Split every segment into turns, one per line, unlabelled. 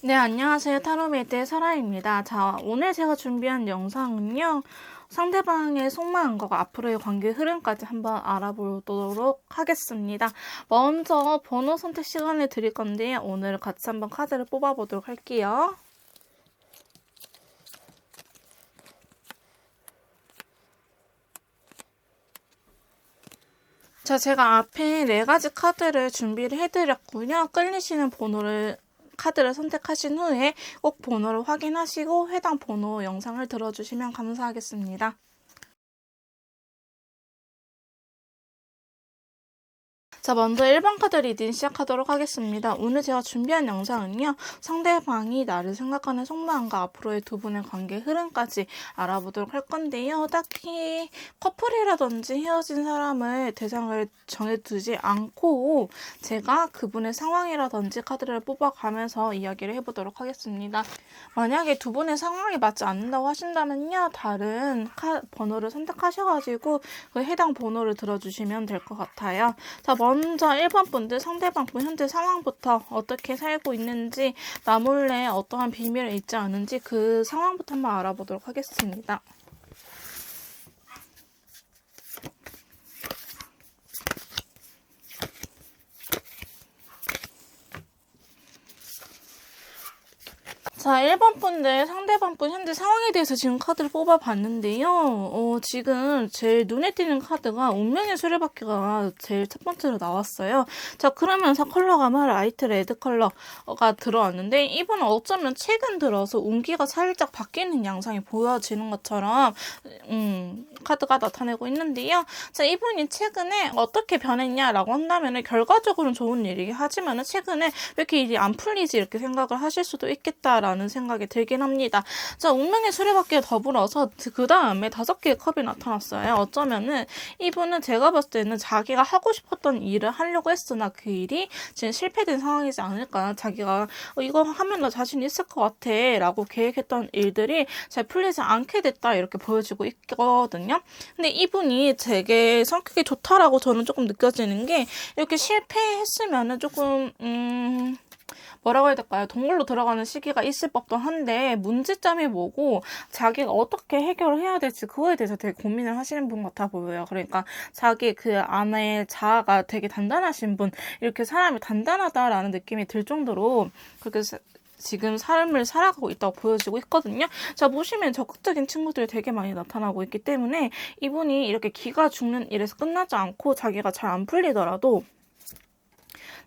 네, 안녕하세요. 타로메이트의 설아입니다. 자, 오늘 제가 준비한 영상은요. 상대방의 속마음과 앞으로의 관계 흐름까지 한번 알아보도록 하겠습니다. 먼저 번호 선택 시간을 드릴 건데요. 오늘 같이 한번 카드를 뽑아보도록 할게요. 자, 제가 앞에 4가지 카드를 준비를 해드렸고요. 끌리시는 카드를 선택하신 후에 꼭 번호를 확인하시고 해당 번호 영상을 들어주시면 감사하겠습니다. 자, 먼저 1번 카드 리딩 시작하도록 하겠습니다. 오늘 제가 준비한 영상은요. 상대방이 나를 생각하는 속마음과 앞으로의 두 분의 관계 흐름까지 알아보도록 할 건데요. 딱히 커플이라든지 헤어진 사람을 대상을 정해두지 않고 제가 그분의 상황이라든지 카드를 뽑아가면서 이야기를 해보도록 하겠습니다. 만약에 두 분의 상황이 맞지 않는다고 하신다면요. 다른 번호를 선택하셔가지고 그 해당 번호를 들어주시면 될 것 같아요. 자, 먼저 1번 분들 상대방 분 현재 상황부터 어떻게 살고 있는지 나 몰래 어떠한 비밀을 잊지 않은지 그 상황부터 한번 알아보도록 하겠습니다. 자, 1번 분들 상대방 분 현재 상황에 대해서 지금 카드를 뽑아봤는데요. 지금 제일 눈에 띄는 카드가 운명의 수레바퀴가 제일 첫 번째로 나왔어요. 자, 그러면서 컬러감은 라이트 레드 컬러가 들어왔는데 이분은 어쩌면 최근 들어서 운기가 살짝 바뀌는 양상이 보여지는 것처럼 카드가 나타내고 있는데요. 자, 이분이 최근에 어떻게 변했냐라고 한다면 결과적으로는 좋은 일이긴 하지만 최근에 왜 이렇게 일이 안 풀리지 이렇게 생각을 하실 수도 있겠다라는 생각이 들긴 합니다. 자, 운명의 수레바퀴에 더불어서 그 다음에 5개의 컵이 나타났어요. 어쩌면은 이분은 제가 봤을 때는 자기가 하고 싶었던 일을 하려고 했으나 그 일이 지금 실패된 상황이지 않을까. 자기가 이거 하면 나 자신 있을 것 같아 라고 계획했던 일들이 잘 풀리지 않게 됐다 이렇게 보여지고 있거든요. 근데 이분이 되게 성격이 좋다라고 저는 조금 느껴지는 게 이렇게 실패했으면은 조금 뭐라고 해야 될까요? 동굴로 들어가는 시기가 있을 법도 한데 문제점이 뭐고 자기가 어떻게 해결을 해야 될지 그거에 대해서 되게 고민을 하시는 분 같아 보여요. 그러니까 자기 그 안에 자아가 되게 단단하신 분, 이렇게 사람이 단단하다라는 느낌이 들 정도로 그렇게 지금 삶을 살아가고 있다고 보여지고 있거든요. 자, 보시면 적극적인 친구들이 되게 많이 나타나고 있기 때문에 이분이 이렇게 기가 죽는 일에서 끝나지 않고 자기가 잘 안 풀리더라도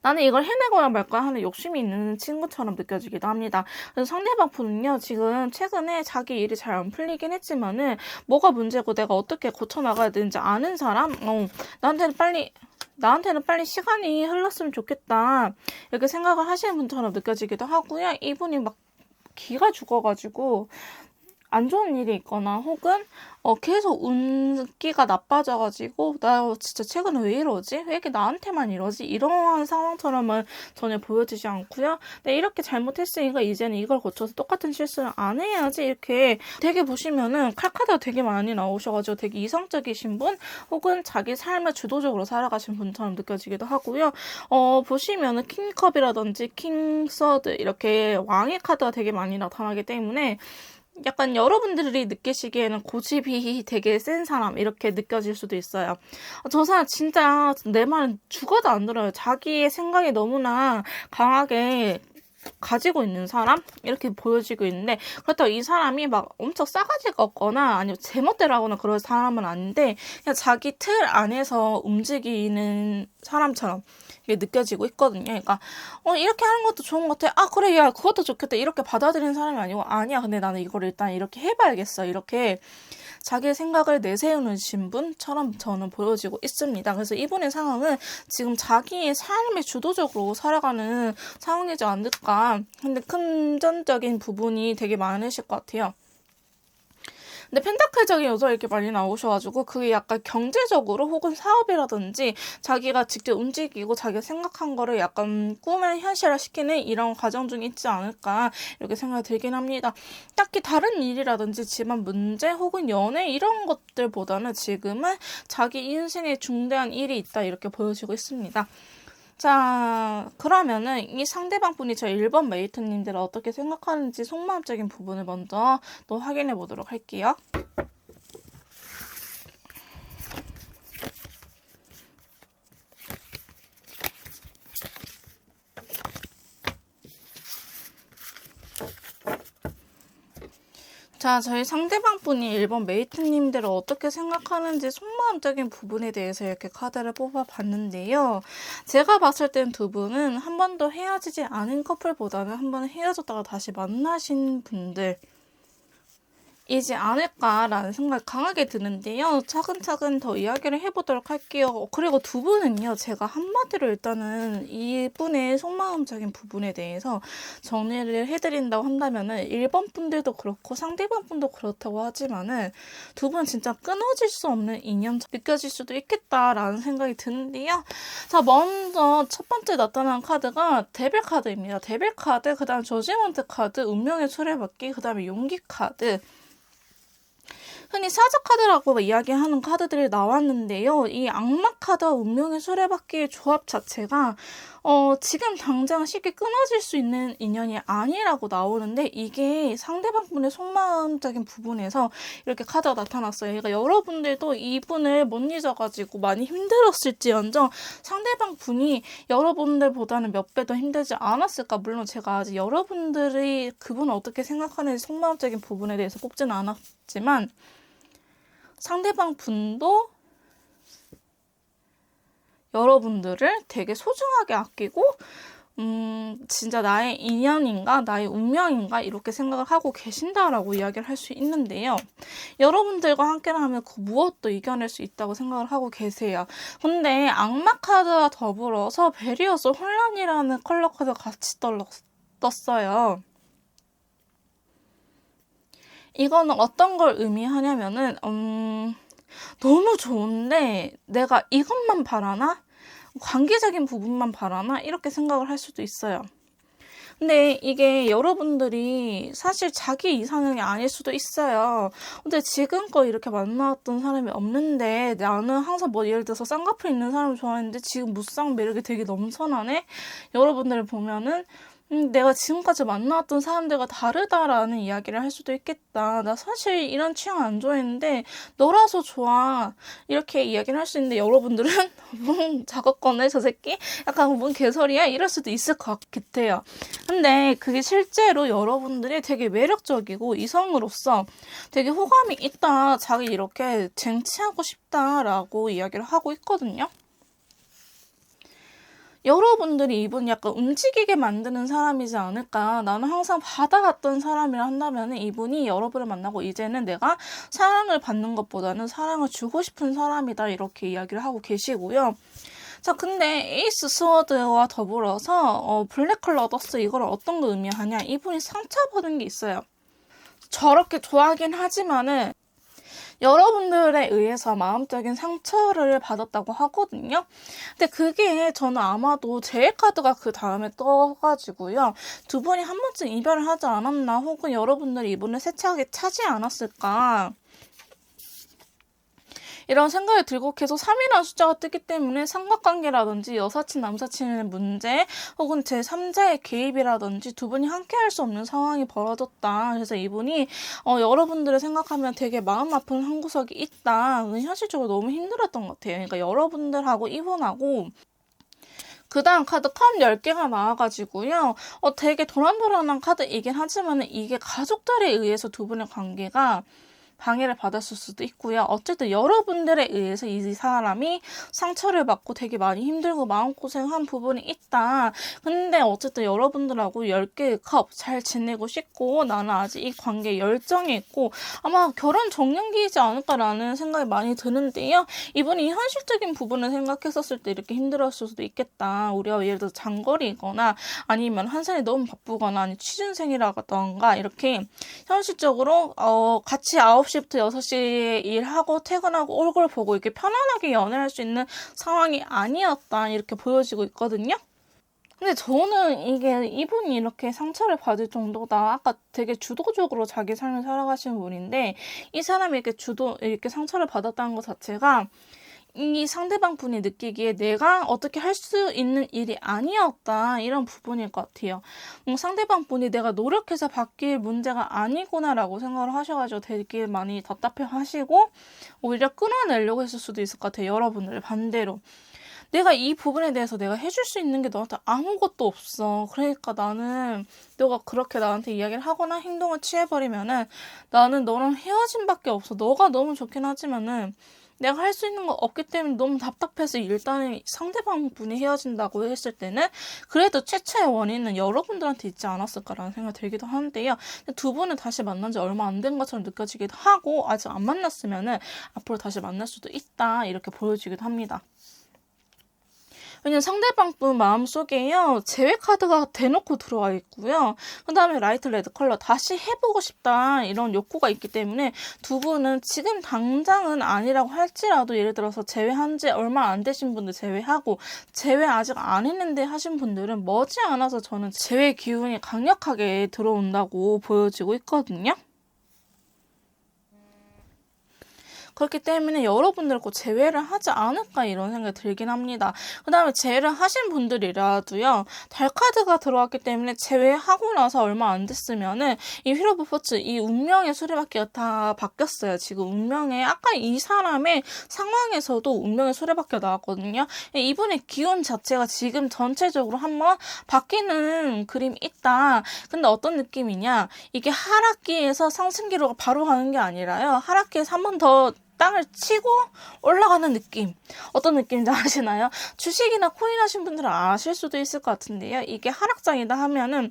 나는 이걸 해내고야 말까 하는 욕심이 있는 친구처럼 느껴지기도 합니다. 그래서 상대방 분은요, 지금 최근에 자기 일이 잘 안 풀리긴 했지만은 뭐가 문제고 내가 어떻게 고쳐나가야 되는지 아는 사람? 나한테는 빨리 시간이 흘렀으면 좋겠다. 이렇게 생각을 하시는 분처럼 느껴지기도 하고요. 이분이 막 기가 죽어가지고 안 좋은 일이 있거나 혹은 계속 운기가 나빠져가지고 나 진짜 최근에 왜 이러지? 왜 이렇게 나한테만 이러지? 이러한 상황처럼은 전혀 보여지지 않고요. 네, 이렇게 잘못했으니까 이제는 이걸 고쳐서 똑같은 실수를 안 해야지 이렇게 되게 보시면은 칼카드가 되게 많이 나오셔가지고 되게 이성적이신 분 혹은 자기 삶을 주도적으로 살아가신 분처럼 느껴지기도 하고요. 보시면은 킹컵이라든지 킹서드 이렇게 왕의 카드가 되게 많이 나타나기 때문에 약간 여러분들이 느끼시기에는 고집이 되게 센 사람 이렇게 느껴질 수도 있어요. 저 사람 진짜 내 말은 죽어도 안 들어요. 자기의 생각이 너무나 강하게 가지고 있는 사람? 이렇게 보여지고 있는데 그렇다고 이 사람이 막 엄청 싸가지가 없거나 아니면 제멋대로 하거나 그런 사람은 아닌데 그냥 자기 틀 안에서 움직이는 사람처럼 느껴지고 있거든요. 그러니까 이렇게 하는 것도 좋은 것 같아. 아 그래 야 그것도 좋겠다. 이렇게 받아들이는 사람이 아니고 아니야 근데 나는 이걸 일단 이렇게 해봐야겠어. 이렇게 자기의 생각을 내세우는 신분처럼 저는 보여지고 있습니다. 그래서 이분의 상황은 지금 자기의 삶에 주도적으로 살아가는 상황이지 않을까. 근데 금전적인 부분이 되게 많으실 것 같아요. 근데 펜타클적인 요소가 이렇게 많이 나오셔가지고 그게 약간 경제적으로 혹은 사업이라든지 자기가 직접 움직이고 자기가 생각한 거를 약간 꿈을 현실화시키는 이런 과정 중에 있지 않을까 이렇게 생각이 들긴 합니다. 딱히 다른 일이라든지 집안 문제 혹은 연애 이런 것들보다는 지금은 자기 인생에 중대한 일이 있다 이렇게 보여지고 있습니다. 자, 그러면은 이 상대방 분이 저 1번 메이트님들을 어떻게 생각하는지 속마음적인 부분을 먼저 또 확인해 보도록 할게요. 자, 저희 상대방 분이 1번 메이트님들을 어떻게 생각하는지 속마음적인 부분에 대해서 이렇게 카드를 뽑아봤는데요. 제가 봤을 땐 두 분은 한 번도 헤어지지 않은 커플보다는 한 번 헤어졌다가 다시 만나신 분들 이지 않을까라는 생각이 강하게 드는데요. 차근차근 더 이야기를 해보도록 할게요. 그리고 두 분은요, 제가 한마디로 일단은 이분의 속마음적인 부분에 대해서 정리를 해드린다고 한다면은 1번 분들도 그렇고 상대방 분도 그렇다고 하지만은 두 분 진짜 끊어질 수 없는 인연 느껴질 수도 있겠다라는 생각이 드는데요. 자, 먼저 첫 번째 나타난 카드가 데빌 카드입니다. 데빌 카드, 그 다음 저지먼트 카드, 운명의 수레바퀴, 그 다음에 용기 카드. 흔히 사자 카드라고 이야기하는 카드들이 나왔는데요. 이 악마 카드와 운명의 수레바퀴의 조합 자체가 지금 당장 쉽게 끊어질 수 있는 인연이 아니라고 나오는데 이게 상대방분의 속마음적인 부분에서 이렇게 카드가 나타났어요. 그러니까 여러분들도 이분을 못 잊어가지고 많이 힘들었을지언정 상대방 분이 여러분들보다는 몇 배 더 힘들지 않았을까. 물론 제가 아직 여러분들이 그분을 어떻게 생각하는지 속마음적인 부분에 대해서 뽑지는 않았지만 상대방 분도 여러분들을 되게 소중하게 아끼고 진짜 나의 인연인가 나의 운명인가 이렇게 생각을 하고 계신다라고 이야기를 할 수 있는데요. 여러분들과 함께라면 그 무엇도 이겨낼 수 있다고 생각을 하고 계세요. 근데 악마 카드와 더불어서 베리어스 혼란이라는 컬러 카드가 같이 떴어요. 이거는 어떤 걸 의미하냐면은 너무 좋은데 내가 이것만 바라나? 관계적인 부분만 바라나? 이렇게 생각을 할 수도 있어요. 근데 이게 여러분들이 사실 자기 이상형이 아닐 수도 있어요. 근데 지금껏 이렇게 만나왔던 사람이 없는데 나는 항상 뭐 예를 들어서 쌍꺼풀 있는 사람을 좋아했는데 지금 무쌍 매력이 되게 넘쳐나네? 여러분들을 보면은 내가 지금까지 만나왔던 사람들과 다르다라는 이야기를 할 수도 있겠다. 나 사실 이런 취향 안 좋아했는데 너라서 좋아. 이렇게 이야기를 할 수 있는데 여러분들은 뭔 작업거네 저 새끼? 약간 뭔 개소리야? 이럴 수도 있을 것 같아요. 근데 그게 실제로 여러분들이 되게 매력적이고 이성으로서 되게 호감이 있다. 자기 이렇게 쟁취하고 싶다라고 이야기를 하고 있거든요. 여러분들이 이분 약간 움직이게 만드는 사람이지 않을까. 나는 항상 받아갔던 사람이라 한다면 이분이 여러분을 만나고 이제는 내가 사랑을 받는 것보다는 사랑을 주고 싶은 사람이다. 이렇게 이야기를 하고 계시고요. 자, 근데 에이스 스워드와 더불어서 블랙 컬러 더스 이걸 어떤 거 의미하냐. 이분이 상처받은 게 있어요. 저렇게 좋아하긴 하지만은 여러분들에 의해서 마음적인 상처를 받았다고 하거든요. 근데 그게 저는 아마도 제일 카드가 그 다음에 떠가지고요. 두 분이 한 번쯤 이별을 하지 않았나 혹은 여러분들이 이분을 세차하게 차지 않았을까. 이런 생각이 들고 계속 3이라는 숫자가 뜨기 때문에 삼각관계라든지 여사친, 남사친의 문제 혹은 제3자의 개입이라든지 두 분이 함께할 수 없는 상황이 벌어졌다. 그래서 이분이 여러분들을 생각하면 되게 마음 아픈 한 구석이 있다. 현실적으로 너무 힘들었던 것 같아요. 그러니까 여러분들하고 이분하고 그 다음 카드 컵 10개가 나와가지고요. 되게 도란도란한 카드이긴 하지만 이게 가족들에 의해서 두 분의 관계가 방해를 받았을 수도 있고요. 어쨌든 여러분들에 의해서 이 사람이 상처를 받고 되게 많이 힘들고 마음고생한 부분이 있다. 근데 어쨌든 여러분들하고 10개의 컵 잘 지내고 싶고 나는 아직 이 관계에 열정이 있고 아마 결혼 정년기이지 않을까라는 생각이 많이 드는데요. 이분이 현실적인 부분을 생각했었을 때 이렇게 힘들었을 수도 있겠다. 우리가 예를 들어 장거리거나 아니면 한 살이 너무 바쁘거나 아니면 취준생이라던가 이렇게 현실적으로 같이 9시부터 6시에 일하고 퇴근하고 얼굴 보고 이렇게 편안하게 연애를 할 수 있는 상황이 아니었다 이렇게 보여지고 있거든요. 근데 저는 이게 이분이 이렇게 상처를 받을 정도다. 아까 되게 주도적으로 자기 삶을 살아가시는 분인데 이 사람이 이렇게 상처를 받았다는 것 자체가 이 상대방 분이 느끼기에 내가 어떻게 할 수 있는 일이 아니었다, 이런 부분일 것 같아요. 상대방 분이 내가 노력해서 바뀔 문제가 아니구나라고 생각을 하셔가지고 되게 많이 답답해 하시고 오히려 끊어내려고 했을 수도 있을 것 같아요. 여러분들 반대로 내가 이 부분에 대해서 내가 해줄 수 있는 게 너한테 아무것도 없어. 그러니까 나는 너가 그렇게 나한테 이야기를 하거나 행동을 취해버리면은 나는 너랑 헤어짐밖에 없어. 너가 너무 좋긴 하지만은 내가 할 수 있는 거 없기 때문에 너무 답답해서 일단은 상대방 분이 헤어진다고 했을 때는 그래도 최초의 원인은 여러분들한테 있지 않았을까라는 생각이 들기도 하는데요. 두 분은 다시 만난 지 얼마 안 된 것처럼 느껴지기도 하고 아직 안 만났으면은 앞으로 다시 만날 수도 있다, 이렇게 보여지기도 합니다. 왜냐면 상대방 분 마음속에요, 제외 카드가 대놓고 들어와 있고요. 그 다음에 라이트 레드 컬러 다시 해보고 싶다, 이런 욕구가 있기 때문에 두 분은 지금 당장은 아니라고 할지라도 예를 들어서 제외한 지 얼마 안 되신 분들 제외하고 제외 아직 안 했는데 하신 분들은 머지않아서 저는 제외 기운이 강력하게 들어온다고 보여지고 있거든요. 그렇기 때문에 여러분들 꼭 제외를 하지 않을까, 이런 생각이 들긴 합니다. 그 다음에 제외를 하신 분들이라도요, 달카드가 들어왔기 때문에 제외하고 나서 얼마 안 됐으면은 이 휠 오브 포츠, 이 운명의 수레바퀴가 다 바뀌었어요. 지금 운명의 아까 이 사람의 상황에서도 운명의 수레바퀴가 나왔거든요. 이분의 기운 자체가 지금 전체적으로 한번 바뀌는 그림이 있다. 근데 어떤 느낌이냐, 이게 하락기에서 상승기로 바로 가는 게 아니라요, 하락기에서 한 번 더 땅을 치고 올라가는 느낌. 어떤 느낌인지 아시나요? 주식이나 코인 하신 분들은 아실 수도 있을 것 같은데요. 이게 하락장이다 하면은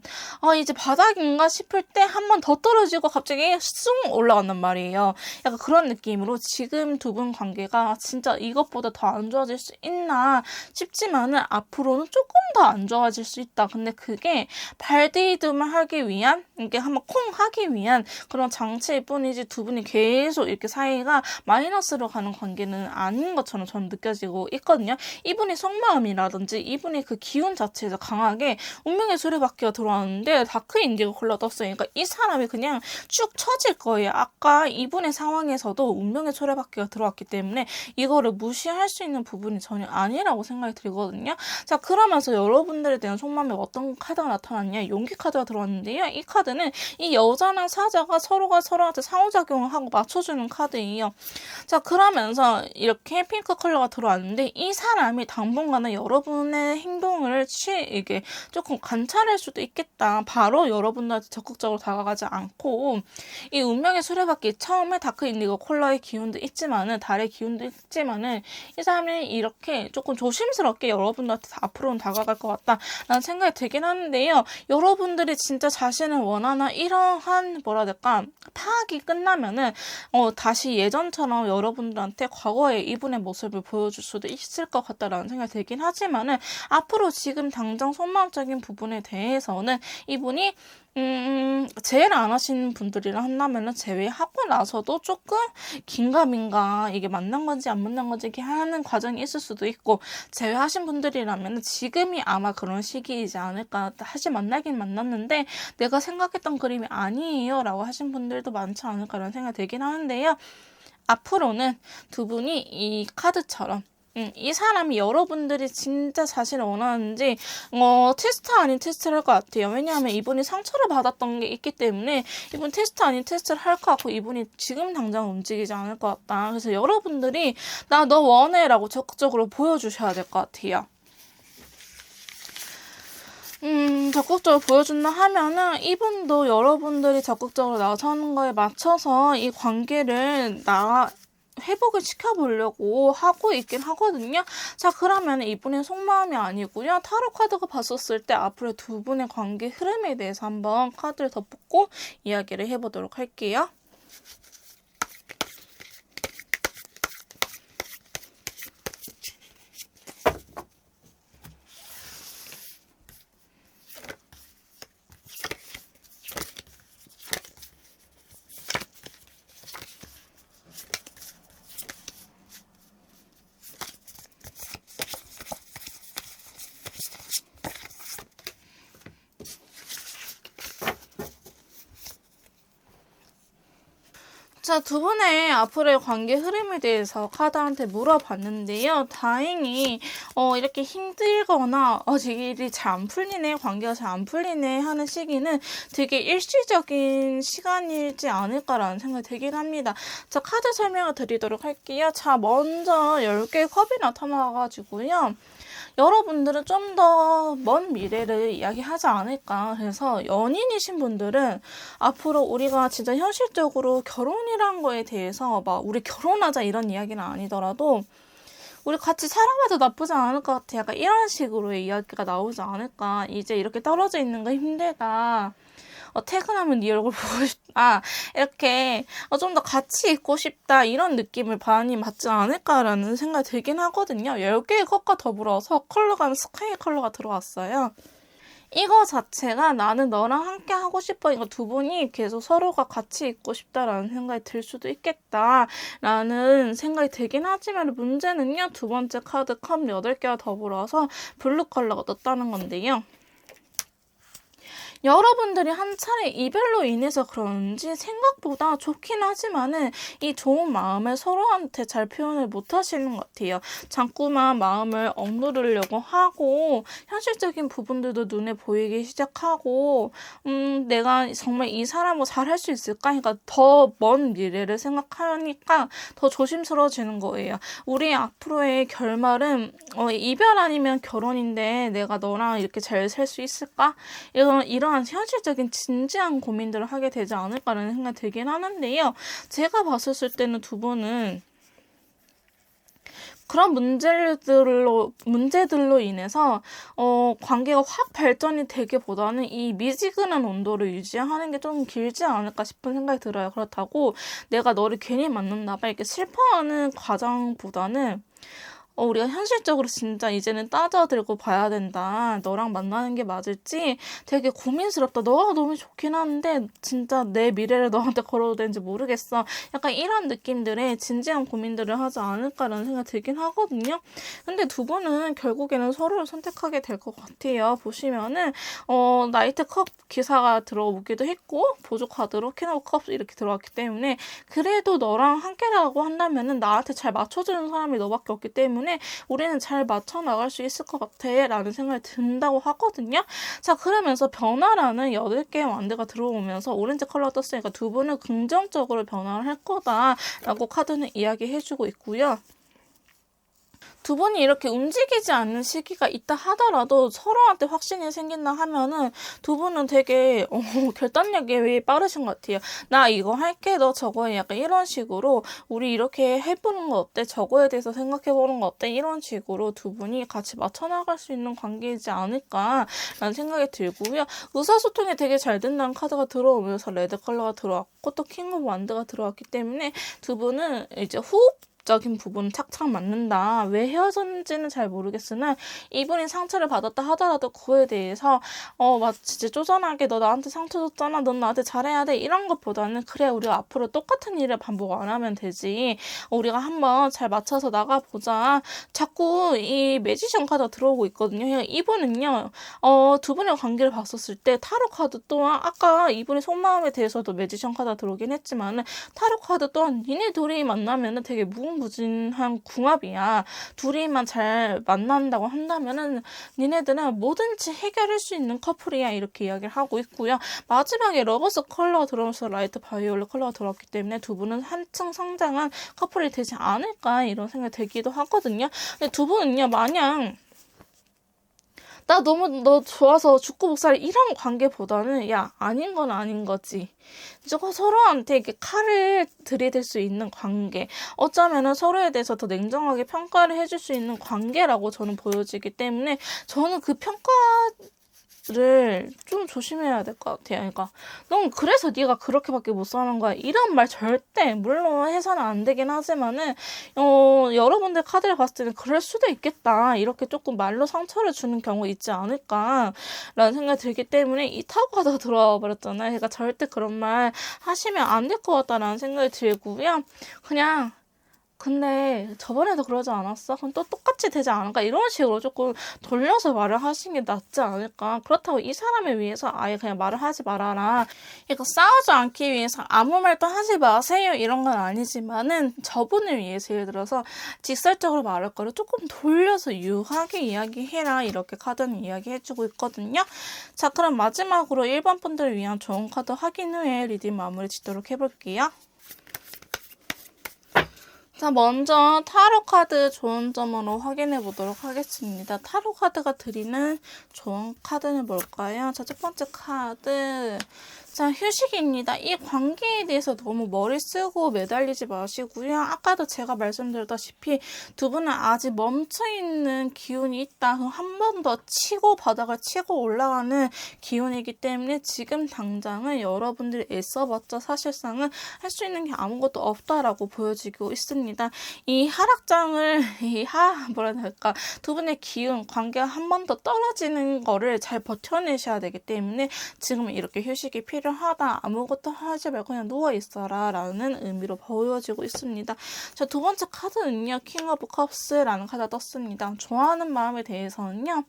이제 바닥인가 싶을 때 한 번 더 떨어지고 갑자기 쑥 올라간단 말이에요. 약간 그런 느낌으로 지금 두 분 관계가 진짜 이것보다 더 안 좋아질 수 있나 싶지만은 앞으로는 조금 더 안 좋아질 수 있다. 근데 그게 발디듬을 하기 위한, 이게 한번 콩 하기 위한 그런 장치일 뿐이지 두 분이 계속 이렇게 사이가 마이너스로 가는 관계는 아닌 것처럼 저는 느껴지고 있거든요. 이분이 속마음이라든지 이분이 그 기운 자체에서 강하게 운명의 수레바퀴가 들어왔는데 다크 인디고 컬러 떴어요. 그러니까 이 사람이 그냥 쭉 처질 거예요. 아까 이분의 상황에서도 운명의 수레바퀴가 들어왔기 때문에 이거를 무시할 수 있는 부분이 전혀 아니라고 생각이 들거든요. 자, 그러면서 여러분들에 대한 속마음에 어떤 카드가 나타났냐, 용기 카드가 들어왔는데요. 이 카드는 이 여자랑 사자가 서로가 서로한테 상호작용을 하고 맞춰주는 카드예요. 자, 그러면서 이렇게 핑크 컬러가 들어왔는데 이 사람이 당분간은 여러분의 행동을 이게 조금 관찰할 수도 있겠다. 바로 여러분들한테 적극적으로 다가가지 않고 이 운명의 수레바퀴, 처음에 다크 인디고 컬러의 기운도 있지만은 달의 기운도 있지만은 이 사람이 이렇게 조금 조심스럽게 여러분들한테 앞으로는 다가갈 것 같다라는 생각이 들긴 하는데요. 여러분들이 진짜 자신을 원하나 이러한 뭐라 해야 될까, 파악이 끝나면은 다시 예전처럼 여러분들한테 과거의 이분의 모습을 보여줄 수도 있을 것 같다라는 생각이 들긴 하지만은 앞으로 지금 당장 속마음적인 부분에 대해서는 이분이 제외를 안 하시는 분들이라 한다면은 제외하고 나서도 조금 긴가민가 이게 만난 건지 안 만난 건지 이렇게 하는 과정이 있을 수도 있고, 제외하신 분들이라면 지금이 아마 그런 시기이지 않을까. 다시 만나긴 만났는데 내가 생각했던 그림이 아니에요 라고 하신 분들도 많지 않을까라는 생각이 들긴 하는데요. 앞으로는 두 분이 이 카드처럼 이 사람이 여러분들이 진짜 자신을 원하는지 테스트 아닌 테스트를 할 것 같아요. 왜냐하면 이분이 상처를 받았던 게 있기 때문에 이분 테스트 아닌 테스트를 할 것 같고 이분이 지금 당장 움직이지 않을 것 같다. 그래서 여러분들이 나 너 원해 라고 적극적으로 보여주셔야 될 것 같아요. 적극적으로 보여준다 하면은 이분도 여러분들이 적극적으로 나서는 거에 맞춰서 이 관계를 회복을 시켜보려고 하고 있긴 하거든요. 자, 그러면 이분의 속마음이 아니고요. 타로 카드가 봤었을 때 앞으로 두 분의 관계 흐름에 대해서 한번 카드를 더 뽑고 이야기를 해보도록 할게요. 자, 두 분의 앞으로의 관계 흐름에 대해서 카드한테 물어봤는데요. 다행히 이렇게 힘들거나 일이 잘 안 풀리네, 관계가 잘 안 풀리네 하는 시기는 되게 일시적인 시간이지 않을까라는 생각이 들긴 합니다. 자, 카드 설명을 드리도록 할게요. 자, 먼저 10개의 컵이 나타나가지고요. 여러분들은 좀 더 먼 미래를 이야기하지 않을까. 그래서 연인이신 분들은 앞으로 우리가 진짜 현실적으로 결혼이란 거에 대해서 막 우리 결혼하자 이런 이야기는 아니더라도 우리 같이 살아봐도 나쁘지 않을 것 같아. 약간 이런 식으로의 이야기가 나오지 않을까. 이제 이렇게 떨어져 있는 거 힘들다. 퇴근하면 네 얼굴 보고 싶다. 이렇게 좀 더 같이 있고 싶다. 이런 느낌을 많이 받지 않을까라는 생각이 들긴 하거든요. 10개의 컵과 더불어서 컬러가 스카이 컬러가 들어왔어요. 이거 자체가 나는 너랑 함께 하고 싶어. 이거 두 분이 계속 서로가 같이 있고 싶다라는 생각이 들 수도 있겠다라는 생각이 들긴 하지만 문제는요. 두 번째 카드 컵 8개와 더불어서 블루 컬러가 떴다는 건데요. 여러분들이 한 차례 이별로 인해서 그런지 생각보다 좋긴 하지만은 이 좋은 마음을 서로한테 잘 표현을 못 하시는 것 같아요. 자꾸만 마음을 억누르려고 하고 현실적인 부분들도 눈에 보이기 시작하고 내가 정말 이 사람을 잘할 수 있을까? 그러니까 더 먼 미래를 생각하니까 더 조심스러워지는 거예요. 우리 앞으로의 결말은 이별 아니면 결혼인데 내가 너랑 이렇게 잘 살 수 있을까? 이런 현실적인 진지한 고민들을 하게 되지 않을까라는 생각이 들긴 하는데요. 제가 봤을 때는 두 분은 그런 문제들로 인해서 관계가 확 발전이 되기보다는 이 미지근한 온도를 유지하는 게 좀 길지 않을까 싶은 생각이 들어요. 그렇다고 내가 너를 괜히 만났나 봐 이렇게 슬퍼하는 과정보다는 우리가 현실적으로 진짜 이제는 따져들고 봐야 된다. 너랑 만나는 게 맞을지 되게 고민스럽다. 너가 너무 좋긴 한데 진짜 내 미래를 너한테 걸어도 되는지 모르겠어. 약간 이런 느낌들의 진지한 고민들을 하지 않을까라는 생각이 들긴 하거든요. 근데 두 분은 결국에는 서로를 선택하게 될 것 같아요. 보시면은 나이트 컵 기사가 들어오기도 했고 보조 카드로 퀸 오브 컵 이렇게 들어왔기 때문에 그래도 너랑 함께라고 한다면은 나한테 잘 맞춰주는 사람이 너밖에 없기 때문에 우리는 잘 맞춰 나갈 수 있을 것 같아 라는 생각이 든다고 하거든요. 자, 그러면서 변화라는 8개의 완드가 들어오면서 오렌지 컬러 떴으니까 두 분은 긍정적으로 변화를 할 거다 라고 카드는 이야기해주고 있고요. 두 분이 이렇게 움직이지 않는 시기가 있다 하더라도 서로한테 확신이 생긴다 하면은 두 분은 되게 결단력이 빠르신 것 같아요. 나 이거 할게, 너 저거 해. 약간 이런 식으로 우리 이렇게 해보는 거 어때? 저거에 대해서 생각해보는 거 어때? 이런 식으로 두 분이 같이 맞춰나갈 수 있는 관계이지 않을까라는 생각이 들고요. 의사소통이 되게 잘 된다는 카드가 들어오면서 레드 컬러가 들어왔고 또 킹 오브 완드가 들어왔기 때문에 두 분은 이제 적인 부분 착착 맞는다. 왜 헤어졌는지는 잘 모르겠으나 이분이 상처를 받았다 하더라도 그거에 대해서 진짜 쪼잔하게 너 나한테 상처 줬잖아. 넌 나한테 잘해야 돼. 이런 것보다는 그래 우리가 앞으로 똑같은 일을 반복 안 하면 되지. 우리가 한번 잘 맞춰서 나가보자. 자꾸 이 매지션 카드가 들어오고 있거든요. 이분은요. 두 분의 관계를 봤었을 때 타로 카드 또한 아까 이분의 속마음에 대해서도 매지션 카드가 들어오긴 했지만 타로 카드 또한 니네 둘이 만나면은 되게 무궁무진한 궁합이야. 둘이만 잘 만난다고 한다면은 니네들은 뭐든지 해결할 수 있는 커플이야. 이렇게 이야기를 하고 있고요. 마지막에 러버스 컬러가 들어오면서 라이트 바이올렛 컬러가 들어왔기 때문에 두 분은 한층 성장한 커플이 되지 않을까 이런 생각이 들기도 하거든요. 근데 두 분은요 마냥 나 너무 너 좋아서 죽고 목살이 이런 관계보다는 야 아닌 건 아닌 거지. 저거 서로한테 이렇게 칼을 들이댈 수 있는 관계. 어쩌면은 서로에 대해서 더 냉정하게 평가를 해줄 수 있는 관계라고 저는 보여지기 때문에 저는 그 평가를 좀 조심해야 될 것 같아요. 그러니까 넌 그래서 네가 그렇게밖에 못 사는 거야. 이런 말 절대 물론 해서는 안 되긴 하지만은 여러분들 카드를 봤을 때는 그럴 수도 있겠다. 이렇게 조금 말로 상처를 주는 경우 있지 않을까라는 생각이 들기 때문에 이 타고 카드가 들어와 버렸잖아요. 그러니까 절대 그런 말 하시면 안 될 것 같다라는 생각이 들고요. 그냥 근데 저번에도 그러지 않았어? 그럼 또 똑같이 되지 않을까? 이런 식으로 조금 돌려서 말을 하시는 게 낫지 않을까? 그렇다고 이 사람을 위해서 아예 그냥 말을 하지 말아라. 이거 싸우지 않기 위해서 아무 말도 하지 마세요. 이런 건 아니지만은 저분을 위해서 예를 들어서 직설적으로 말할 거를 조금 돌려서 유하게 이야기해라. 이렇게 카드는 이야기해주고 있거든요. 자, 그럼 마지막으로 1번 분들을 위한 좋은 카드 확인 후에 리딩 마무리 짓도록 해볼게요. 자, 먼저 타로 카드 좋은 점으로 확인해 보도록 하겠습니다. 타로 카드가 드리는 좋은 카드는 뭘까요? 자, 첫 번째 카드. 자, 휴식입니다. 이 관계에 대해서 너무 머리 쓰고 매달리지 마시고요. 아까도 제가 말씀드렸다시피 두 분은 아직 멈춰있는 기운이 있다. 한 번 더 치고 바닥을 치고 올라가는 기운이기 때문에 지금 당장은 여러분들이 애써봤자 사실상은 할 수 있는 게 아무것도 없다라고 보여지고 있습니다. 이 하락장을 뭐라 해야 될까, 두 분의 기운, 관계가 한 번 더 떨어지는 거를 잘 버텨내셔야 되기 때문에 지금 이렇게 휴식이 필요하다. 아무것도 하지 말고 그냥 누워있어라 라는 의미로 보여지고 있습니다. 자, 두 번째 카드는요, 킹 오브 컵스라는 카드가 떴습니다. 좋아하는 마음에 대해서는요,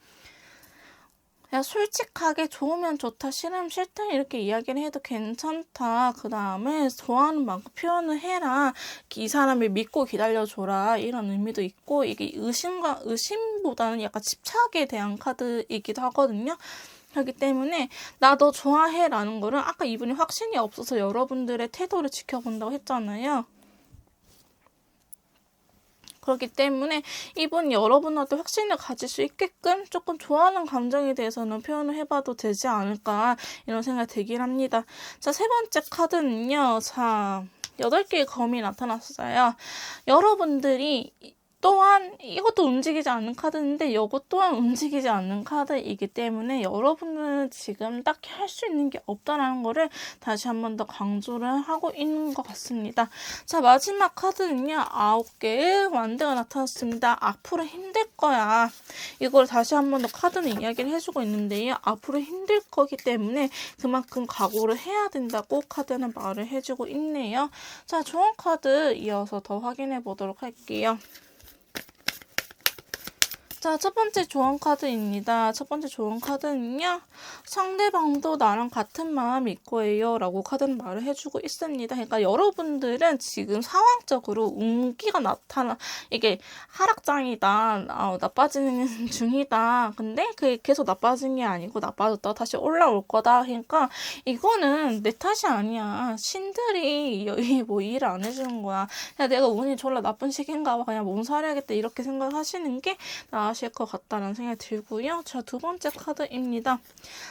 그냥 솔직하게 좋으면 좋다, 싫으면 싫다 이렇게 이야기를 해도 괜찮다. 그 다음에 좋아하는 만큼 표현을 해라. 이 사람을 믿고 기다려줘라. 이런 의미도 있고, 이게 의심보다는 약간 집착에 대한 카드이기도 하거든요. 그렇기 때문에 나 너 좋아해 라는 거를 아까 이분이 확신이 없어서 여러분들의 태도를 지켜본다고 했잖아요. 그렇기 때문에 이분 여러분한테 확신을 가질 수 있게끔 조금 좋아하는 감정에 대해서는 표현을 해봐도 되지 않을까 이런 생각이 들긴 합니다. 자, 세 번째 카드는요. 자, 8개의 검이 나타났어요. 여러분들이 또한 이것도 움직이지 않는 카드인데 이것 또한 움직이지 않는 카드이기 때문에 여러분은 지금 딱히 할 수 있는 게 없다라는 거를 다시 한 번 더 강조를 하고 있는 것 같습니다. 자, 마지막 카드는요. 9개의 완드가 나타났습니다. 앞으로 힘들 거야. 이걸 다시 한 번 더 카드는 이야기를 해주고 있는데요. 앞으로 힘들 거기 때문에 그만큼 각오를 해야 된다고 카드는 말을 해주고 있네요. 자, 좋은 카드 이어서 더 확인해 보도록 할게요. 자, 첫 번째 조언 카드입니다. 첫 번째 조언 카드는요. 상대방도 나랑 같은 마음일 거예요. 라고 카드는 말을 해주고 있습니다. 그러니까 여러분들은 지금 상황적으로 운기가 이게 하락장이다. 나빠지는 중이다. 근데 그게 계속 나빠진 게 아니고 나빠졌다 다시 올라올 거다. 그러니까 이거는 내 탓이 아니야. 신들이 뭐 일을 안 해주는 거야. 그냥 내가 운이 졸라 나쁜 시기인가 봐. 그냥 몸살해야겠다. 이렇게 생각하시는 게 나으실 것 같다는 생각이 들고요. 자, 두 번째 카드입니다.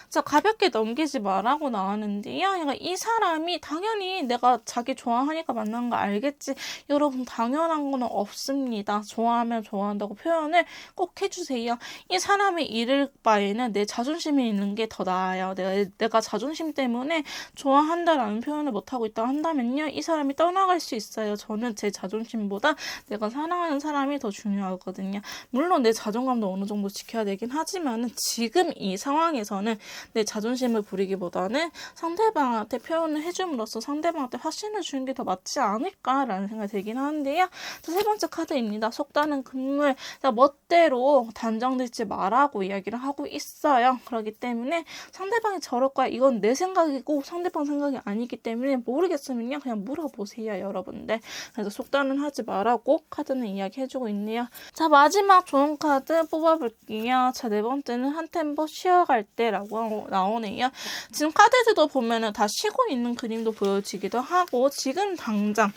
자, 가볍게 넘기지 말라고 나왔는데요. 그러니까 이 사람이 당연히 내가 자기 좋아하니까 만난 거 알겠지. 여러분, 당연한 거는 없습니다. 좋아하면 좋아한다고 표현을 꼭 해주세요. 이 사람이 잃을 바에는 내 자존심이 있는 게 더 나아요. 내가 자존심 때문에 좋아한다라는 표현을 못하고 있다고 한다면요. 이 사람이 떠나갈 수 있어요. 저는 제 자존심보다 내가 사랑하는 사람이 더 중요하거든요. 물론 내 자존감도 어느 정도 지켜야 되긴 하지만 지금 이 상황에서는 내 자존심을 부리기보다는 상대방한테 표현을 해줌으로써 상대방한테 확신을 주는 게 더 맞지 않을까라는 생각이 들긴 하는데요. 세 번째 카드입니다. 속다는 금물. 멋대로 단정짓지 말라고 이야기를 하고 있어요. 그렇기 때문에 상대방이 저럴 거야. 이건 내 생각이고 상대방 생각이 아니기 때문에 모르겠으면요. 그냥 물어보세요, 여러분들. 그래서 속단은 하지 말라고 카드는 이야기해주고 있네요. 자, 마지막 좋은 카드 뽑아볼게요. 자, 네 번째는 한 템포 쉬어갈 때라고 나오네요. 지금 카드들도 보면은 다 쉬고 있는 그림도 보여지기도 하고, 지금 당장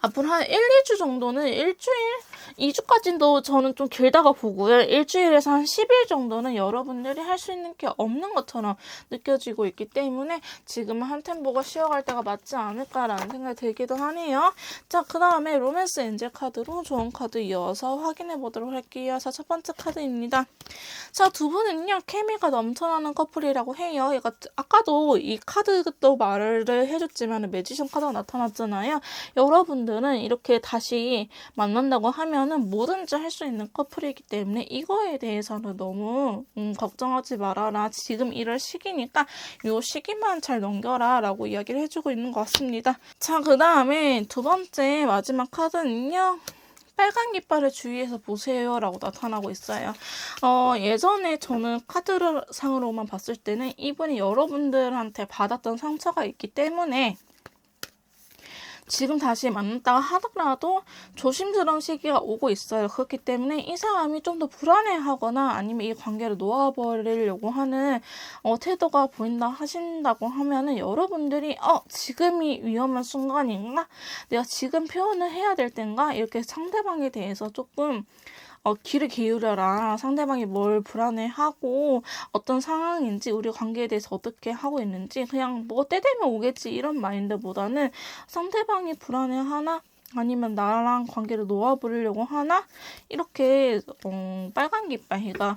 앞으로 한 1, 2주 정도는 일주일? 2주까지도 저는 좀 길다가 보고요. 일주일에서 한 10일 정도는 여러분들이 할 수 있는 게 없는 것처럼 느껴지고 있기 때문에 지금은 한 템포가 쉬어갈 때가 맞지 않을까라는 생각이 들기도 하네요. 자, 그 다음에 로맨스 엔젤 카드로 좋은 카드 이어서 확인해 보도록 할게요. 자, 첫 번째 카드입니다. 자, 두 분은요, 케미가 넘쳐나는 커플이라고 해요. 그러니까 아까도 이 카드도 말을 해줬지만 매지션 카드가 나타났잖아요. 여러분들은 이렇게 다시 만난다고 하면 있으면은 뭐든지 할 수 있는 커플이기 때문에 이거에 대해서는 너무 걱정하지 말아라. 지금 이럴 시기니까 요 시기만 잘 넘겨라 라고 이야기를 해주고 있는 것 같습니다. 자, 그 다음에 두 번째 마지막 카드는요. 빨간 깃발을 주의해서 보세요 라고 나타나고 있어요. 예전에 저는 카드상으로만 봤을 때는 이분이 여러분들한테 받았던 상처가 있기 때문에 지금 다시 만났다가 하더라도 조심스러운 시기가 오고 있어요. 그렇기 때문에 이 사람이 좀 더 불안해하거나 아니면 이 관계를 놓아버리려고 하는 태도가 보인다 하신다고 하면은 여러분들이 지금이 위험한 순간인가? 내가 지금 표현을 해야 될 땐가? 이렇게 상대방에 대해서 조금 귀를 기울여라. 상대방이 뭘 불안해하고 어떤 상황인지 우리 관계에 대해서 어떻게 하고 있는지 그냥 뭐 때 되면 오겠지 이런 마인드보다는 상대방이 불안해하나 아니면 나랑 관계를 놓아버리려고 하나 이렇게 빨간 깃발이가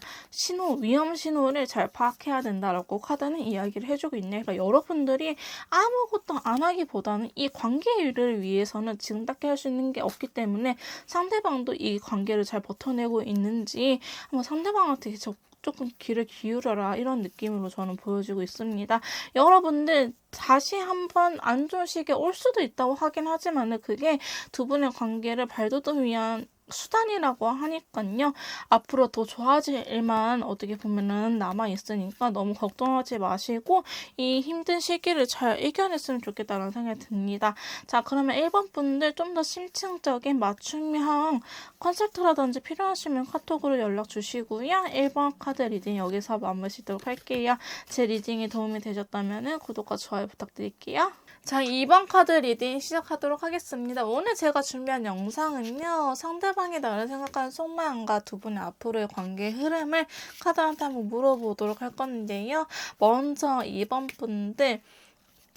위험 신호를 잘 파악해야 된다라고 카드는 이야기를 해주고 있네요. 그러니까 여러분들이 아무것도 안 하기보다는 이 관계를 위해서는 지금 딱히 할 수 있는 게 없기 때문에 상대방도 이 관계를 잘 버텨내고 있는지 한번 상대방한테 조금 귀를 기울여라 이런 느낌으로 저는 보여지고 있습니다. 여러분들 다시 한번 안 좋은 시기에 올 수도 있다고 하긴 하지만 그게 두 분의 관계를 발돋움 위한 수단이라고 하니까요. 앞으로 더 좋아질 일만 어떻게 보면은 남아있으니까 너무 걱정하지 마시고 이 힘든 시기를 잘 이겨냈으면 좋겠다는 생각이 듭니다. 자, 그러면 1번 분들 좀 더 심층적인 맞춤형 컨설트라든지 필요하시면 카톡으로 연락 주시고요. 1번 카드 리딩 여기서 마무리 짓도록 할게요. 제 리딩이 도움이 되셨다면 구독과 좋아요 부탁드릴게요. 자, 2번 카드 리딩 시작하도록 하겠습니다. 오늘 제가 준비한 영상은요. 상대방이 나를 생각하는 속마음과 두 분의 앞으로의 관계의 흐름을 카드한테 한번 물어보도록 할 건데요. 먼저 2번 분들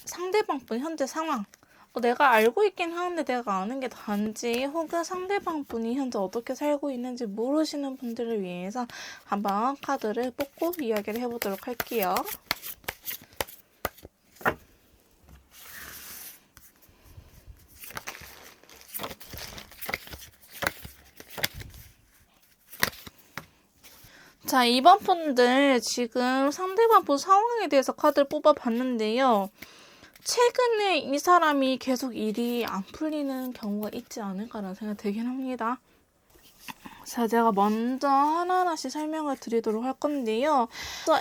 상대방 분 현재 상황 내가 알고 있긴 하는데 내가 아는 게 단지 혹은 상대방 분이 현재 어떻게 살고 있는지 모르시는 분들을 위해서 한번 카드를 뽑고 이야기를 해보도록 할게요. 자, 2번 분들 지금 상대방 분 상황에 대해서 카드를 뽑아봤는데요. 최근에 이 사람이 계속 일이 안 풀리는 경우가 있지 않을까라는 생각이 들긴 합니다. 자, 제가 먼저 하나하나씩 설명을 드리도록 할 건데요.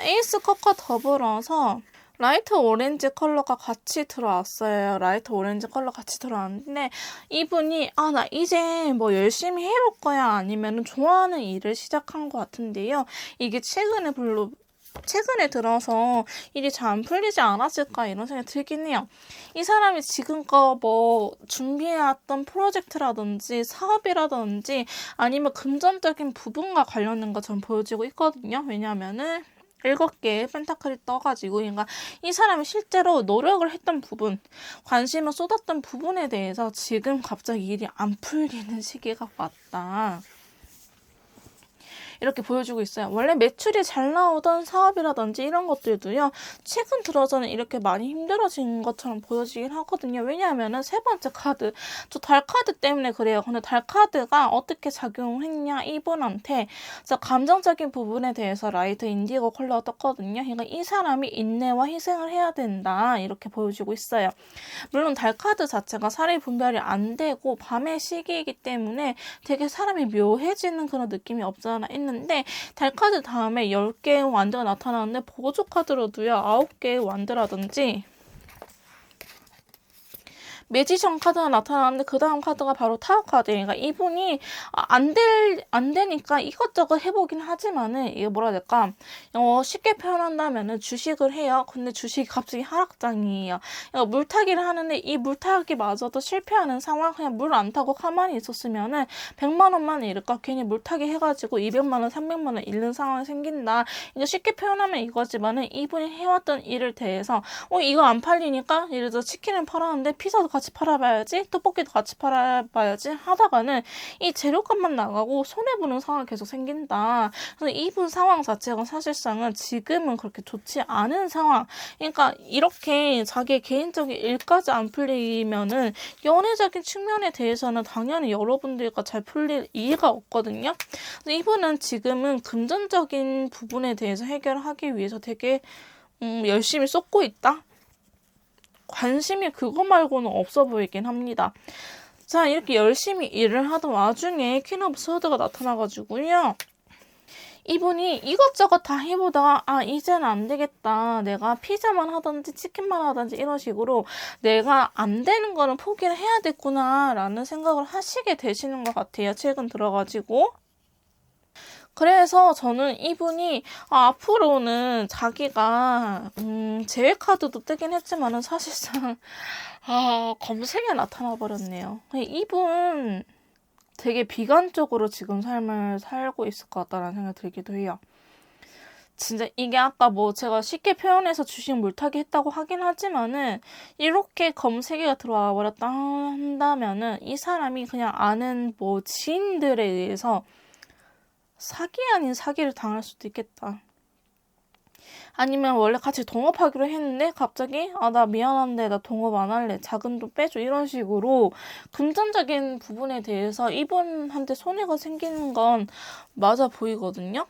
에이스 컵과 더불어서 라이트 오렌지 컬러가 같이 들어왔어요. 라이트 오렌지 컬러 같이 들어왔는데 이분이 나 이제 뭐 열심히 해볼 거야 아니면 좋아하는 일을 시작한 것 같은데요. 이게 최근에 들어서 일이 잘 안 풀리지 않았을까 이런 생각이 들긴 해요. 이 사람이 지금껏 뭐 준비해왔던 프로젝트라든지 사업이라든지 아니면 금전적인 부분과 관련된 것처럼 보여지고 있거든요. 왜냐하면은 7개의 펜타클이 떠가지고 그러니까 이 사람이 실제로 노력을 했던 부분, 관심을 쏟았던 부분에 대해서 지금 갑자기 일이 안 풀리는 시기가 왔다. 이렇게 보여주고 있어요. 원래 매출이 잘 나오던 사업이라든지 이런 것들도요. 최근 들어서는 이렇게 많이 힘들어진 것처럼 보여지긴 하거든요. 왜냐하면 세 번째 카드, 저 달 카드 때문에 그래요. 근데 달 카드가 어떻게 작용을 했냐 이분한테 감정적인 부분에 대해서 라이트 인디고 컬러가 떴거든요. 그러니까 이 사람이 인내와 희생을 해야 된다 이렇게 보여주고 있어요. 물론 달 카드 자체가 사리 분별이 안 되고 밤의 시기이기 때문에 되게 사람이 묘해지는 그런 느낌이 없잖아 있는데 달카드 다음에 10개의 완드가 나타나는데 보조 카드로도요 9개의 완드라든지 매지션 카드가 나타나는데 그 다음 카드가 바로 타워 카드예요. 그러니까 이분이 안 되니까 이것저것 해보긴 하지만은 이게 뭐라 해야 될까? 쉽게 표현한다면은 주식을 해요. 근데 주식이 갑자기 하락장이에요. 그러니까 물타기를 하는데 이 물타기마저도 실패하는 상황. 그냥 물 안 타고 가만히 있었으면은 100만 원만 잃을까? 괜히 물타기 해가지고 200만 원, 300만 원 잃는 상황이 생긴다. 이제 쉽게 표현하면 이거지만은 이분이 해왔던 일을 대해서 이거 안 팔리니까 예를 들어 치킨을 팔았는데 피자도 같이 팔아봐야지, 떡볶이도 같이 팔아봐야지 하다가는 이 재료값만 나가고 손해보는 상황이 계속 생긴다. 그래서 이분 상황 자체가 사실상은 지금은 그렇게 좋지 않은 상황. 그러니까 이렇게 자기의 개인적인 일까지 안 풀리면은 연애적인 측면에 대해서는 당연히 여러분들과 잘 풀릴 이유가 없거든요. 그래서 이분은 지금은 금전적인 부분에 대해서 해결하기 위해서 되게 열심히 쏟고 있다. 관심이 그거 말고는 없어 보이긴 합니다. 자, 이렇게 열심히 일을 하던 와중에 퀸 오브 소드가 나타나가지고요. 이분이 이것저것 다 해보다가 이제는 안 되겠다. 내가 피자만 하든지 치킨만 하든지 이런 식으로 내가 안 되는 거는 포기를 해야 됐구나 라는 생각을 하시게 되시는 것 같아요. 최근 들어가지고. 그래서 저는 이분이 앞으로는 자기가 제외 카드도 뜨긴 했지만은 사실상 검색에 나타나 버렸네요. 이분 되게 비관적으로 지금 삶을 살고 있을 것 같다는 생각이 들기도 해요. 진짜 이게 아까 뭐 제가 쉽게 표현해서 주식 물타기 했다고 하긴 하지만은 이렇게 검색에가 들어와 버렸다 한다면은 이 사람이 그냥 아는 뭐 지인들에 의해서 사기 아닌 사기를 당할 수도 있겠다. 아니면 원래 같이 동업하기로 했는데 갑자기 나 미안한데 나 동업 안 할래. 자금 좀 빼줘. 이런 식으로 금전적인 부분에 대해서 이분한테 손해가 생기는 건 맞아 보이거든요.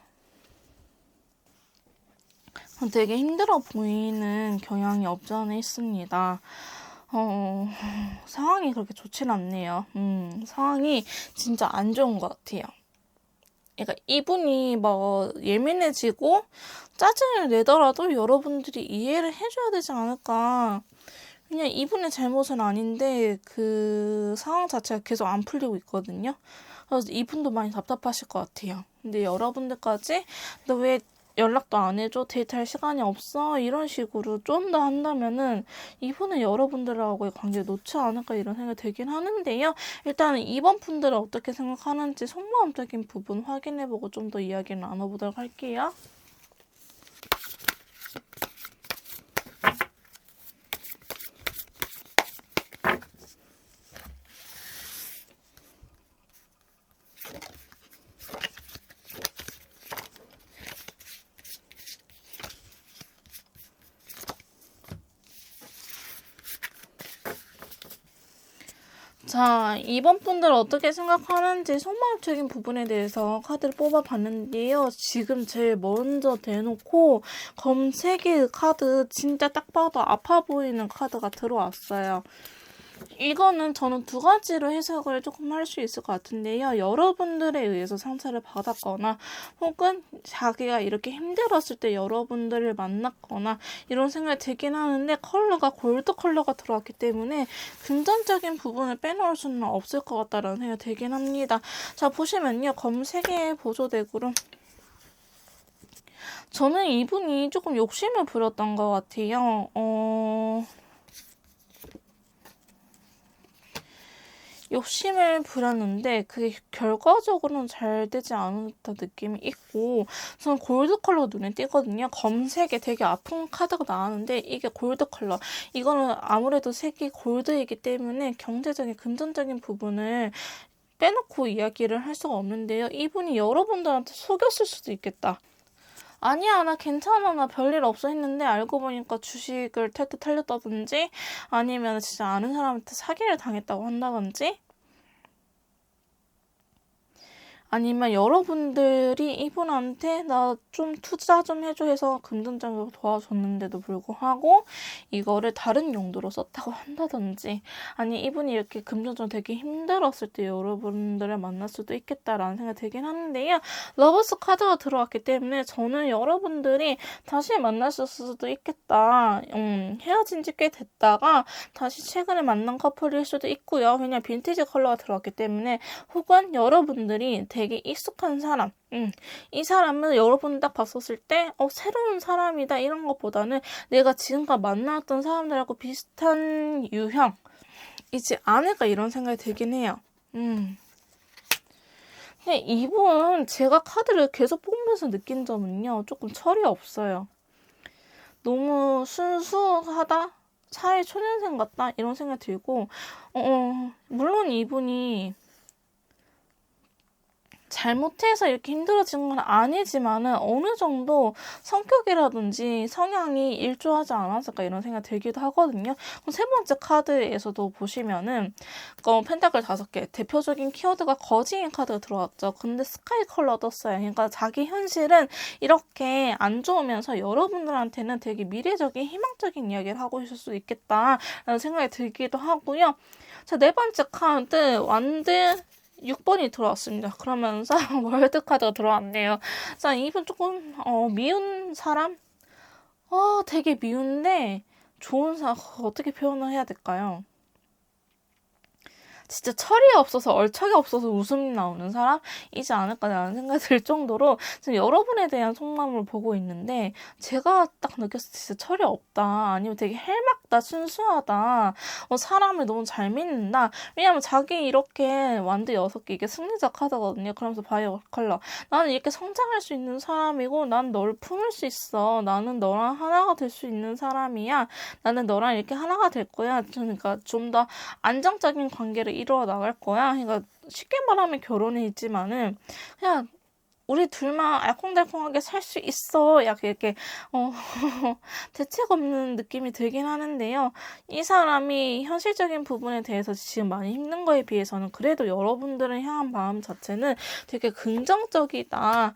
되게 힘들어 보이는 경향이 없지 않아 있습니다. 상황이 그렇게 좋진 않네요. 상황이 진짜 안 좋은 것 같아요. 그러니까 이분이 뭐 예민해지고 짜증을 내더라도 여러분들이 이해를 해줘야 되지 않을까. 그냥 이분의 잘못은 아닌데 그 상황 자체가 계속 안 풀리고 있거든요. 그래서 이분도 많이 답답하실 것 같아요. 근데 여러분들까지 너 왜 연락도 안 해줘? 데이트할 시간이 없어? 이런 식으로 좀 더 한다면은 이분은 여러분들하고의 관계를 놓지 않을까 이런 생각이 들긴 하는데요. 일단은 이번 분들은 어떻게 생각하는지 속마음적인 부분 확인해보고 좀 더 이야기를 나눠보도록 할게요. 자, 이번 분들 어떻게 생각하는지 속마음적인 부분에 대해서 카드를 뽑아봤는데요. 지금 제일 먼저 대놓고 검색의 카드 진짜 딱 봐도 아파 보이는 카드가 들어왔어요. 이거는 저는 두 가지로 해석을 조금 할 수 있을 것 같은데요. 여러분들에 의해서 상처를 받았거나 혹은 자기가 이렇게 힘들었을 때 여러분들을 만났거나 이런 생각이 들긴 하는데 컬러가 골드 컬러가 들어왔기 때문에 금전적인 부분을 빼놓을 수는 없을 것 같다라는 생각이 들긴 합니다. 자, 보시면요. 검색의 보조덱으로 저는 이분이 조금 욕심을 부렸던 것 같아요. 욕심을 부렸는데 그게 결과적으로는 잘 되지 않았던 느낌이 있고 저는 골드 컬러 눈에 띄거든요. 검색에 되게 아픈 카드가 나왔는데 이게 골드 컬러. 이거는 아무래도 색이 골드이기 때문에 경제적인 금전적인 부분을 빼놓고 이야기를 할 수가 없는데요. 이분이 여러분들한테 속였을 수도 있겠다. 아니야, 나 괜찮아, 나 별일 없어 했는데 알고 보니까 주식을 탈때 털렸다든지 아니면 진짜 아는 사람한테 사기를 당했다고 한다든지 아니면 여러분들이 이분한테 나 좀 투자 좀 해줘 해서 금전적으로 도와줬는데도 불구하고 이거를 다른 용도로 썼다고 한다든지 아니 이분이 이렇게 금전적으로 되게 힘들었을 때 여러분들을 만날 수도 있겠다라는 생각이 들긴 하는데요. 러버스 카드가 들어왔기 때문에 저는 여러분들이 다시 만났을 수도 있겠다. 헤어진 지 꽤 됐다가 다시 최근에 만난 커플일 수도 있고요. 왜냐면 빈티지 컬러가 들어왔기 때문에 혹은 여러분들이 되게 익숙한 사람 이 사람은 여러분 딱 봤었을 때 새로운 사람이다 이런 것보다는 내가 지금까지 만나왔던 사람들하고 비슷한 유형이지 않을까 이런 생각이 들긴 해요. 근데 이분 제가 카드를 계속 뽑으면서 느낀 점은요. 조금 철이 없어요. 너무 순수하다? 차라리 초년생 같다 이런 생각이 들고 물론 이분이 잘못해서 이렇게 힘들어진 건 아니지만은 어느 정도 성격이라든지 성향이 일조하지 않았을까 이런 생각이 들기도 하거든요. 그럼 세 번째 카드에서도 보시면은 펜타클 5개 대표적인 키워드가 거지인 카드가 들어왔죠. 근데 스카이 컬러 떴어요. 그러니까 자기 현실은 이렇게 안 좋으면서 여러분들한테는 되게 미래적인 희망적인 이야기를 하고 있을 수 있겠다라는 생각이 들기도 하고요. 자, 네 번째 카드 완드 6번이 들어왔습니다. 그러면서 월드카드가 들어왔네요. 자, 이분 조금 미운 사람? 되게 미운데 좋은 사람 어떻게 표현을 해야 될까요? 진짜 철이 없어서 얼척이 없어서 웃음이 나오는 사람이지 않을까라는 생각이 들 정도로 지금 여러분에 대한 속마음을 보고 있는데 제가 딱 느꼈을 때 진짜 철이 없다. 아니면 되게 헬막다. 순수하다. 사람을 너무 잘 믿는다. 왜냐면 자기 이렇게 완드 6개 이게 승리자 카드거든요. 그러면서 바이오 컬러. 나는 이렇게 성장할 수 있는 사람이고 난 널 품을 수 있어. 나는 너랑 하나가 될 수 있는 사람이야. 나는 너랑 이렇게 하나가 될 거야. 그러니까 좀 더 안정적인 관계를 이루어 나갈 거야. 그러니까 쉽게 말하면 결혼이 있지만은 그냥 우리 둘만 알콩달콩하게 살 수 있어. 약간 이렇게 대책 없는 느낌이 들긴 하는데요. 이 사람이 현실적인 부분에 대해서 지금 많이 힘든 거에 비해서는 그래도 여러분들을 향한 마음 자체는 되게 긍정적이다.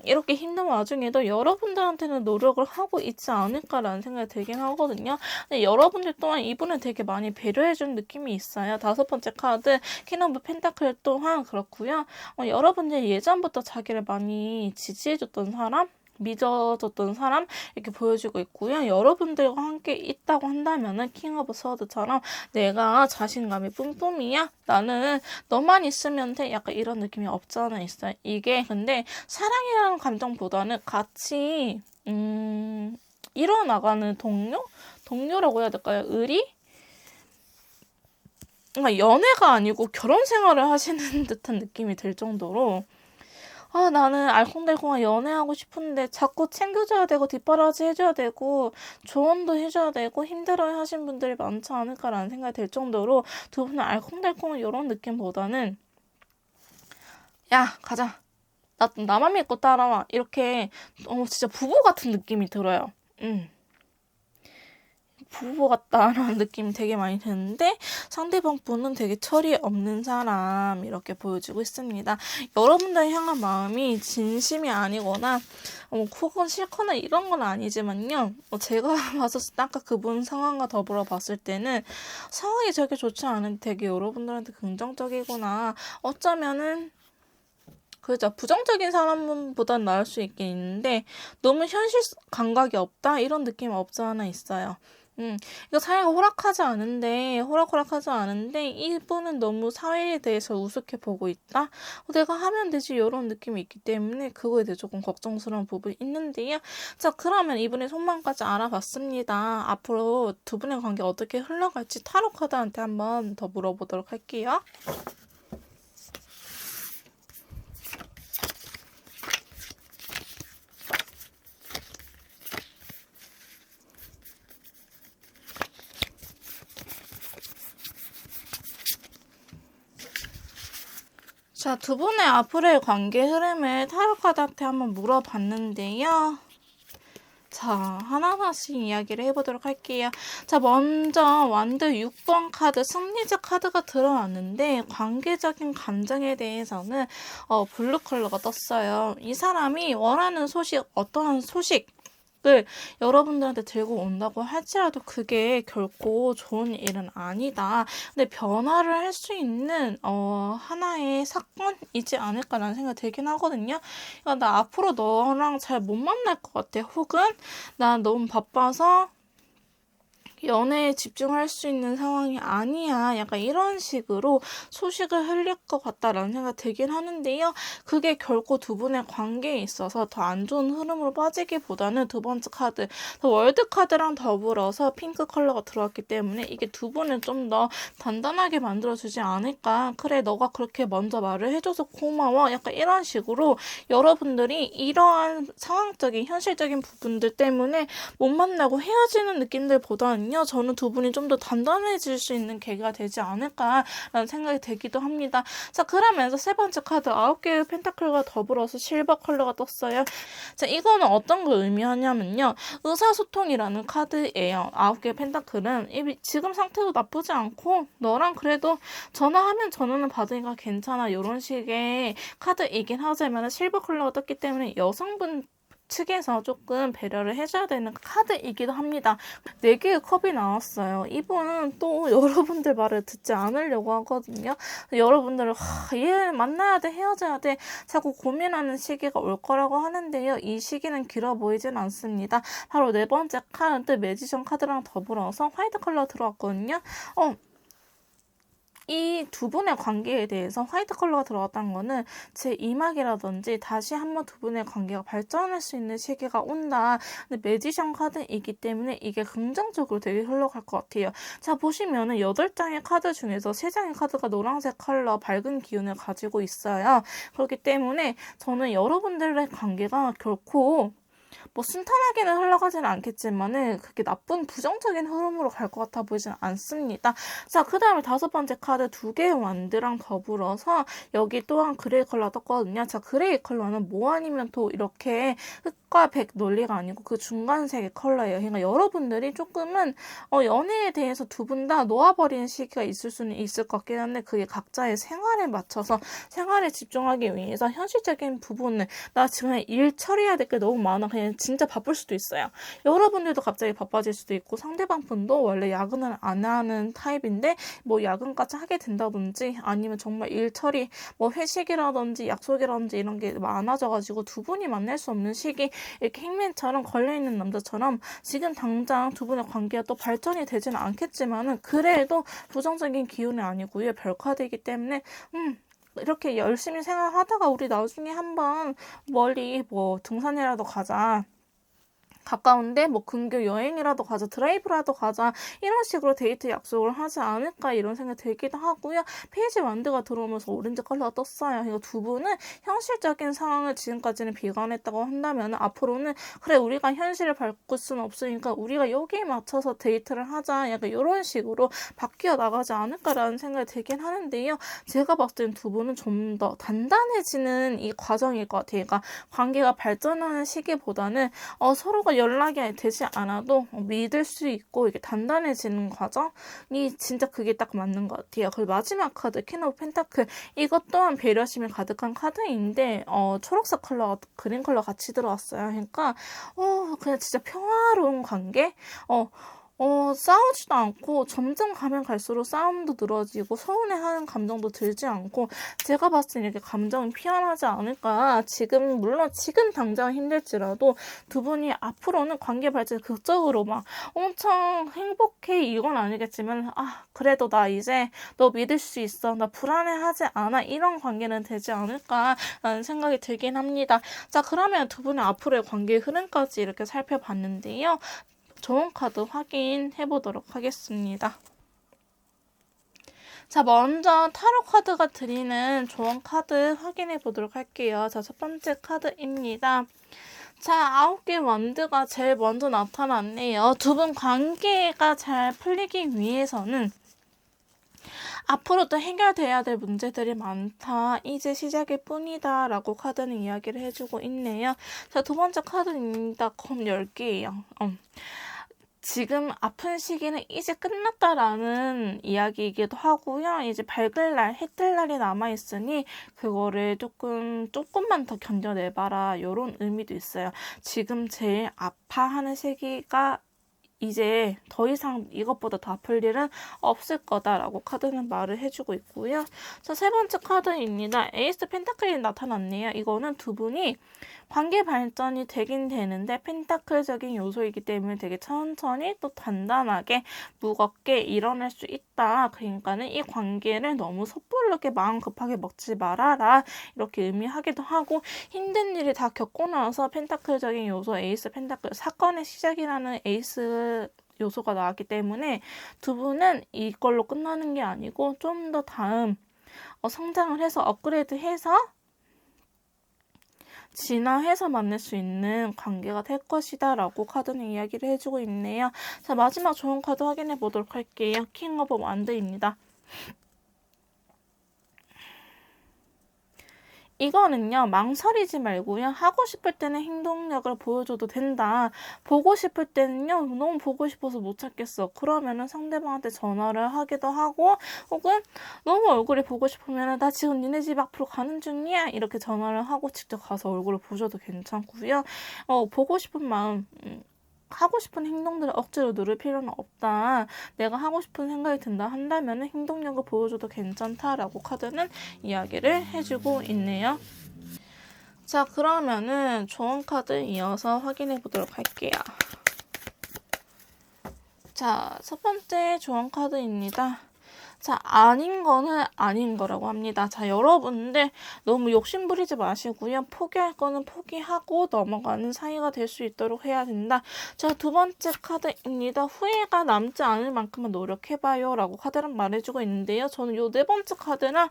이렇게 힘든 와중에도 여러분들한테는 노력을 하고 있지 않을까라는 생각이 들긴 하거든요. 근데 여러분들 또한 이분을 되게 많이 배려해준 느낌이 있어요. 5번째 카드 퀸 오브 펜타클 또한 그렇고요. 여러분들 예전부터 자기를 많이 지지해줬던 사람, 믿어줬던 사람 이렇게 보여주고 있고요. 여러분들과 함께 있다고 한다면은 킹 오브 서드처럼 내가 자신감이 뿜뿜이야. 나는 너만 있으면 돼. 약간 이런 느낌이 없지 않아 있어요. 이게 근데 사랑이라는 감정보다는 같이 이뤄나가는 동료라고 해야 될까요? 의리? 그러니까 연애가 아니고 결혼 생활을 하시는 듯한 느낌이 들 정도로 나는 알콩달콩한 연애하고 싶은데 자꾸 챙겨줘야 되고 뒷바라지 해줘야 되고 조언도 해줘야 되고 힘들어해 하신 분들이 많지 않을까라는 생각이 들 정도로 두 분은 알콩달콩한 이런 느낌보다는 야 가자 나만 믿고 따라와 이렇게 진짜 부부 같은 느낌이 들어요. 부부 같다라는 느낌이 되게 많이 드는데 상대방 분은 되게 철이 없는 사람 이렇게 보여지고 있습니다. 여러분들 향한 마음이 진심이 아니거나 혹은 싫거나 이런 건 아니지만요. 제가 봤었을 때 아까 그분 상황과 더불어 봤을 때는 상황이 되게 좋지 않은데 되게 여러분들한테 긍정적이구나. 어쩌면은 그죠. 부정적인 사람보단 나을 수 있긴 있는데 너무 현실 감각이 없다 이런 느낌 없지 않아 있어요. 이거 사회가 호락호락하지 않은데 이분은 너무 사회에 대해서 우습게 보고 있다. 내가 하면 되지 이런 느낌이 있기 때문에 그거에 대해 조금 걱정스러운 부분이 있는데요. 자, 그러면 이분의 속마음까지 알아봤습니다. 앞으로 두 분의 관계 어떻게 흘러갈지 타로 카드한테 한번 더 물어보도록 할게요. 자, 두 분의 앞으로의 관계 흐름을 타로 카드한테 한번 물어봤는데요. 자, 하나하나씩 이야기를 해보도록 할게요. 자, 먼저 완드 6번 카드, 승리자 카드가 들어왔는데 관계적인 감정에 대해서는 블루 컬러가 떴어요. 이 사람이 원하는 소식, 어떠한 소식, 여러분들한테 들고 온다고 할지라도 그게 결코 좋은 일은 아니다. 근데 변화를 할 수 있는 하나의 사건이지 않을까라는 생각이 들긴 하거든요. 그러니까 나 앞으로 너랑 잘 못 만날 것 같아. 혹은 나 너무 바빠서 연애에 집중할 수 있는 상황이 아니야. 약간 이런 식으로 소식을 흘릴 것 같다라는 생각이 들긴 하는데요. 그게 결코 두 분의 관계에 있어서 더 안 좋은 흐름으로 빠지기보다는 두 번째 카드, 월드 카드랑 더불어서 핑크 컬러가 들어왔기 때문에 이게 두 분을 좀 더 단단하게 만들어주지 않을까. 그래, 너가 그렇게 먼저 말을 해줘서 고마워. 약간 이런 식으로 여러분들이 이러한 상황적인, 현실적인 부분들 때문에 못 만나고 헤어지는 느낌들보다는요. 되면요. 저는 두 분이 좀 더 단단해질 수 있는 계기가 되지 않을까라는 생각이 들기도 합니다. 자, 그러면서 세 번째 카드 9개의 펜타클과 더불어서 실버 컬러가 떴어요. 자, 이거는 어떤 걸 의미하냐면요. 의사소통이라는 카드예요. 9개의 펜타클은 지금 상태도 나쁘지 않고 너랑 그래도 전화하면 전화는 받으니까 괜찮아. 이런 식의 카드이긴 하지만 실버 컬러가 떴기 때문에 여성분 측에서 조금 배려를 해줘야 되는 카드이기도 합니다. 4개의 컵이 나왔어요. 이분은 또 여러분들 말을 듣지 않으려고 하거든요. 여러분들은 얘 만나야 돼, 헤어져야 돼 자꾸 고민하는 시기가 올 거라고 하는데요. 이 시기는 길어 보이진 않습니다. 바로 네 번째 카드 매지션 카드랑 더불어서 화이트 컬러 들어왔거든요. 이 두 분의 관계에 대해서 화이트 컬러가 들어갔다는 거는 제 이막이라든지 다시 한번 두 분의 관계가 발전할 수 있는 시기가 온다. 근데 매지션 카드이기 때문에 이게 긍정적으로 되게 흘러갈 것 같아요. 자, 보시면은 8장의 카드 중에서 3장의 카드가 노란색 컬러 밝은 기운을 가지고 있어요. 그렇기 때문에 저는 여러분들의 관계가 결코 순탄하게는 흘러가지는 않겠지만은 그렇게 나쁜 부정적인 흐름으로 갈 것 같아 보이지는 않습니다. 자, 그 다음에 5번째 카드 2개의 완드랑 더불어서 여기 또한 그레이 컬러 떴거든요. 자, 그레이 컬러는 뭐 아니면 또 이렇게 흑과 백 논리가 아니고 그 중간색의 컬러예요. 그러니까 여러분들이 조금은 연애에 대해서 두 분 다 놓아버리는 시기가 있을 수는 있을 것 같긴 한데 그게 각자의 생활에 맞춰서 생활에 집중하기 위해서 현실적인 부분을 나 지금 일 처리해야 될 게 너무 많아. 그냥 진짜 바쁠 수도 있어요. 여러분들도 갑자기 바빠질 수도 있고 상대방 분도 원래 야근을 안 하는 타입인데 뭐 야근까지 하게 된다든지 아니면 정말 일 처리 회식이라든지 약속이라든지 이런 게 많아져가지고 두 분이 만날 수 없는 시기 이렇게 행맨처럼 걸려있는 남자처럼 지금 당장 두 분의 관계가 또 발전이 되지는 않겠지만은 그래도 부정적인 기운이 아니고요. 별카드이기 때문에 이렇게 열심히 생활하다가 우리 나중에 한번 멀리 등산이라도 가자. 가까운데 근교 여행이라도 가자, 드라이브라도 가자 이런 식으로 데이트 약속을 하지 않을까 이런 생각이 들기도 하고요. 페이지 완드가 들어오면서 오렌지 컬러가 떴어요. 이거 두 분은 현실적인 상황을 지금까지는 비관했다고 한다면 앞으로는 그래 우리가 현실을 바꿀 수는 없으니까 우리가 여기에 맞춰서 데이트를 하자 약간 이런 식으로 바뀌어 나가지 않을까라는 생각이 들긴 하는데요. 제가 봤을 땐 두 분은 좀 더 단단해지는 이 과정일 것 같아요. 그러니까 관계가 발전하는 시기보다는 서로가 연락이 되지 않아도 믿을 수 있고 이게 단단해지는 과정이 진짜 그게 딱 맞는 것 같아요. 그리고 마지막 카드 퀸 오브 펜타클 이것 또한 배려심이 가득한 카드인데 초록색 컬러, 그린 컬러 같이 들어왔어요. 그러니까 그냥 진짜 평화로운 관계? 싸우지도 않고 점점 가면 갈수록 싸움도 늘어지고 서운해하는 감정도 들지 않고 제가 봤을 때 이렇게 감정이 피어나지 않을까. 물론 지금 당장 힘들지라도 두 분이 앞으로는 관계 발전 극적으로 막 엄청 행복해 이건 아니겠지만 그래도 나 이제 너 믿을 수 있어. 나 불안해하지 않아. 이런 관계는 되지 않을까라는 생각이 들긴 합니다. 자, 그러면 두 분의 앞으로의 관계의 흐름까지 이렇게 살펴봤는데요. 좋은 카드 확인해 보도록 하겠습니다. 자, 먼저 타로 카드가 드리는 좋은 카드 확인해 보도록 할게요. 자, 첫 번째 카드입니다. 자, 9개 완드가 제일 먼저 나타났네요. 두 분 관계가 잘 풀리기 위해서는 앞으로도 해결돼야 될 문제들이 많다. 이제 시작일 뿐이다. 라고 카드는 이야기를 해주고 있네요. 자, 두 번째 카드입니다. 검 10개예요. 지금 아픈 시기는 이제 끝났다라는 이야기이기도 하고요. 이제 밝을 날, 해 뜰 날이 남아있으니 그거를 조금만 더 견뎌내봐라. 이런 의미도 있어요. 지금 제일 아파하는 시기가 이제 더 이상 이것보다 더 아플 일은 없을 거다라고 카드는 말을 해주고 있고요. 자, 세 번째 카드입니다. 에이스 펜타클이 나타났네요. 이거는 두 분이 관계 발전이 되긴 되는데 펜타클적인 요소이기 때문에 되게 천천히 또 단단하게 무겁게 일어날 수 있다. 그러니까는 이 관계를 너무 섣부르게 마음 급하게 먹지 말아라. 이렇게 의미하기도 하고 힘든 일이 다 겪고 나서 펜타클적인 요소 에이스 펜타클 사건의 시작이라는 에이스 요소가 나왔기 때문에 두 분은 이걸로 끝나는 게 아니고 좀 더 다음 성장을 해서 업그레이드 해서 진화해서 만날 수 있는 관계가 될 것이다 라고 카드는 이야기를 해주고 있네요. 자, 마지막 좋은 카드 확인해 보도록 할게요. 킹 오브 완드입니다. 이거는요, 망설이지 말고요, 하고 싶을 때는 행동력을 보여줘도 된다. 보고 싶을 때는요, 너무 보고 싶어서 못 찾겠어. 그러면은 상대방한테 전화를 하기도 하고, 혹은 너무 얼굴이 보고 싶으면 나 지금 니네 집 앞으로 가는 중이야. 이렇게 전화를 하고 직접 가서 얼굴을 보셔도 괜찮고요. 보고 싶은 마음, 하고 싶은 행동들을 억지로 누를 필요는 없다. 내가 하고 싶은 생각이 든다 한다면 행동력을 보여줘도 괜찮다라고 카드는 이야기를 해주고 있네요. 자, 그러면은 좋은 카드 이어서 확인해 보도록 할게요. 자, 첫 번째 좋은 카드입니다. 자, 아닌 거는 아닌 거라고 합니다. 자, 여러분들 너무 욕심 부리지 마시고요. 포기할 거는 포기하고 넘어가는 사이가 될 수 있도록 해야 된다. 자, 두 번째 카드입니다. 후회가 남지 않을 만큼만 노력해봐요 라고 카드는 말해주고 있는데요. 저는 요 네 번째 카드랑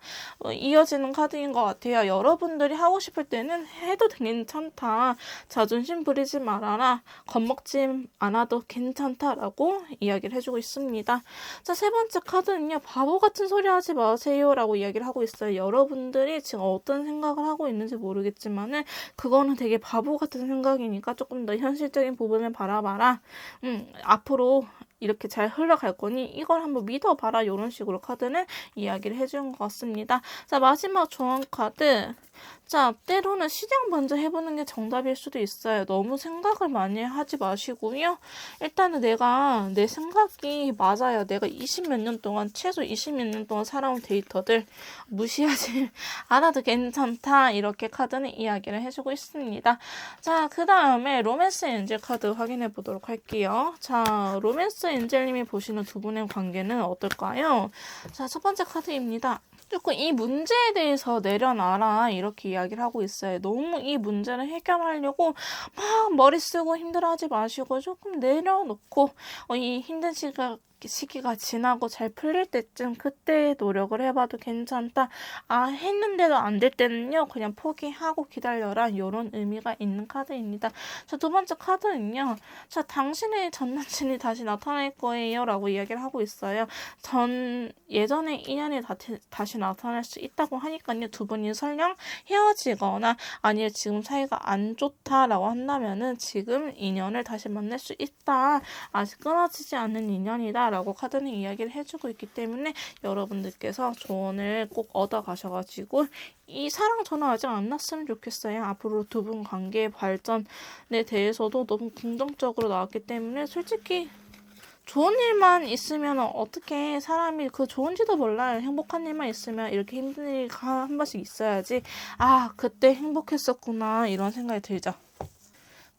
이어지는 카드인 것 같아요. 여러분들이 하고 싶을 때는 해도 괜찮다. 자존심 부리지 말아라. 겁먹지 않아도 괜찮다라고 이야기를 해주고 있습니다. 자, 세 번째 카드는요. 바보 같은 소리 하지 마세요 라고 이야기를 하고 있어요. 여러분들이 지금 어떤 생각을 하고 있는지 모르겠지만은 그거는 되게 바보 같은 생각이니까 조금 더 현실적인 부분을 바라봐라. 앞으로 이렇게 잘 흘러갈 거니 이걸 한번 믿어봐라. 이런 식으로 카드는 이야기를 해주는 것 같습니다. 자, 마지막 조언 카드. 자, 때로는 시장 먼저 해보는 게 정답일 수도 있어요. 너무 생각을 많이 하지 마시고요. 일단은 내 생각이 맞아요. 내가 20몇 년 동안, 최소 20몇 년 동안 살아온 데이터들 무시하지 않아도 괜찮다. 이렇게 카드는 이야기를 해주고 있습니다. 자, 그 다음에 로맨스 엔젤 카드 확인해 보도록 할게요. 자, 로맨스 엔젤님이 보시는 두 분의 관계는 어떨까요? 자, 첫 번째 카드입니다. 조금 이 문제에 대해서 내려놔라 이렇게 이야기를 하고 있어요. 너무 이 문제를 해결하려고 막 머리 쓰고 힘들어하지 마시고 조금 내려놓고 이 힘든 시기가 지나고 잘 풀릴 때쯤 그때 노력을 해봐도 괜찮다. 했는데도 안 될 때는요. 그냥 포기하고 기다려라. 이런 의미가 있는 카드입니다. 자, 두 번째 카드는요. 자, 당신의 전 남친이 다시 나타날 거예요. 라고 이야기를 하고 있어요. 예전에 인연이 다시 나타날 수 있다고 하니까요. 두 분이 설령 헤어지거나 아니면 지금 사이가 안 좋다라고 한다면은 지금 인연을 다시 만날 수 있다. 아직 끊어지지 않는 인연이다. 라고 카드는 이야기를 해주고 있기 때문에 여러분들께서 조언을 꼭 얻어 가셔가지고 이 사랑 전화 아직 안 났으면 좋겠어요. 앞으로 두 분 관계의 발전에 대해서도 너무 긍정적으로 나왔기 때문에 솔직히 좋은 일만 있으면 어떻게 사람이 그 좋은지도 몰라요. 행복한 일만 있으면 이렇게 힘든 일이 한 번씩 있어야지. 그때 행복했었구나 이런 생각이 들죠.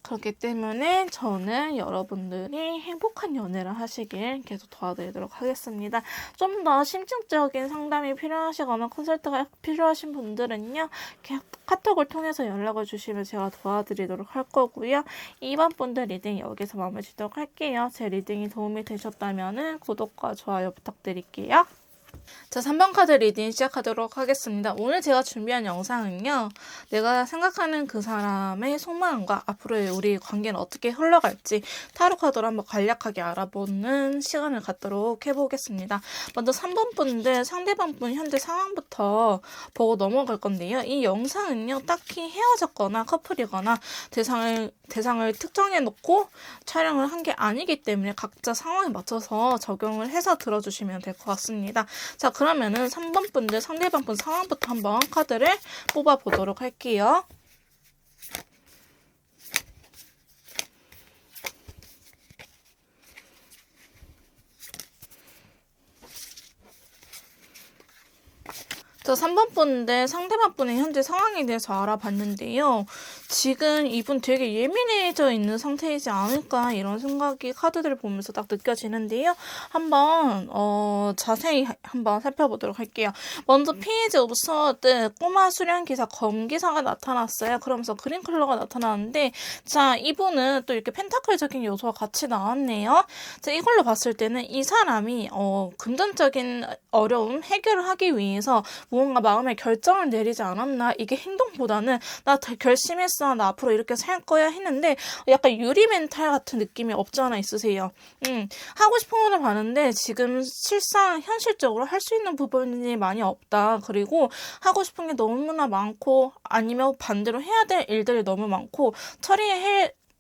그렇기 때문에 저는 여러분들이 행복한 연애를 하시길 계속 도와드리도록 하겠습니다. 좀 더 심층적인 상담이 필요하시거나 컨설트가 필요하신 분들은요. 카톡을 통해서 연락을 주시면 제가 도와드리도록 할 거고요. 2번 분들 리딩 여기서 마무리 짓도록 할게요. 제 리딩이 도움이 되셨다면 구독과 좋아요 부탁드릴게요. 자, 3번 카드 리딩 시작하도록 하겠습니다. 오늘 제가 준비한 영상은요. 내가 생각하는 그 사람의 속마음과 앞으로의 우리 관계는 어떻게 흘러갈지 타로 카드로 한번 간략하게 알아보는 시간을 갖도록 해보겠습니다. 먼저 3번 분들 상대방 분 현재 상황부터 보고 넘어갈 건데요. 이 영상은요. 딱히 헤어졌거나 커플이거나 대상을 특정해 놓고 촬영을 한 게 아니기 때문에 각자 상황에 맞춰서 적용을 해서 들어주시면 될 것 같습니다. 자, 그러면은 3번 분들 상대방 분 상황부터 한번 카드를 뽑아 보도록 할게요. 자, 3번 분인데 상대방 분의 현재 상황에 대해서 알아봤는데요. 지금 이분 되게 예민해져 있는 상태이지 않을까 이런 생각이 카드들을 보면서 딱 느껴지는데요. 한번 자세히 한번 살펴보도록 할게요. 먼저 페이지 오브 서드 꼬마 수련기사 검기사가 나타났어요. 그러면서 그린 컬러가 나타나는데 자 이분은 또 이렇게 펜타클적인 요소가 같이 나왔네요. 자 이걸로 봤을 때는 이 사람이 금전적인 어려움 해결을 하기 위해서 무언가 마음의 결정을 내리지 않았나. 이게 행동보다는 나 결심했어 나 앞으로 이렇게 살 거야 했는데 약간 유리 멘탈 같은 느낌이 없지 않아 있으세요. 하고 싶은 거를 봤는데 지금 실상 현실적으로 할 수 있는 부분이 많이 없다. 그리고 하고 싶은 게 너무나 많고 아니면 반대로 해야 될 일들이 너무 많고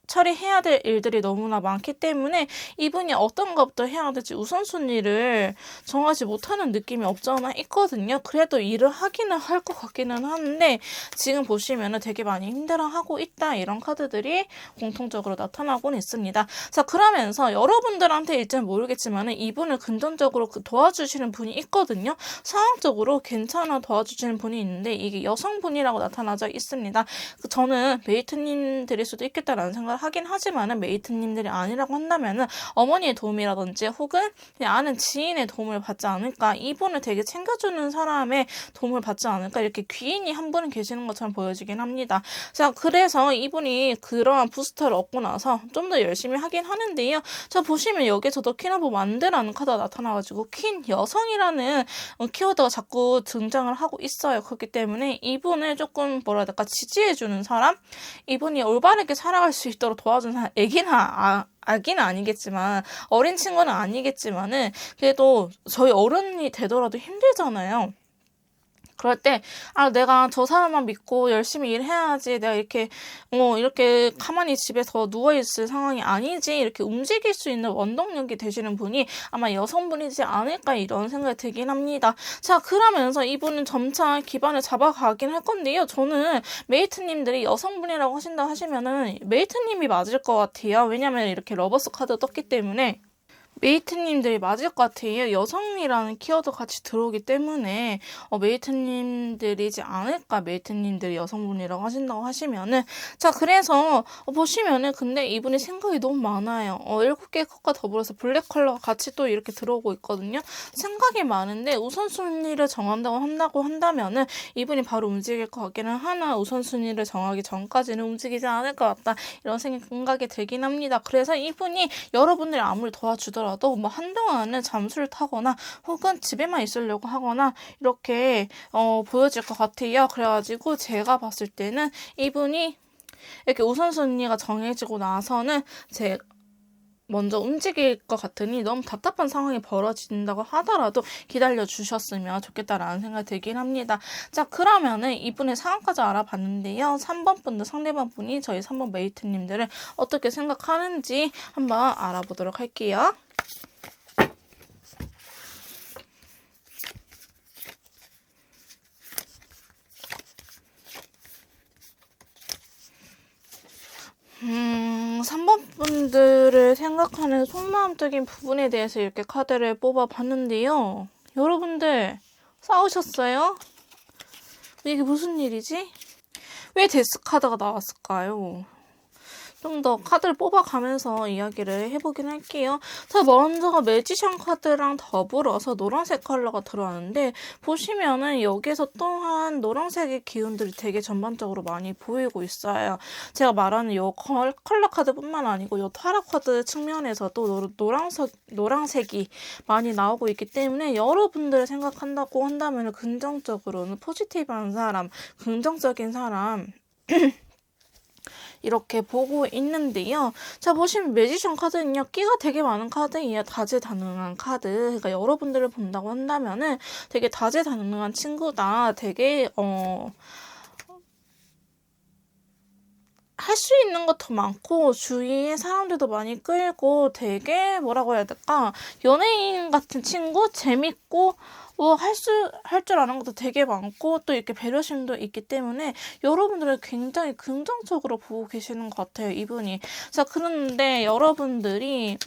처리해야 될 일들이 너무나 많기 때문에 이분이 어떤 것부터 해야 될지 우선순위를 정하지 못하는 느낌이 없지 않아 있거든요. 그래도 일을 하기는 할 것 같기는 하는데 지금 보시면은 되게 많이 힘들어하고 있다. 이런 카드들이 공통적으로 나타나곤 있습니다. 자 그러면서 여러분들한테 일지는 모르겠지만은 이분을 금전적으로 도와주시는 분이 있거든요. 상황적으로 괜찮아 도와주시는 분이 있는데 이게 여성분이라고 나타나져 있습니다. 저는 메이트님들일 수도 있겠다라는 생각을 하긴 하지만은 메이트님들이 아니라고 한다면은 어머니의 도움이라든지 혹은 그냥 아는 지인의 도움을 받지 않을까. 이분을 되게 챙겨주는 사람의 도움을 받지 않을까. 이렇게 귀인이 한 분은 계시는 것처럼 보여지긴 합니다. 자 그래서 이분이 그러한 부스터를 얻고 나서 좀 더 열심히 하긴 하는데요. 자 보시면 여기서도 퀸 오브 완드라는 카드가 나타나가지고 퀸 여성이라는 키워드가 자꾸 등장을 하고 있어요. 그렇기 때문에 이분을 조금 뭐라 해야 될까 지지해주는 사람, 이분이 올바르게 살아갈 수 있도록 도와주는 사람, 아기는 아니겠지만 어린 친구는 아니겠지만은 그래도 저희 어른이 되더라도 힘들잖아요. 그럴 때 내가 저 사람만 믿고 열심히 일해야지 내가 이렇게 가만히 집에서 누워있을 상황이 아니지 이렇게 움직일 수 있는 원동력이 되시는 분이 아마 여성분이지 않을까 이런 생각이 들긴 합니다. 자 그러면서 이분은 점차 기반을 잡아가긴 할 건데요. 저는 메이트님들이 여성분이라고 하신다 하시면은 메이트님이 맞을 것 같아요. 왜냐면 이렇게 러버스 카드 떴기 때문에 메이트님들이 맞을 것 같아요. 여성이라는 키워드 같이 들어오기 때문에 메이트님들이지 않을까. 메이트님들이 여성분이라고 하신다고 하시면은 자 그래서 보시면은 근데 이분이 생각이 너무 많아요. 7개의 컷과 더불어서 블랙 컬러가 같이 또 이렇게 들어오고 있거든요. 생각이 많은데 우선순위를 정한다고 한다면은 이분이 바로 움직일 것 같기는 하나 우선순위를 정하기 전까지는 움직이지 않을 것 같다. 이런 생각이 들긴 합니다. 그래서 이분이 여러분들이 아무리 도와주더라도 뭐 한동안은 잠수를 타거나 혹은 집에만 있으려고 하거나 이렇게 보여질 것 같아요. 그래가지고 제가 봤을 때는 이분이 이렇게 우선순위가 정해지고 나서는 먼저 움직일 것 같으니 너무 답답한 상황이 벌어진다고 하더라도 기다려 주셨으면 좋겠다라는 생각이 들긴 합니다. 자 그러면은 이분의 상황까지 알아봤는데요. 3번 분들 상대방 분이 저희 3번 메이트님들을 어떻게 생각하는지 한번 알아보도록 할게요. 음, 3번 분들을 생각하는 속마음적인 부분에 대해서 이렇게 카드를 뽑아봤는데요. 여러분들 싸우셨어요? 이게 무슨 일이지? 왜 데스 카드가 나왔을까요? 좀 더 카드를 뽑아가면서 이야기를 해보긴 할게요. 자, 먼저 매지션 카드랑 더불어서 노란색 컬러가 들어왔는데 보시면은 여기서 또한 노란색의 기운들이 되게 전반적으로 많이 보이고 있어요. 제가 말하는 이 컬러 카드뿐만 아니고 이 타로 카드 측면에서도 노란색이 많이 나오고 있기 때문에 여러분들을 생각한다고 한다면 긍정적으로는 포지티브한 사람, 긍정적인 사람 이렇게 보고 있는데요. 자 보시면 매지션 카드는요. 끼가 되게 많은 카드예요. 다재다능한 카드. 그러니까 여러분들을 본다고 한다면은 되게 다재다능한 친구다. 되게 할 수 있는 것도 많고 주위에 사람들도 많이 끌고 되게 뭐라고 해야 될까? 연예인 같은 친구? 재밌고 할 줄 아는 것도 되게 많고 또 이렇게 배려심도 있기 때문에 여러분들을 굉장히 긍정적으로 보고 계시는 것 같아요, 이분이. 자, 그런데 여러분들이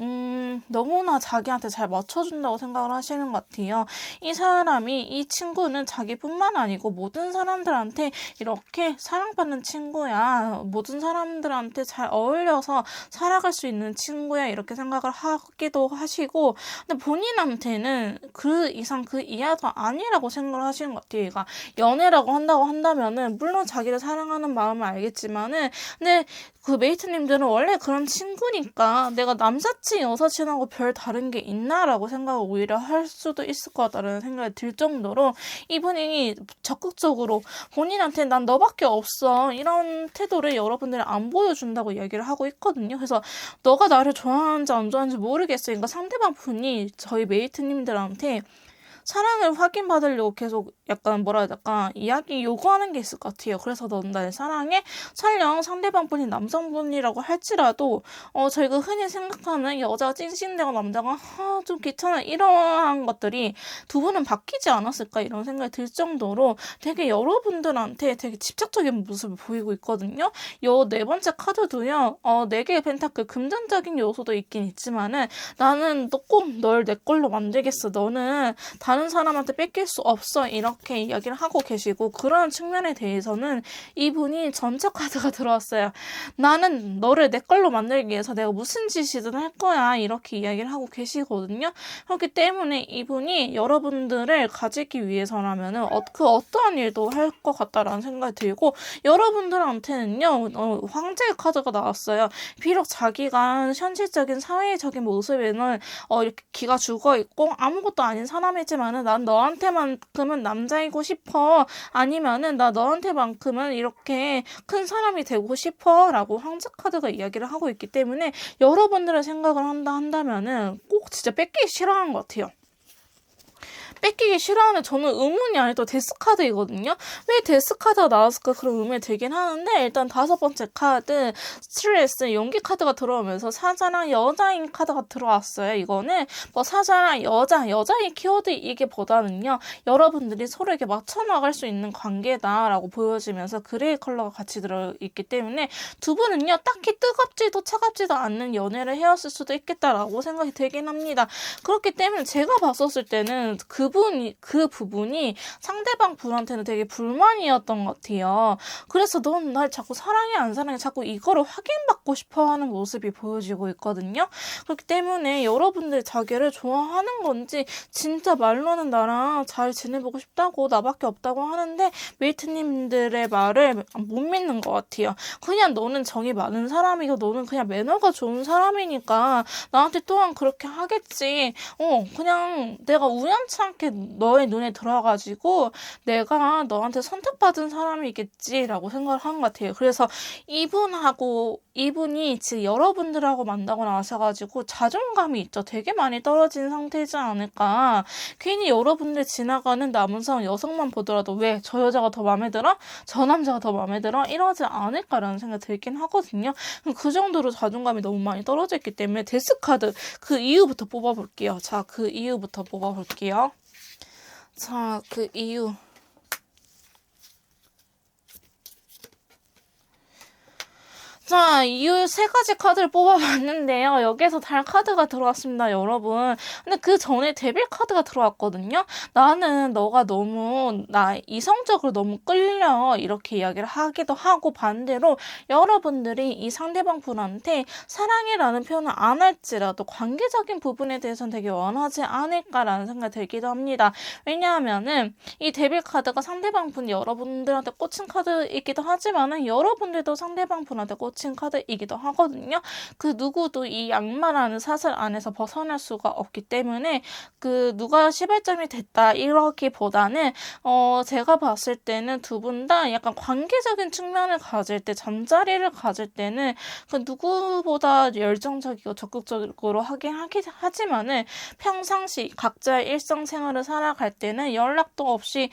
너무나 자기한테 잘 맞춰준다고 생각을 하시는 것 같아요. 이 친구는 자기뿐만 아니고 모든 사람들한테 이렇게 사랑받는 친구야. 모든 사람들한테 잘 어울려서 살아갈 수 있는 친구야. 이렇게 생각을 하기도 하시고, 근데 본인한테는 그 이상 그 이하가 아니라고 생각을 하시는 것 같아요. 그러니까 연애라고 한다고 한다면은 물론 자기를 사랑하는 마음을 알겠지만은, 근데 그 메이트님들은 원래 그런 친구니까 내가 남사친 여사친하고 별 다른 게 있나라고 생각을 오히려 할 수도 있을 것 같다는 생각이 들 정도로 이분이 적극적으로 본인한테 난 너밖에 없어 이런 태도를 여러분들이 안 보여준다고 얘기를 하고 있거든요. 그래서 너가 나를 좋아하는지 안 좋아하는지 모르겠어. 그러니까 상대방 분이 저희 메이트님들한테 사랑을 확인받으려고 계속 약간 뭐라 해야 될까 이야기 요구하는 게 있을 것 같아요. 그래서 넌 날 사랑해? 설령 상대방 분이 남성분이라고 할지라도 저희가 흔히 생각하는 여자 찡찡대고 남자가 좀 귀찮아 이러한 것들이 두 분은 바뀌지 않았을까 이런 생각이 들 정도로 되게 여러분들한테 되게 집착적인 모습을 보이고 있거든요. 요 네 번째 카드도요. 네 개의 펜타클 금전적인 요소도 있긴 있지만은 나는 꼭 널 내 걸로 만들겠어. 너는 다른 사람한테 뺏길 수 없어 이렇게 이야기를 하고 계시고 그런 측면에 대해서는 이분이 전체 카드가 들어왔어요. 나는 너를 내 걸로 만들기 위해서 내가 무슨 짓이든 할 거야 이렇게 이야기를 하고 계시거든요. 그렇기 때문에 이분이 여러분들을 가지기 위해서라면은 그 어떠한 일도 할 것 같다라는 생각이 들고 여러분들한테는요 황제의 카드가 나왔어요. 비록 자기가 현실적인 사회적인 모습에는 이렇게 기가 죽어 있고 아무것도 아닌 사람이지만은 난 너한테만큼은 남자이고 싶어. 아니면은 나 너한테만큼은 이렇게 큰 사람이 되고 싶어. 라고 황제 카드가 이야기를 하고 있기 때문에 여러분들의 생각을 한다면은 꼭 진짜 뺏기기 싫어하는 것 같아요. 뺏기기 싫어하는 저는 의문이 아니라 데스카드이거든요. 왜 데스카드가 나왔을까 그런 의문이 들긴 하는데 일단 다섯 번째 카드 스트레스 연기 카드가 들어오면서 사자랑 여자인 카드가 들어왔어요. 이거는 뭐 사자랑 여자의 키워드이기보다는요. 여러분들이 서로에게 맞춰 나갈 수 있는 관계다라고 보여지면서 그레이 컬러가 같이 들어있기 때문에 두 분은요. 딱히 뜨겁지도 차갑지도 않는 연애를 해왔을 수도 있겠다라고 생각이 들긴 합니다. 그렇기 때문에 제가 봤었을 때는 그 부분이 상대방 분한테는 되게 불만이었던 것 같아요. 그래서 넌 날 자꾸 사랑해 안 사랑해 자꾸 이거를 확인받고 싶어하는 모습이 보여지고 있거든요. 그렇기 때문에 여러분들 자기를 좋아하는 건지 진짜 말로는 나랑 잘 지내보고 싶다고 나밖에 없다고 하는데 메이트님들의 말을 못 믿는 것 같아요. 그냥 너는 정이 많은 사람이고 너는 그냥 매너가 좋은 사람이니까 나한테 또한 그렇게 하겠지. 그냥 내가 우연찮게 너의 눈에 들어가지고 내가 너한테 선택받은 사람이겠지라고 생각을 한 것 같아요. 그래서 이분이 지금 여러분들하고 만나고 나셔가지고 자존감이 있죠. 되게 많이 떨어진 상태이지 않을까. 괜히 여러분들 지나가는 남성 여성만 보더라도 왜 저 여자가 더 마음에 들어? 저 남자가 더 마음에 들어? 이러지 않을까라는 생각이 들긴 하거든요. 그 정도로 자존감이 너무 많이 떨어져 있기 때문에 데스카드 그 이유부터 뽑아볼게요. 자, 그 이유부터 뽑아볼게요. 자, 그 이유. 자, 이유 세 가지 카드를 뽑아봤는데요. 여기에서 달 카드가 들어왔습니다, 여러분. 근데 그 전에 데빌 카드가 들어왔거든요. 나는 너가 너무 이성적으로 너무 끌려 이렇게 이야기를 하기도 하고 반대로 여러분들이 이 상대방 분한테 사랑해라는 표현을 안 할지라도 관계적인 부분에 대해서는 되게 원하지 않을까라는 생각이 들기도 합니다. 왜냐하면은 이 데빌 카드가 상대방 분이 여러분들한테 꽂힌 카드이기도 하지만은 여러분들도 상대방 분한테 꽂힌 카드이기도 하거든요. 그 누구도 이 악마라는 사슬 안에서 벗어날 수가 없기 때문에 그 누가 시발점이 됐다 이러기보다는 제가 봤을 때는 두 분 다 약간 관계적인 측면을 가질 때 잠자리를 가질 때는 그 누구보다 열정적이고 적극적으로 하긴 하지만은 평상시 각자의 일상생활을 살아갈 때는 연락도 없이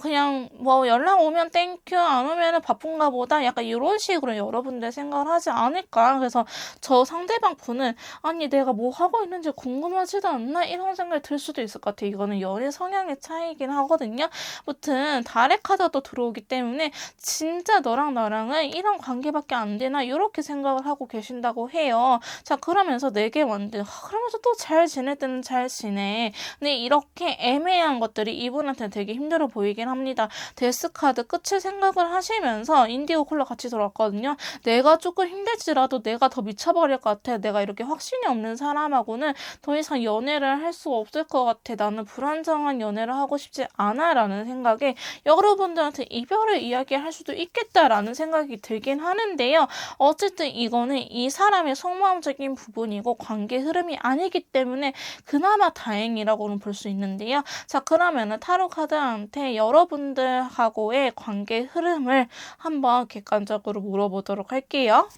그냥 뭐 연락 오면 땡큐 안 오면은 바쁜가 보다 약간 이런 식으로 여러분들 생각 생각을 하지 않을까. 그래서 저 상대방 분은 아니 내가 뭐 하고 있는지 궁금하지도 않나 이런 생각이 들 수도 있을 것 같아요. 이거는 연애 성향의 차이긴 하거든요. 아무튼 달의 카드도 들어오기 때문에 진짜 너랑 나랑은 이런 관계밖에 안 되나 이렇게 생각을 하고 계신다고 해요. 자 그러면서 내게 완전 그러면서 또 잘 지낼 때는 잘 지내. 근데 이렇게 애매한 것들이 이분한테는 되게 힘들어 보이긴 합니다. 데스카드 끝을 생각을 하시면서 인디고 컬러 같이 들어왔거든요. 내가 조금 힘들지라도 내가 더 미쳐버릴 것 같아. 내가 이렇게 확신이 없는 사람하고는 더 이상 연애를 할 수 없을 것 같아. 나는 불안정한 연애를 하고 싶지 않아 라는 생각에 여러분들한테 이별을 이야기할 수도 있겠다라는 생각이 들긴 하는데요. 어쨌든 이거는 이 사람의 속마음적인 부분이고 관계 흐름이 아니기 때문에 그나마 다행이라고는 볼 수 있는데요. 자 그러면은 타로 카드한테 여러분들하고의 관계 흐름을 한번 객관적으로 물어보도록 할게요.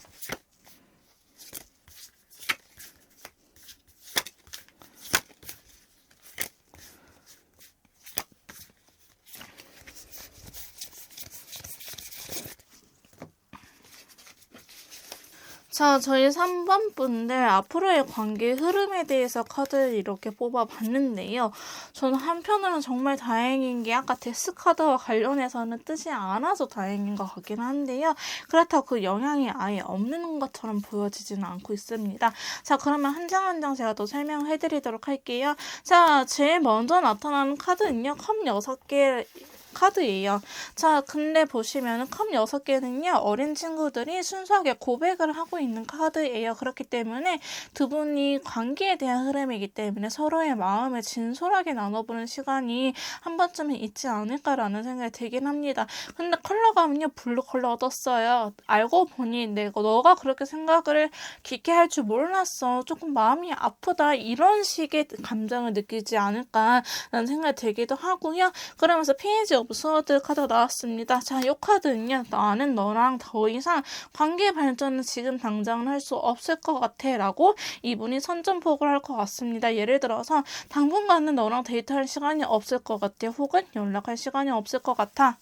자, 저희 3번 분들 앞으로의 관계 흐름에 대해서 카드를 이렇게 뽑아봤는데요. 저는 한편으로는 정말 다행인 게 아까 데스 카드와 관련해서는 뜨지 않아서 다행인 것 같긴 한데요. 그렇다고 그 영향이 아예 없는 것처럼 보여지지는 않고 있습니다. 자, 그러면 한 장 한 장 제가 또 설명해드리도록 할게요. 자, 제일 먼저 나타나는 카드는요. 컵 6개 카드예요. 자, 근데 보시면은 컵 6개는요. 어린 친구들이 순수하게 고백을 하고 있는 카드예요. 그렇기 때문에 두 분이 관계에 대한 흐름이기 때문에 서로의 마음을 진솔하게 나눠보는 시간이 한 번쯤은 있지 않을까라는 생각이 들긴 합니다. 근데 컬러감은요. 블루 컬러가 떴어요. 알고 보니 너가 그렇게 생각을 깊게 할 줄 몰랐어. 조금 마음이 아프다. 이런 식의 감정을 느끼지 않을까라는 생각이 들기도 하고요. 그러면서 페이지 오브 스워드 카드가 나왔습니다. 자, 이 카드는요. 나는 너랑 더 이상 관계 발전은 지금 당장은 할 수 없을 것 같아 라고 이분이 선전포고를 할 것 같습니다. 예를 들어서 당분간은 너랑 데이트할 시간이 없을 것 같아. 혹은 연락할 시간이 없을 것 같아.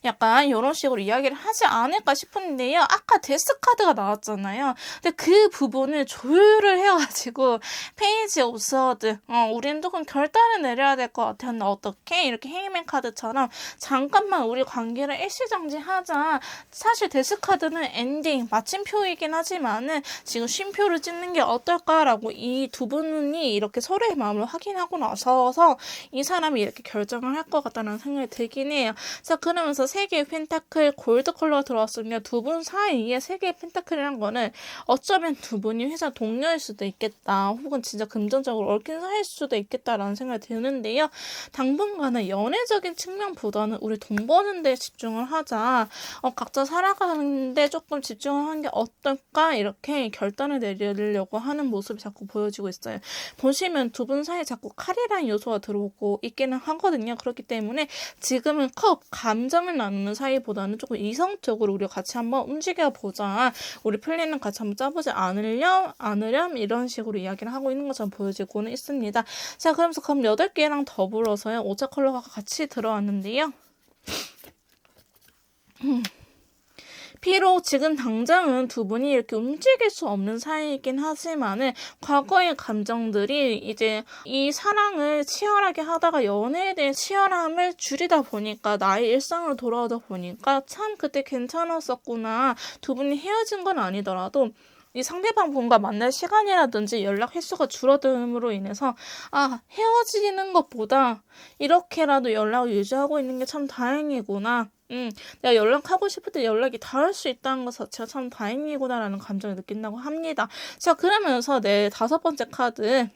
약간 이런 식으로 이야기를 하지 않을까 싶은데요. 아까 데스 카드가 나왔잖아요. 근데 그 부분을 조율을 해가지고 페이지 오브 스워드 우리는 조금 결단을 내려야 될 것 같아. 근데 어떻게 이렇게 헤이맨 카드처럼 잠깐만 우리 관계를 일시정지하자. 사실 데스 카드는 엔딩 마침표이긴 하지만은 지금 쉼표를 찍는 게 어떨까라고 이 두 분이 이렇게 서로의 마음을 확인하고 나서서 이 사람이 이렇게 결정을 할 것 같다는 생각이 들긴 해요. 자 그러면서 3개의 펜타클 골드 컬러가 들어왔으면 두 분 사이에 3개의 펜타클이란 거는 어쩌면 두 분이 회사 동료일 수도 있겠다. 혹은 진짜 금전적으로 얽힌 사이일 수도 있겠다라는 생각이 드는데요. 당분간은 연애적인 측면보다는 우리 돈 버는 데 집중을 하자. 각자 살아가는데 조금 집중을 하는 게 어떨까? 이렇게 결단을 내리려고 하는 모습이 자꾸 보여지고 있어요. 보시면 두 분 사이에 자꾸 칼이라는 요소가 들어오고 있기는 하거든요. 그렇기 때문에 지금은 감정을 나누는 사이보다는 조금 이성적으로 우리가 같이 한번 움직여보자. 우리 플랜은 같이 한번 짜보지 않으렴 이런 식으로 이야기를 하고 있는 것처럼 보여지고는 있습니다. 자, 그러면서 그럼 8개랑 더불어서요. 오차 컬러가 같이 들어왔는데요. 비록 지금 당장은 두 분이 이렇게 움직일 수 없는 사이이긴 하지만은 과거의 감정들이 이제 이 사랑을 치열하게 하다가 연애에 대한 치열함을 줄이다 보니까 나의 일상으로 돌아오다 보니까 참 그때 괜찮았었구나. 두 분이 헤어진 건 아니더라도 이 상대방 분과 만날 시간이라든지 연락 횟수가 줄어듦으로 인해서 헤어지는 것보다 이렇게라도 연락을 유지하고 있는 게 참 다행이구나. 내가 연락하고 싶을 때 연락이 닿을 수 있다는 것 자체가 참 다행이구나라는 감정을 느낀다고 합니다. 자, 그러면서 내 5번째 카드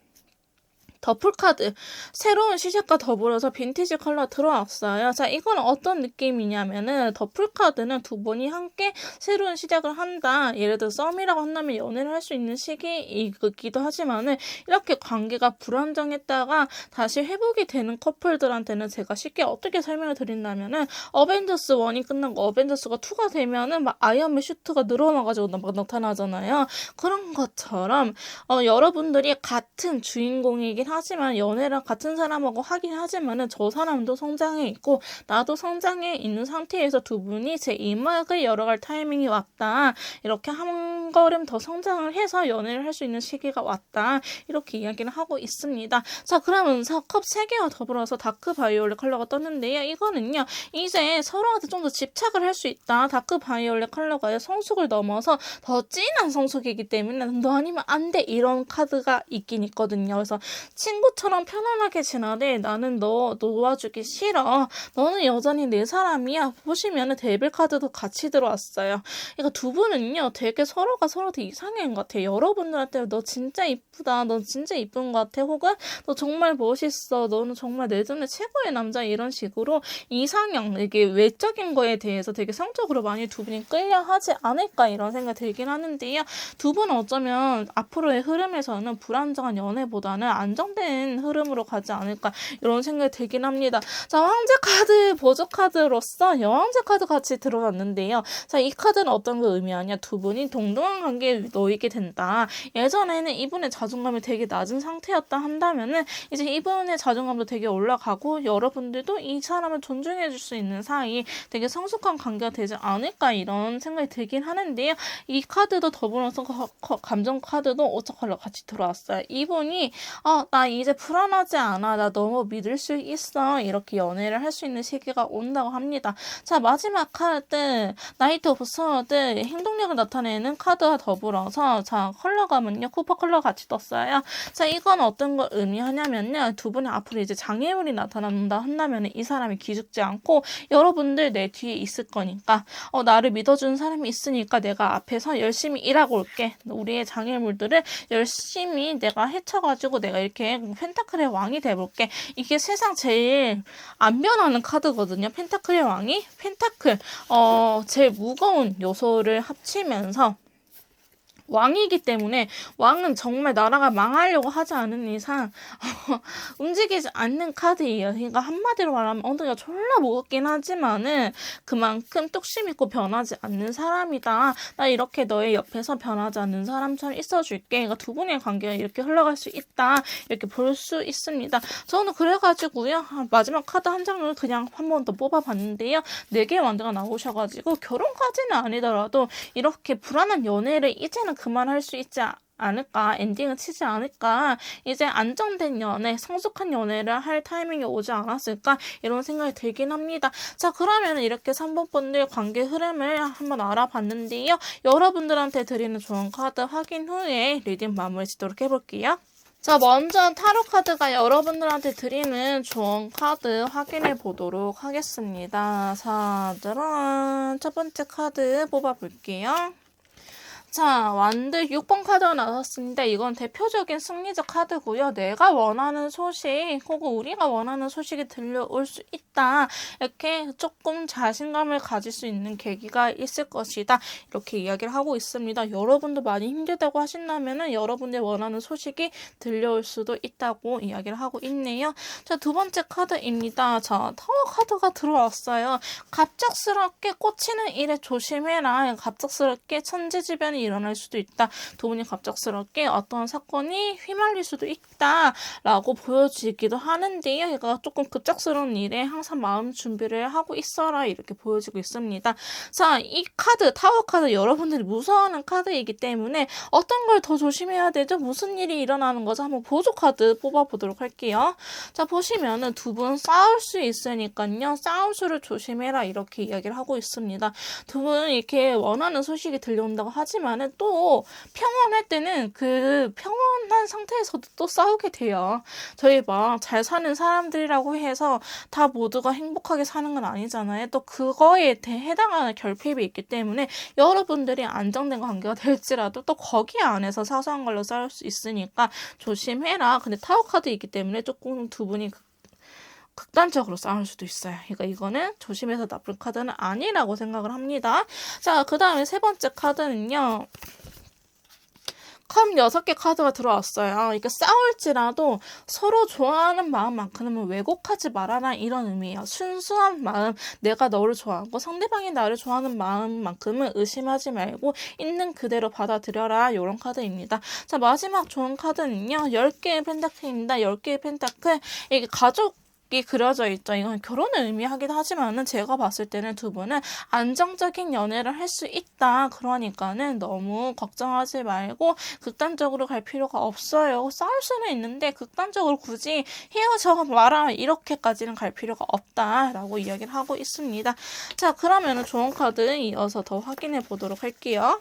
더풀카드 새로운 시작과 더불어서 빈티지 컬러 들어왔어요. 자, 이건 어떤 느낌이냐면은 더풀카드는 두 분이 함께 새로운 시작을 한다. 예를 들어 썸이라고 한다면 연애를 할 수 있는 시기이기도 하지만은 이렇게 관계가 불안정했다가 다시 회복이 되는 커플들한테는 제가 쉽게 어떻게 설명을 드린다면은 어벤져스 1이 끝나고 어벤져스가 2가 되면은 막 아이언맨 슈트가 늘어나가지고 막 나타나잖아요. 그런 것처럼 여러분들이 같은 주인공이긴 하지만 연애랑 같은 사람하고 하긴 하지만은 저 사람도 성장해 있고 나도 성장해 있는 상태에서 두 분이 제 이막을 열어갈 타이밍이 왔다. 이렇게 한 걸음 더 성장을 해서 연애를 할 수 있는 시기가 왔다. 이렇게 이야기를 하고 있습니다. 자, 그러면서 컵 3개와 더불어서 다크 바이올렛 컬러가 떴는데요. 이거는요. 이제 서로한테 좀 더 집착을 할 수 있다. 다크 바이올렛 컬러가 성숙을 넘어서 더 진한 성숙이기 때문에 너 아니면 안 돼. 이런 카드가 있긴 있거든요. 그래서 친구처럼 편안하게 지나되 나는 너 놓아주기 싫어. 너는 여전히 내 사람이야. 보시면은 데빌 카드도 같이 들어왔어요. 그러니까 두 분은요. 되게 서로가 서로 되게 이상한 것 같아요. 여러분들한테 너 진짜 이쁘다. 너 진짜 이쁜 것 같아. 혹은 너 정말 멋있어. 너는 정말 내 눈에 최고의 남자. 이런 식으로 이상형, 이게 외적인 거에 대해서 되게 성적으로 많이 두 분이 끌려하지 않을까 이런 생각이 들긴 하는데요. 두 분은 어쩌면 앞으로의 흐름에서는 불안정한 연애보다는 안정된 흐름으로 가지 않을까 이런 생각이 들긴 합니다. 자, 황제 카드, 보조 카드로서 여왕제 카드 같이 들어왔는데요. 자, 이 카드는 어떤 걸 의미하냐? 두 분이 동등한 관계에 놓이게 된다. 예전에는 이분의 자존감이 되게 낮은 상태였다 한다면은 이제 이분의 자존감도 되게 올라가고 여러분들도 이 사람을 존중해 줄 수 있는 사이 되게 성숙한 관계가 되지 않을까 이런 생각이 들긴 하는데요. 이 카드도 더불어서 감정 카드도 오차 컬러 같이 들어왔어요. 이분이 나 이제 불안하지 않아. 나 너무 믿을 수 있어. 이렇게 연애를 할 수 있는 시기가 온다고 합니다. 자, 마지막 카드 나이트 오브 서드 행동력을 나타내는 카드와 더불어서 자, 컬러감은요. 코퍼 컬러 같이 떴어요. 자, 이건 어떤 걸 의미하냐면요. 두 분이 앞으로 이제 장애물이 나타난다 한다면 이 사람이 기죽지 않고 여러분들 내 뒤에 있을 거니까 나를 믿어주는 사람이 있으니까 내가 앞에서 열심히 일하고 올게. 우리의 장애물들을 열심히 내가 헤쳐가지고 내가 이렇게 펜타클의 왕이 돼볼게. 이게 세상 제일 안 변하는 카드거든요. 펜타클의 왕이 펜타클 제일 무거운 요소를 합치면서 왕이기 때문에 왕은 정말 나라가 망하려고 하지 않은 이상 움직이지 않는 카드예요. 그러니까 한마디로 말하면 엉덩이가 졸라 무겁긴 하지만은 그만큼 뚝심 있고 변하지 않는 사람이다. 나 이렇게 너의 옆에서 변하지 않는 사람처럼 있어줄게. 그러니까 두 분의 관계가 이렇게 흘러갈 수 있다. 이렇게 볼 수 있습니다. 저는 그래가지고요. 마지막 카드 한 장을 그냥 한 번 더 뽑아봤는데요. 4개의 완드가 나오셔가지고 결혼까지는 아니더라도 이렇게 불안한 연애를 이제는 그만할 수 있지 않을까, 엔딩을 치지 않을까, 이제 안정된 연애, 성숙한 연애를 할 타이밍이 오지 않았을까 이런 생각이 들긴 합니다. 자, 그러면 이렇게 3번 분들 관계 흐름을 한번 알아봤는데요. 여러분들한테 드리는 좋은 카드 확인 후에 리딩 마무리 짓도록 해볼게요. 자, 먼저 타로 카드가 여러분들한테 드리는 좋은 카드 확인해 보도록 하겠습니다. 자, 그럼 첫 번째 카드 뽑아볼게요. 자, 완드 6번 카드가 나왔습니다. 이건 대표적인 승리적 카드고요. 내가 원하는 소식 혹은 우리가 원하는 소식이 들려올 수 있다. 이렇게 조금 자신감을 가질 수 있는 계기가 있을 것이다. 이렇게 이야기를 하고 있습니다. 여러분도 많이 힘들다고 하신다면은 여러분의 원하는 소식이 들려올 수도 있다고 이야기를 하고 있네요. 자, 두 번째 카드입니다. 자, 타워 카드가 들어왔어요. 갑작스럽게 꽂히는 일에 조심해라. 갑작스럽게 천재지변이 일어날 수도 있다. 두 분이 갑작스럽게 어떤 사건이 휘말릴 수도 있다. 라고 보여지기도 하는데요. 얘가 조금 급작스러운 일에 항상 마음 준비를 하고 있어라. 이렇게 보여지고 있습니다. 자, 이 카드, 타워 카드 여러분들이 무서워하는 카드이기 때문에 어떤 걸 더 조심해야 되죠? 무슨 일이 일어나는 거죠? 한번 보조 카드 뽑아보도록 할게요. 자, 보시면은 두 분 싸울 수 있으니까요. 싸울 수를 조심해라. 이렇게 이야기를 하고 있습니다. 두 분 이렇게 원하는 소식이 들려온다고 하지만 또 평온할 때는 그 평온한 상태에서도 또 싸우게 돼요. 저희 막 잘 사는 사람들이라고 해서 다 모두가 행복하게 사는 건 아니잖아요. 또 그거에 해당하는 결핍이 있기 때문에 여러분들이 안정된 관계가 될지라도 또 거기 안에서 사소한 걸로 싸울 수 있으니까 조심해라. 근데 타워 카드 있기 때문에 조금 두 분이 극단적으로 싸울 수도 있어요. 그러니까 이거는 조심해서 나쁜 카드는 아니라고 생각을 합니다. 자, 그 다음에 세 번째 카드는요. 컵 6개 카드가 들어왔어요. 이게 싸울지라도 서로 좋아하는 마음만큼은 왜곡하지 말아라 이런 의미예요. 순수한 마음, 내가 너를 좋아하고 상대방이 나를 좋아하는 마음만큼은 의심하지 말고 있는 그대로 받아들여라 이런 카드입니다. 자, 마지막 좋은 카드는요. 10개의 펜타클입니다. 10개의 펜타클. 이게 가족 이 그려져 있죠. 이건 결혼을 의미하기도 하지만은 제가 봤을 때는 두 분은 안정적인 연애를 할 수 있다. 그러니까는 너무 걱정하지 말고 극단적으로 갈 필요가 없어요. 싸울 수는 있는데 극단적으로 굳이 헤어져 마라 이렇게까지는 갈 필요가 없다라고 이야기를 하고 있습니다. 자, 그러면은 좋은 카드 이어서 더 확인해 보도록 할게요.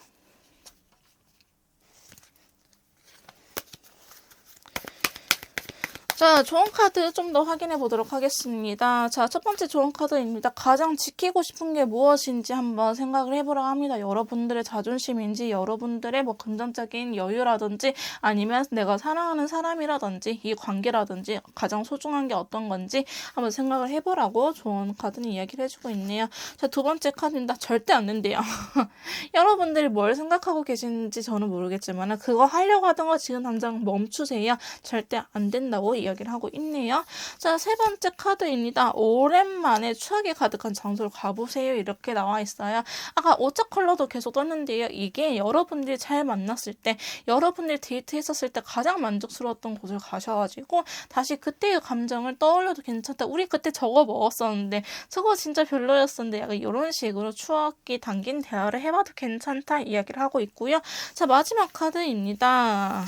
자, 좋은 카드 좀 더 확인해 보도록 하겠습니다. 자, 첫 번째 좋은 카드입니다. 가장 지키고 싶은 게 무엇인지 한번 생각을 해보라고 합니다. 여러분들의 자존심인지, 여러분들의 뭐 금전적인 여유라든지, 아니면 내가 사랑하는 사람이라든지, 이 관계라든지, 가장 소중한 게 어떤 건지 한번 생각을 해보라고 좋은 카드는 이야기를 해주고 있네요. 자, 두 번째 카드입니다. 절대 안 된대요. 여러분들이 뭘 생각하고 계시는지 저는 모르겠지만, 그거 하려고 하던 거 지금 당장 멈추세요. 절대 안 된다고 이야기를 하고 있네요. 자, 세 번째 카드입니다. 오랜만에 추억이 가득한 장소를 가보세요. 이렇게 나와 있어요. 아까 오차 컬러도 계속 떴는데요. 이게 여러분들이 잘 만났을 때, 여러분들이 데이트했었을 때 가장 만족스러웠던 곳을 가셔가지고 다시 그때의 감정을 떠올려도 괜찮다. 우리 그때 저거 먹었었는데 저거 진짜 별로였었는데 약간 이런 식으로 추억이 담긴 대화를 해봐도 괜찮다 이야기를 하고 있고요. 자, 마지막 카드입니다.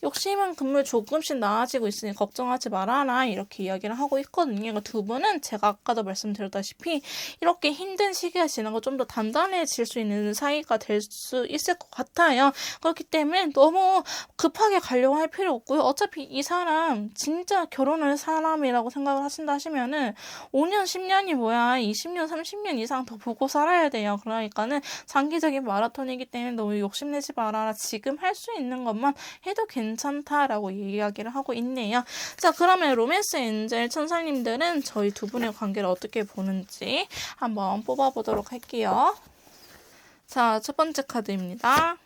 욕심은 금물 조금씩 나아지고 있으니 걱정하지 말아라 이렇게 이야기를 하고 있거든요. 두 분은 제가 아까도 말씀드렸다시피 이렇게 힘든 시기가 지나고 좀 더 단단해질 수 있는 사이가 될 수 있을 것 같아요. 그렇기 때문에 너무 급하게 가려고 할 필요 없고요. 어차피 이 사람 진짜 결혼할 사람이라고 생각을 하신다 하시면은 5년, 10년이 뭐야 20년, 30년 이상 더 보고 살아야 돼요. 그러니까는 장기적인 마라톤이기 때문에 너무 욕심내지 말아라. 지금 할 수 있는 것만 해도 괜찮다라고 이야기를 하고 있네요. 자, 그러면 로맨스 엔젤 천사님들은 저희 두 분의 관계를 어떻게 보는지 한번 뽑아보도록 할게요. 자, 첫 번째 카드입니다.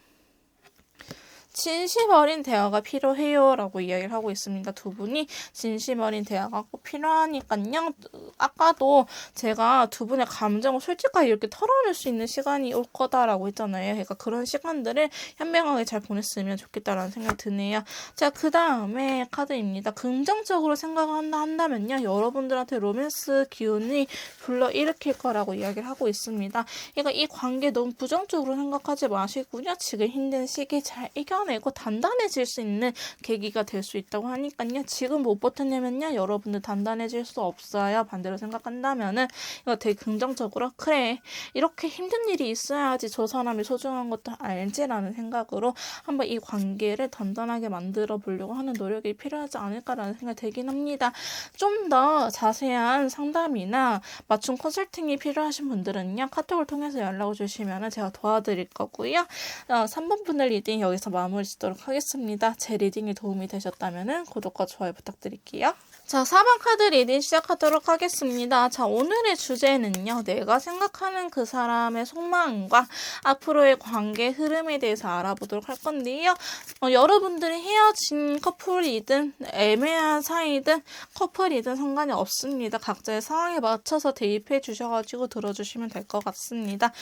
진심 어린 대화가 필요해요 라고 이야기를 하고 있습니다. 두 분이 진심 어린 대화가 꼭 필요하니까요. 아까도 제가 두 분의 감정을 솔직하게 이렇게 털어낼 수 있는 시간이 올 거다라고 했잖아요. 그러니까 그런 시간들을 현명하게 잘 보냈으면 좋겠다라는 생각이 드네요. 자, 그 다음에 카드입니다. 긍정적으로 생각을 한다면요. 여러분들한테 로맨스 기운이 불러일으킬 거라고 이야기를 하고 있습니다. 그러니까 이 관계 너무 부정적으로 생각하지 마시고요. 지금 힘든 시기 잘 이겨내고 단단해질 수 있는 계기가 될 수 있다고 하니까요. 지금 못 버텨내면요. 여러분들 단단해질 수 없어요. 반대로 생각한다면은 이거 되게 긍정적으로 그래 이렇게 힘든 일이 있어야지 저 사람이 소중한 것도 알지라는 생각으로 한번 이 관계를 단단하게 만들어 보려고 하는 노력이 필요하지 않을까라는 생각이 들긴 합니다. 좀 더 자세한 상담이나 맞춤 컨설팅이 필요하신 분들은요. 카톡을 통해서 연락을 주시면 제가 도와드릴 거고요. 3번 분들 리딩 여기서 마무리 짓도록 하겠습니다. 제 리딩이 도움이 되셨다면 구독과 좋아요 부탁드릴게요. 자, 4번 카드 리딩 시작하도록 하겠습니다. 자, 오늘의 주제는요. 내가 생각하는 그 사람의 속마음과 앞으로의 관계 흐름에 대해서 알아보도록 할 건데요. 여러분들이 헤어진 커플이든 애매한 사이든 커플이든 상관이 없습니다. 각자의 상황에 맞춰서 대입해 주셔가지고 들어주시면 될 것 같습니다.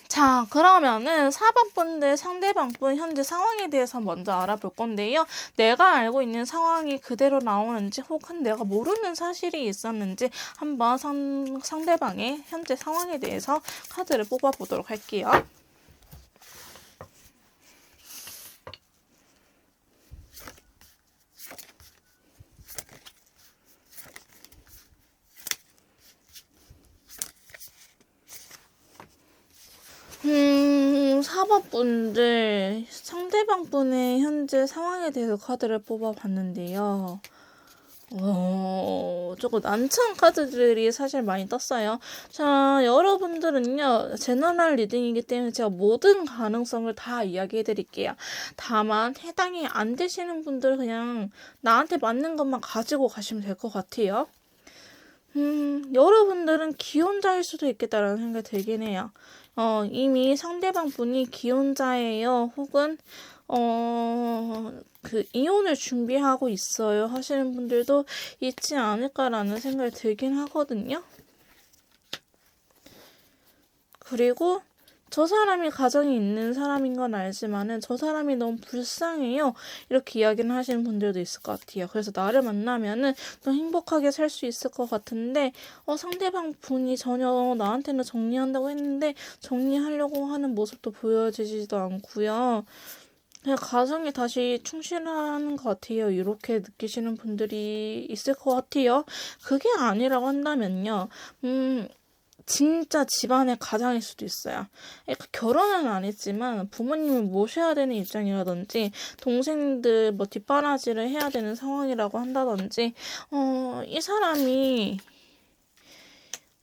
자, 그러면은 4번 분들 상대방 분 현재 상황에 대해서 먼저 알아볼 건데요. 내가 알고 있는 상황이 그대로 나오는지 혹은 내가 모르는 사실이 있었는지 한번 상대방의 현재 상황에 대해서 카드를 뽑아보도록 할게요. 사법분들 상대방 분의 현재 상황에 대해서 카드를 뽑아봤는데요. 조금 난처한 카드들이 사실 많이 떴어요. 자, 여러분들은요, 제너럴 리딩이기 때문에 제가 모든 가능성을 다 이야기해 드릴게요. 다만, 해당이 안 되시는 분들 그냥 나한테 맞는 것만 가지고 가시면 될 것 같아요. 여러분들은 기혼자일 수도 있겠다라는 생각이 들긴 해요. 이미 상대방 분이 기혼자예요. 혹은, 이혼을 준비하고 있어요. 하시는 분들도 있지 않을까라는 생각이 들긴 하거든요. 그리고 저 사람이 가정이 있는 사람인 건 알지만은 저 사람이 너무 불쌍해요. 이렇게 이야기는 하시는 분들도 있을 것 같아요. 그래서 나를 만나면은 더 행복하게 살 수 있을 것 같은데 상대방 분이 전혀 나한테는 정리한다고 했는데 정리하려고 하는 모습도 보여지지도 않고요. 그냥 가정에 다시 충실하는 것 같아요. 이렇게 느끼시는 분들이 있을 것 같아요. 그게 아니라고 한다면요. 진짜 집안의 가장일 수도 있어요. 그러니까 결혼은 안 했지만 부모님을 모셔야 되는 입장이라든지 동생들 뭐 뒷바라지를 해야 되는 상황이라고 한다든지 이 사람이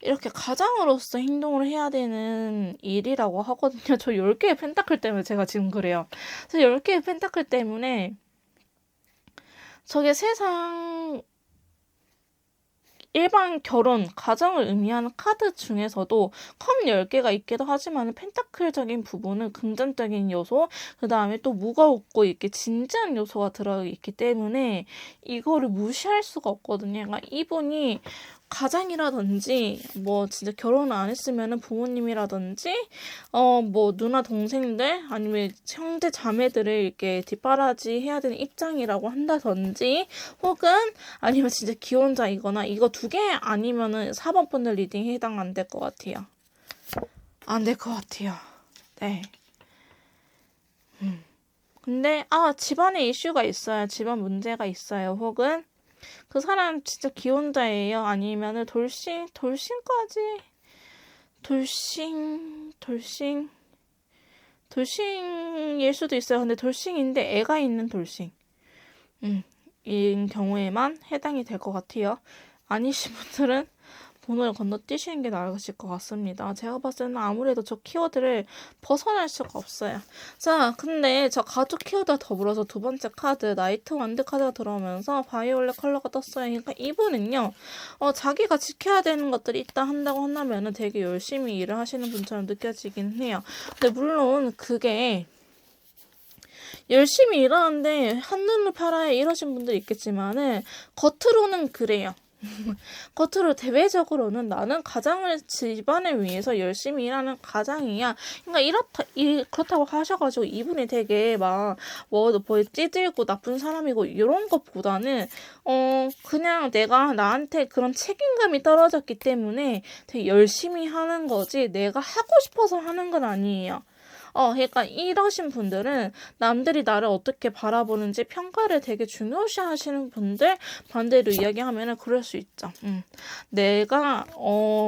이렇게 가장으로서 행동을 해야 되는 일이라고 하거든요. 저 10개의 펜타클 때문에 제가 지금 그래요. 그래서 10개의 펜타클 때문에 저게 세상 일반 결혼, 가정을 의미하는 카드 중에서도 컵 10개가 있기도 하지만 펜타클적인 부분은 긍정적인 요소, 그 다음에 또 무겁고 이렇게 진지한 요소가 들어있기 때문에 이거를 무시할 수가 없거든요. 그러니까 이분이 가장이라든지 뭐 진짜 결혼을 안 했으면은 부모님이라든지 뭐 누나 동생들 아니면 형제 자매들을 이렇게 뒷바라지 해야 되는 입장이라고 한다든지 혹은 아니면 진짜 기혼자이거나 이거 2개 아니면은 4번 분들 리딩 해당 안 될 것 같아요. 안 될 것 같아요. 네. 근데 집안에 이슈가 있어요. 집안 문제가 있어요. 혹은 그 사람 진짜 기혼자예요. 아니면은 돌싱일 수도 있어요. 근데 돌싱인데 애가 있는 돌싱. 인 경우에만 해당이 될 것 같아요. 아니신 분들은 번호를 건너뛰시는 게 나으실 것 같습니다. 제가 봤을 때는 아무래도 저 키워드를 벗어날 수가 없어요. 자, 근데 저 가족 키워드와 더불어서 두 번째 카드, 나이트 완드 카드가 들어오면서 바이올렛 컬러가 떴어요. 그러니까 이분은요, 자기가 지켜야 되는 것들이 있다 한다고 한다면은 되게 열심히 일을 하시는 분처럼 느껴지긴 해요. 근데 물론 그게 열심히 일하는데 한눈을 팔아야 이러신 분들이 있겠지만은 겉으로는 그래요. 겉으로 대외적으로는 나는 가장을 집안을 위해서 열심히 일하는 가장이야. 그러니까 그렇다고 하셔가지고 이분이 되게 뭐 찌들고 나쁜 사람이고 이런 것보다는 그냥 내가 나한테 그런 책임감이 떨어졌기 때문에 되게 열심히 하는 거지 내가 하고 싶어서 하는 건 아니에요. 그러니까 이러신 분들은 남들이 나를 어떻게 바라보는지 평가를 되게 중요시 하시는 분들 반대로 이야기하면은 그럴 수 있죠. 내가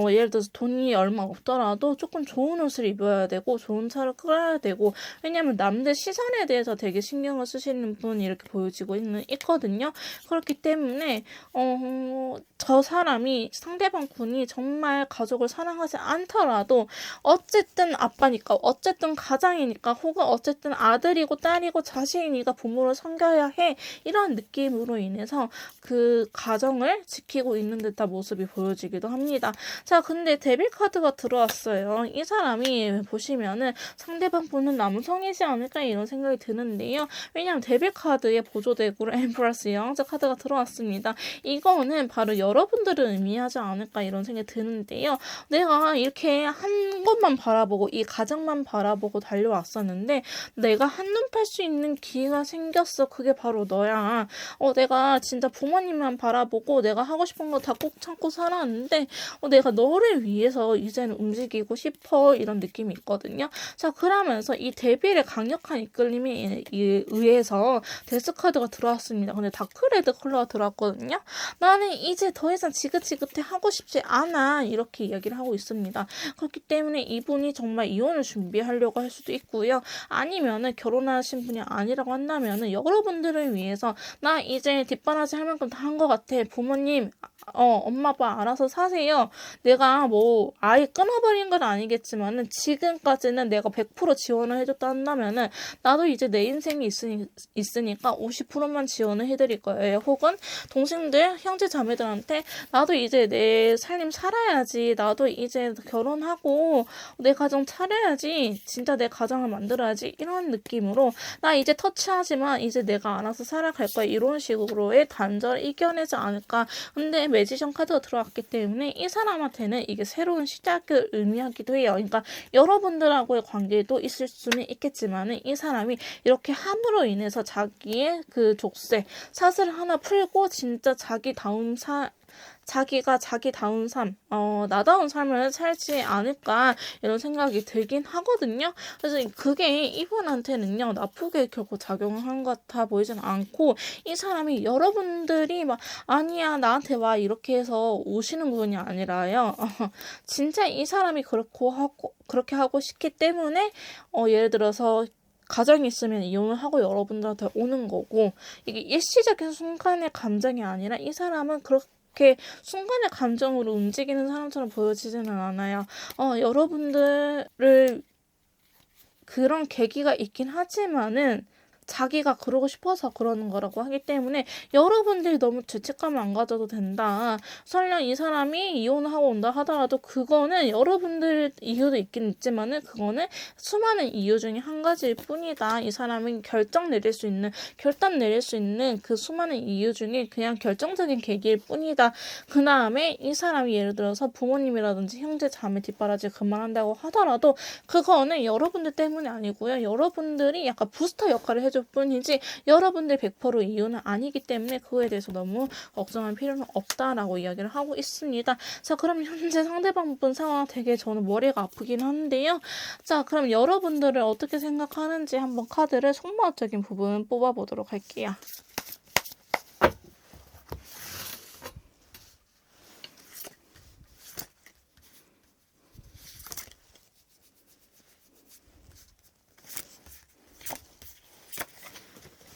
예를 들어서 돈이 얼마 없더라도 조금 좋은 옷을 입어야 되고 좋은 차를 끌어야 되고 왜냐면 남들 시선에 대해서 되게 신경을 쓰시는 분이 이렇게 보여지고 있거든요. 그렇기 때문에 저 사람이 상대방 분이 정말 가족을 사랑하지 않더라도 어쨌든 아빠니까 어쨌든 가장이니까 혹은 어쨌든 아들이고 딸이고 자식이니까 부모를 섬겨야 해 이런 느낌으로 인해서 그 가정을 지키고 있는 듯한 모습이 보여지기도 합니다. 자, 근데 데빌 카드가 들어왔어요. 이 사람이 보시면은 상대방 분은 남성이지 않을까 이런 생각이 드는데요. 왜냐하면 데빌 카드의 보조덱으로 엠프러스 여왕자 카드가 들어왔습니다. 이거는 바로 여러분들을 의미하지 않을까 이런 생각이 드는데요. 내가 이렇게 한 것만 바라보고 이 가정만 바라보고 달려왔었는데 내가 한눈 팔 수 있는 기회가 생겼어. 그게 바로 너야. 내가 진짜 부모님만 바라보고 내가 하고 싶은 거 다 꼭 참고 살았는데 내가 너를 위해서 이제는 움직이고 싶어 이런 느낌이 있거든요. 자, 그러면서 이 데빌의 강력한 이끌림에 의해서 데스카드가 들어왔습니다. 근데 다크레드 컬러가 들어왔거든요. 나는 이제 더 이상 지긋지긋해 하고 싶지 않아 이렇게 이야기를 하고 있습니다. 그렇기 때문에 이분이 정말 이혼을 준비하려고 할 수도 있고요. 아니면은 결혼하신 분이 아니라고 한다면은 여러분들을 위해서 나 이제 뒷바라지 할 만큼 다 한 것 같아. 부모님, 엄마 아빠 알아서 사세요. 내가 뭐 아예 끊어버린 건 아니겠지만은 지금까지는 내가 100% 지원을 해줬다 한다면은 나도 이제 내 인생이 있으니까 50%만 지원을 해드릴 거예요. 혹은 동생들, 형제 자매들한테 나도 이제 내 삶 살아야지. 나도 이제 결혼하고 내 가정 차려야지. 진짜 내 가정을 만들어야지. 이런 느낌으로 나 이제 터치하지만 이제 내가 알아서 살아갈 거야. 이런 식으로의 단절을 이겨내지 않을까. 근데 매지션 카드가 들어왔기 때문에 이 사람한테는 이게 새로운 시작을 의미하기도 해요. 그러니까 여러분들하고의 관계도 있을 수는 있겠지만은 이 사람이 이렇게 함으로 인해서 자기의 그 족쇄, 사슬을 하나 풀고 진짜 자기가 자기다운 삶, 나다운 삶을 살지 않을까 이런 생각이 들긴 하거든요. 그래서 그게 이분한테는요 나쁘게 결코 작용을 한 것 같아 보이진 않고 이 사람이 여러분들이 막 아니야 나한테 와 이렇게 해서 오시는 분이 아니라요. 진짜 이 사람이 그렇게 하고 싶기 때문에 예를 들어서 가정이 있으면 이혼을 하고 여러분들한테 오는 거고 이게 일시적인 순간의 감정이 아니라 이 사람은 그렇게 순간의 감정으로 움직이는 사람처럼 보여지지는 않아요. 여러분들을 그런 계기가 있긴 하지만은 자기가 그러고 싶어서 그러는 거라고 하기 때문에 여러분들이 너무 죄책감을 안 가져도 된다. 설령 이 사람이 이혼을 하고 온다 하더라도 그거는 여러분들 이유도 있긴 있지만은 그거는 수많은 이유 중에 한 가지일 뿐이다. 이 사람은 결단 내릴 수 있는 그 수많은 이유 중에 그냥 결정적인 계기일 뿐이다. 그 다음에 이 사람이 예를 들어서 부모님이라든지 형제 자매 뒷바라지 그만한다고 하더라도 그거는 여러분들 때문이 아니고요. 여러분들이 약간 부스터 역할을 해줄 뿐이지 여러분들 100% 이유는 아니기 때문에 그거에 대해서 너무 걱정할 필요는 없다라고 이야기를 하고 있습니다. 자, 그럼 현재 상대방 분 상황 되게 저는 머리가 아프긴 한데요. 자, 그럼 여러분들을 어떻게 생각하는지 한번 카드를 속마음적인 부분 뽑아보도록 할게요.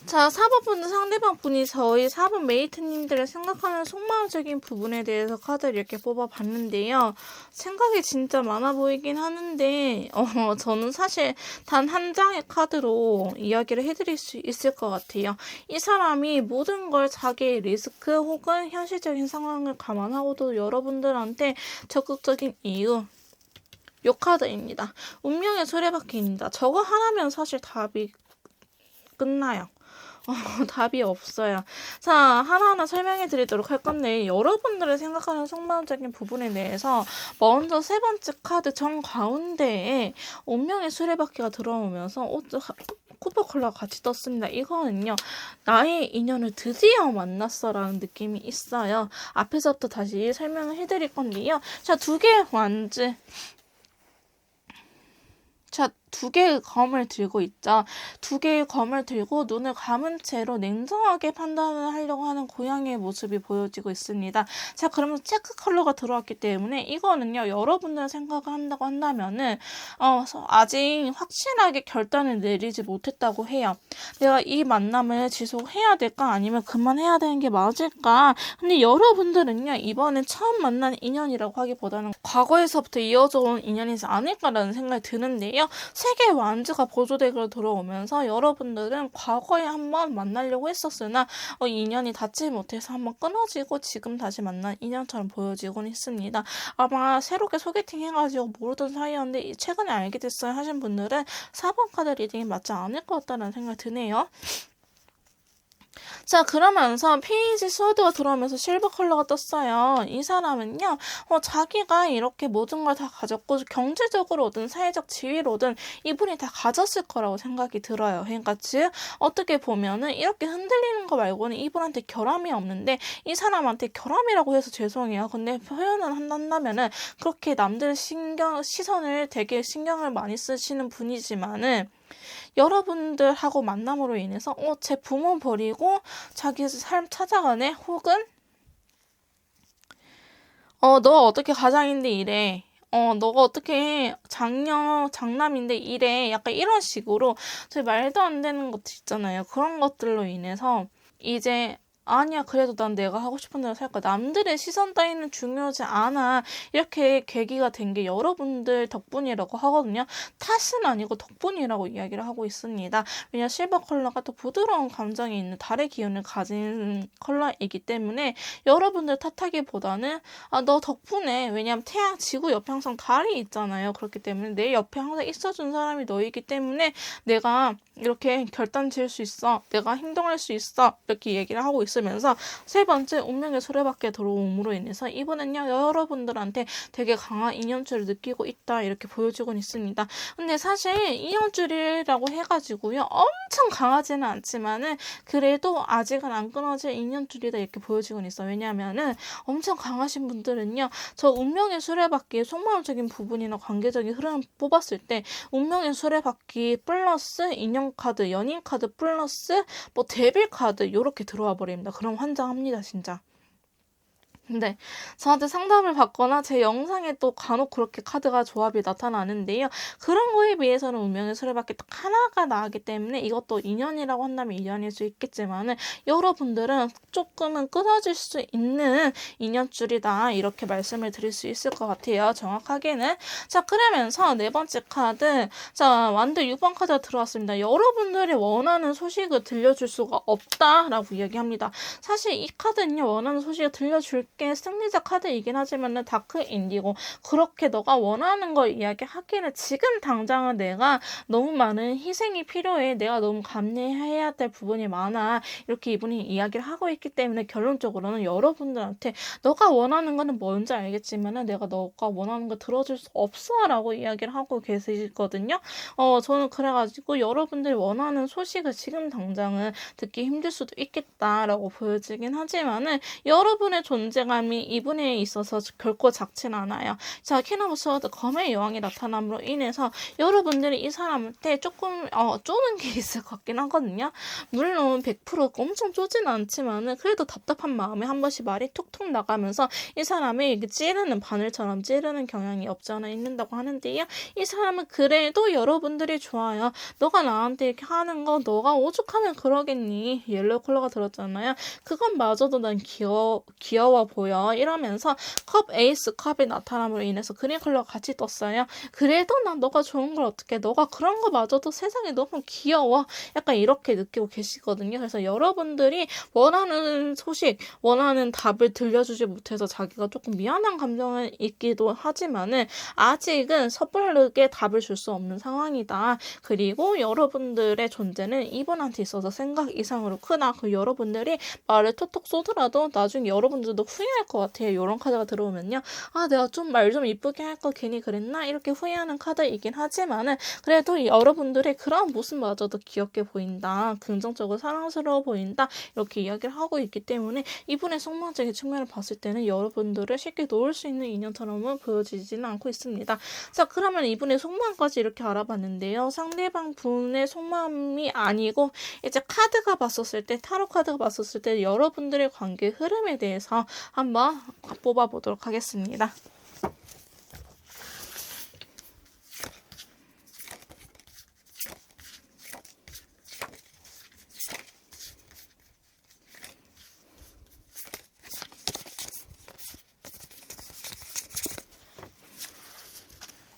자, 4번분은 상대방 분이 저희 4번 메이트님들을 생각하는 속마음적인 부분에 대해서 카드를 이렇게 뽑아봤는데요. 생각이 진짜 많아 보이긴 하는데 저는 사실 단 한 장의 카드로 이야기를 해드릴 수 있을 것 같아요. 이 사람이 모든 걸 자기의 리스크 혹은 현실적인 상황을 감안하고도 여러분들한테 적극적인 이유 요 카드입니다. 운명의 수레바퀴입니다. 저거 하나면 사실 답이 끝나요. 답이 없어요. 자, 하나하나 설명해 드리도록 할 건데 여러분들을 생각하는 속마음적인 부분에 대해서 먼저 세 번째 카드 정가운데에 운명의 수레바퀴가 들어오면서 쿠퍼 컬러가 같이 떴습니다. 이거는요. 나의 인연을 드디어 만났어라는 느낌이 있어요. 앞에서부터 다시 설명을 해드릴 건데요. 자, 두 개의 완즈. 자, 두 개의 검을 들고 있죠. 두 개의 검을 들고 눈을 감은 채로 냉정하게 판단을 하려고 하는 고양이의 모습이 보여지고 있습니다. 자, 그러면 체크 컬러가 들어왔기 때문에 이거는요. 여러분들 생각을 한다고 한다면은 아직 확실하게 결단을 내리지 못했다고 해요. 내가 이 만남을 지속해야 될까 아니면 그만해야 되는 게 맞을까? 근데 여러분들은요. 이번에 처음 만난 인연이라고 하기보다는 과거에서부터 이어져 온 인연이지 않을까라는 생각이 드는데요. 세 개의 완즈가 보조덱으로 들어오면서 여러분들은 과거에 한번 만나려고 했었으나 인연이 닿지 못해서 한번 끊어지고 지금 다시 만난 인연처럼 보여지곤 있습니다. 아마 새롭게 소개팅 해가지고 모르던 사이였는데 최근에 알게 됐어요 하신 분들은 4번 카드 리딩이 맞지 않을 것 같다는 생각이 드네요. 자, 그러면서 페이지 스워드가 들어오면서 실버 컬러가 떴어요. 이 사람은요, 자기가 이렇게 모든 걸 다 가졌고, 경제적으로든 사회적 지위로든 이분이 다 가졌을 거라고 생각이 들어요. 그러니까 즉, 어떻게 보면은 이렇게 흔들리는 거 말고는 이분한테 결함이 없는데, 이 사람한테 결함이라고 해서 죄송해요. 근데 표현을 한다면은, 그렇게 남들 시선을 되게 신경을 많이 쓰시는 분이지만은, 여러분들하고 만남으로 인해서 제 부모 버리고 자기 삶 찾아가네 혹은 너 어떻게 가장인데 이래 너가 어떻게 장남인데 이래. 약간 이런 식으로 저희 말도 안 되는 것들 있잖아요. 그런 것들로 인해서 이제 아니야, 그래도 난 내가 하고 싶은 대로 살 거야. 남들의 시선 따위는 중요하지 않아. 이렇게 계기가 된 게 여러분들 덕분이라고 하거든요. 탓은 아니고 덕분이라고 이야기를 하고 있습니다. 왜냐, 실버 컬러가 또 부드러운 감정이 있는 달의 기운을 가진 컬러이기 때문에 여러분들 탓하기보다는 너 덕분에, 왜냐면 태양, 지구 옆에 항상 달이 있잖아요. 그렇기 때문에 내 옆에 항상 있어준 사람이 너이기 때문에 내가 이렇게 결단 지을 수 있어. 내가 행동할 수 있어. 이렇게 얘기를 하고 있으면서 세 번째, 운명의 수레바퀴에 들어옴으로 인해서 이번엔요, 여러분들한테 되게 강한 인연줄을 느끼고 있다. 이렇게 보여주고 있습니다. 근데 사실 인연줄이라고 해가지고요, 엄청 강하지는 않지만은 그래도 아직은 안 끊어질 인연줄이다. 이렇게 보여지고 있어. 왜냐하면은 엄청 강하신 분들은요, 저 운명의 수레바퀴의 속마음적인 부분이나 관계적인 흐름 뽑았을 때 운명의 수레바퀴 플러스 인연카드, 연인카드 플러스 뭐 데빌카드 요렇게 들어와 버립니다. 그럼 환장합니다, 진짜. 근데 저한테 상담을 받거나 제 영상에 또 간혹 그렇게 카드가 조합이 나타나는데요. 그런 거에 비해서는 운명의 수레바퀴 딱 하나가 나기 때문에 이것도 인연이라고 한다면 인연일 수 있겠지만은 여러분들은 조금은 끊어질 수 있는 인연줄이다. 이렇게 말씀을 드릴 수 있을 것 같아요. 정확하게는. 자, 그러면서 네 번째 카드. 자, 완드 6번 카드가 들어왔습니다. 여러분들이 원하는 소식을 들려줄 수가 없다라고 이야기합니다. 사실 이 카드는요, 원하는 소식을 들려줄 게 승리자 카드이긴 하지만은 다크 인디고, 그렇게 너가 원하는 걸 이야기하기는 지금 당장은 내가 너무 많은 희생이 필요해. 내가 너무 감내해야 될 부분이 많아. 이렇게 이분이 이야기를 하고 있기 때문에 결론적으로는 여러분들한테 너가 원하는 거는 뭔지 알겠지만은 내가 너가 원하는 거 들어줄 수 없어 라고 이야기를 하고 계시거든요. 저는 그래가지고 여러분들이 원하는 소식을 지금 당장은 듣기 힘들 수도 있겠다라고 보여지긴 하지만은 여러분의 존재감이 이분에 있어서 결코 작진 않아요. 자, 키나부스워드 검의 여왕이 나타남으로 인해서 여러분들이 이 사람한테 조금 쪼는 게 있을 것 같긴 하거든요. 물론 100% 엄청 쪼진 않지만은 그래도 답답한 마음에 한 번씩 말이 툭툭 나가면서 이 사람이 찌르는 바늘처럼 찌르는 경향이 없지 않아 있는다고 하는데요. 이 사람은 그래도 여러분들이 좋아요. 너가 나한테 이렇게 하는 거 너가 오죽하면 그러겠니? 옐로우 컬러가 들었잖아요. 그건 마저도 난 귀여워 보여. 이러면서 컵 에이스 컵이 나타남으로 인해서 그린 컬러가 같이 떴어요. 그래도 난 너가 좋은 걸 어떻게, 너가 그런 거 마저도 세상에 너무 귀여워. 약간 이렇게 느끼고 계시거든요. 그래서 여러분들이 원하는 소식, 원하는 답을 들려주지 못해서 자기가 조금 미안한 감정은 있기도 하지만은 아직은 섣부르게 답을 줄 수 없는 상황이다. 그리고 여러분들의 존재는 이분한테 있어서 생각 이상으로 크다. 그 여러분들이 말을 톡톡 쏘더라도 나중에 여러분들도 후회할 것 같아요. 이런 카드가 들어오면요. 내가 좀 말 좀 이쁘게 할 거 괜히 그랬나? 이렇게 후회하는 카드이긴 하지만은 그래도 여러분들의 그런 모습마저도 귀엽게 보인다. 긍정적으로 사랑스러워 보인다. 이렇게 이야기를 하고 있기 때문에 이분의 속마음적인 측면을 봤을 때는 여러분들을 쉽게 놓을 수 있는 인연처럼은 보여지지는 않고 있습니다. 자, 그러면 이분의 속마음까지 이렇게 알아봤는데요. 상대방 분의 속마음이 아니고 이제 카드가 봤었을 때, 타로 카드가 봤었을 때 여러분들의 관계 흐름에 대해서 한번 뽑아보도록 하겠습니다.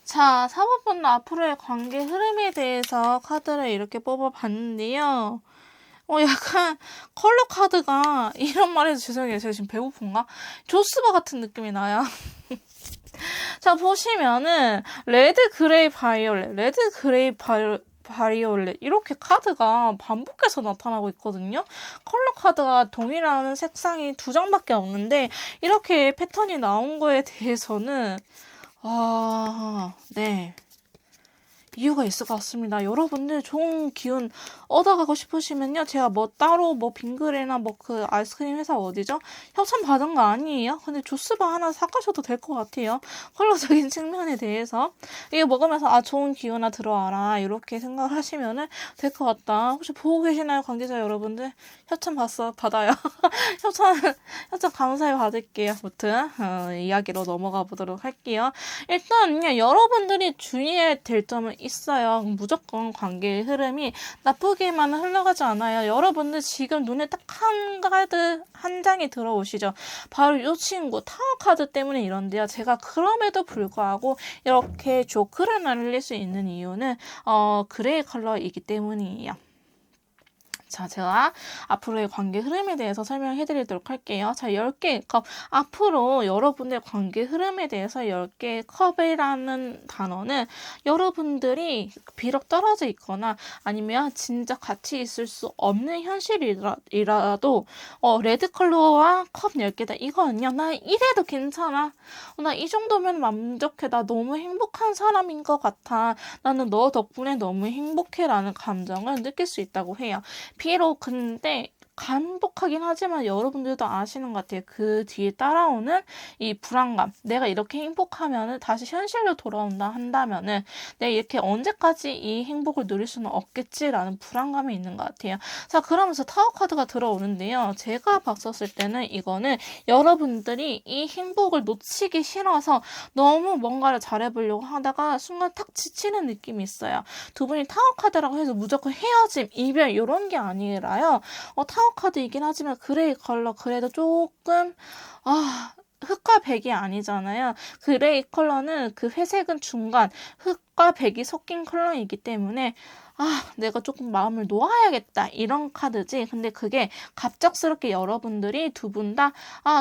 자, 4번분 앞으로의 관계 흐름에 대해서 카드를 이렇게 뽑아봤는데요. 약간 컬러 카드가, 이런 말해서 죄송해요. 제가 지금 배고픈가? 조스바 같은 느낌이 나요. 자, 보시면은 레드, 그레이, 바이올렛, 레드, 그레이, 바이올렛 이렇게 카드가 반복해서 나타나고 있거든요. 컬러 카드가 동일한 색상이 2장밖에 없는데 이렇게 패턴이 나온 거에 대해서는 네. 이유가 있을 것 같습니다. 여러분들 좋은 기운 얻어가고 싶으시면요. 제가 뭐 따로 뭐 빙그레나 뭐 그 아이스크림 회사 어디죠? 협찬 받은 거 아니에요? 근데 주스바 하나 사가셔도 될 것 같아요. 컬러적인 측면에 대해서. 이거 먹으면서 아 좋은 기운아 들어와라 이렇게 생각하시면은 될 것 같다. 혹시 보고 계시나요? 관계자 여러분들? 협찬 받아요. 협찬 감사히 받을게요. 아무튼 이야기로 넘어가 보도록 할게요. 일단요. 여러분들이 주의해야 될 점은 있어요. 무조건 관계의 흐름이 나쁘게만 흘러가지 않아요. 여러분들 지금 눈에 딱 한 카드 한 장이 들어오시죠. 바로 이 친구 타워 카드 때문에 이런데요. 제가 그럼에도 불구하고 이렇게 조크를 날릴 수 있는 이유는 그레이 컬러이기 때문이에요. 자, 제가 앞으로의 관계 흐름에 대해서 설명해 드리도록 할게요. 자, 10개의 컵. 앞으로 여러분의 관계 흐름에 대해서 10개의 컵이라는 단어는 여러분들이 비록 떨어져 있거나 아니면 진짜 같이 있을 수 없는 현실이라도 레드 컬러와 컵 10개다. 이거는요. 나 이래도 괜찮아. 나 이 정도면 만족해. 나 너무 행복한 사람인 것 같아. 나는 너 덕분에 너무 행복해 라는 감정을 느낄 수 있다고 해요. 비록 근데 행복하긴 하지만 여러분들도 아시는 것 같아요. 그 뒤에 따라오는 이 불안감. 내가 이렇게 행복하면은 다시 현실로 돌아온다 한다면은 내가 이렇게 언제까지 이 행복을 누릴 수는 없겠지라는 불안감이 있는 것 같아요. 자, 그러면서 타워 카드가 들어오는데요. 제가 봤었을 때는 이거는 여러분들이 이 행복을 놓치기 싫어서 너무 뭔가를 잘해보려고 하다가 순간 탁 지치는 느낌이 있어요. 두 분이 타워 카드라고 해서 무조건 헤어짐, 이별 이런 게 아니라요. 타워 카드이긴 하지만 그레이 컬러 그래도 조금 흑과 백이 아니잖아요. 그레이 컬러는 그 회색은 중간, 흑과 백이 섞인 컬러이기 때문에 내가 조금 마음을 놓아야겠다 이런 카드지. 근데 그게 갑작스럽게 여러분들이 두 분 다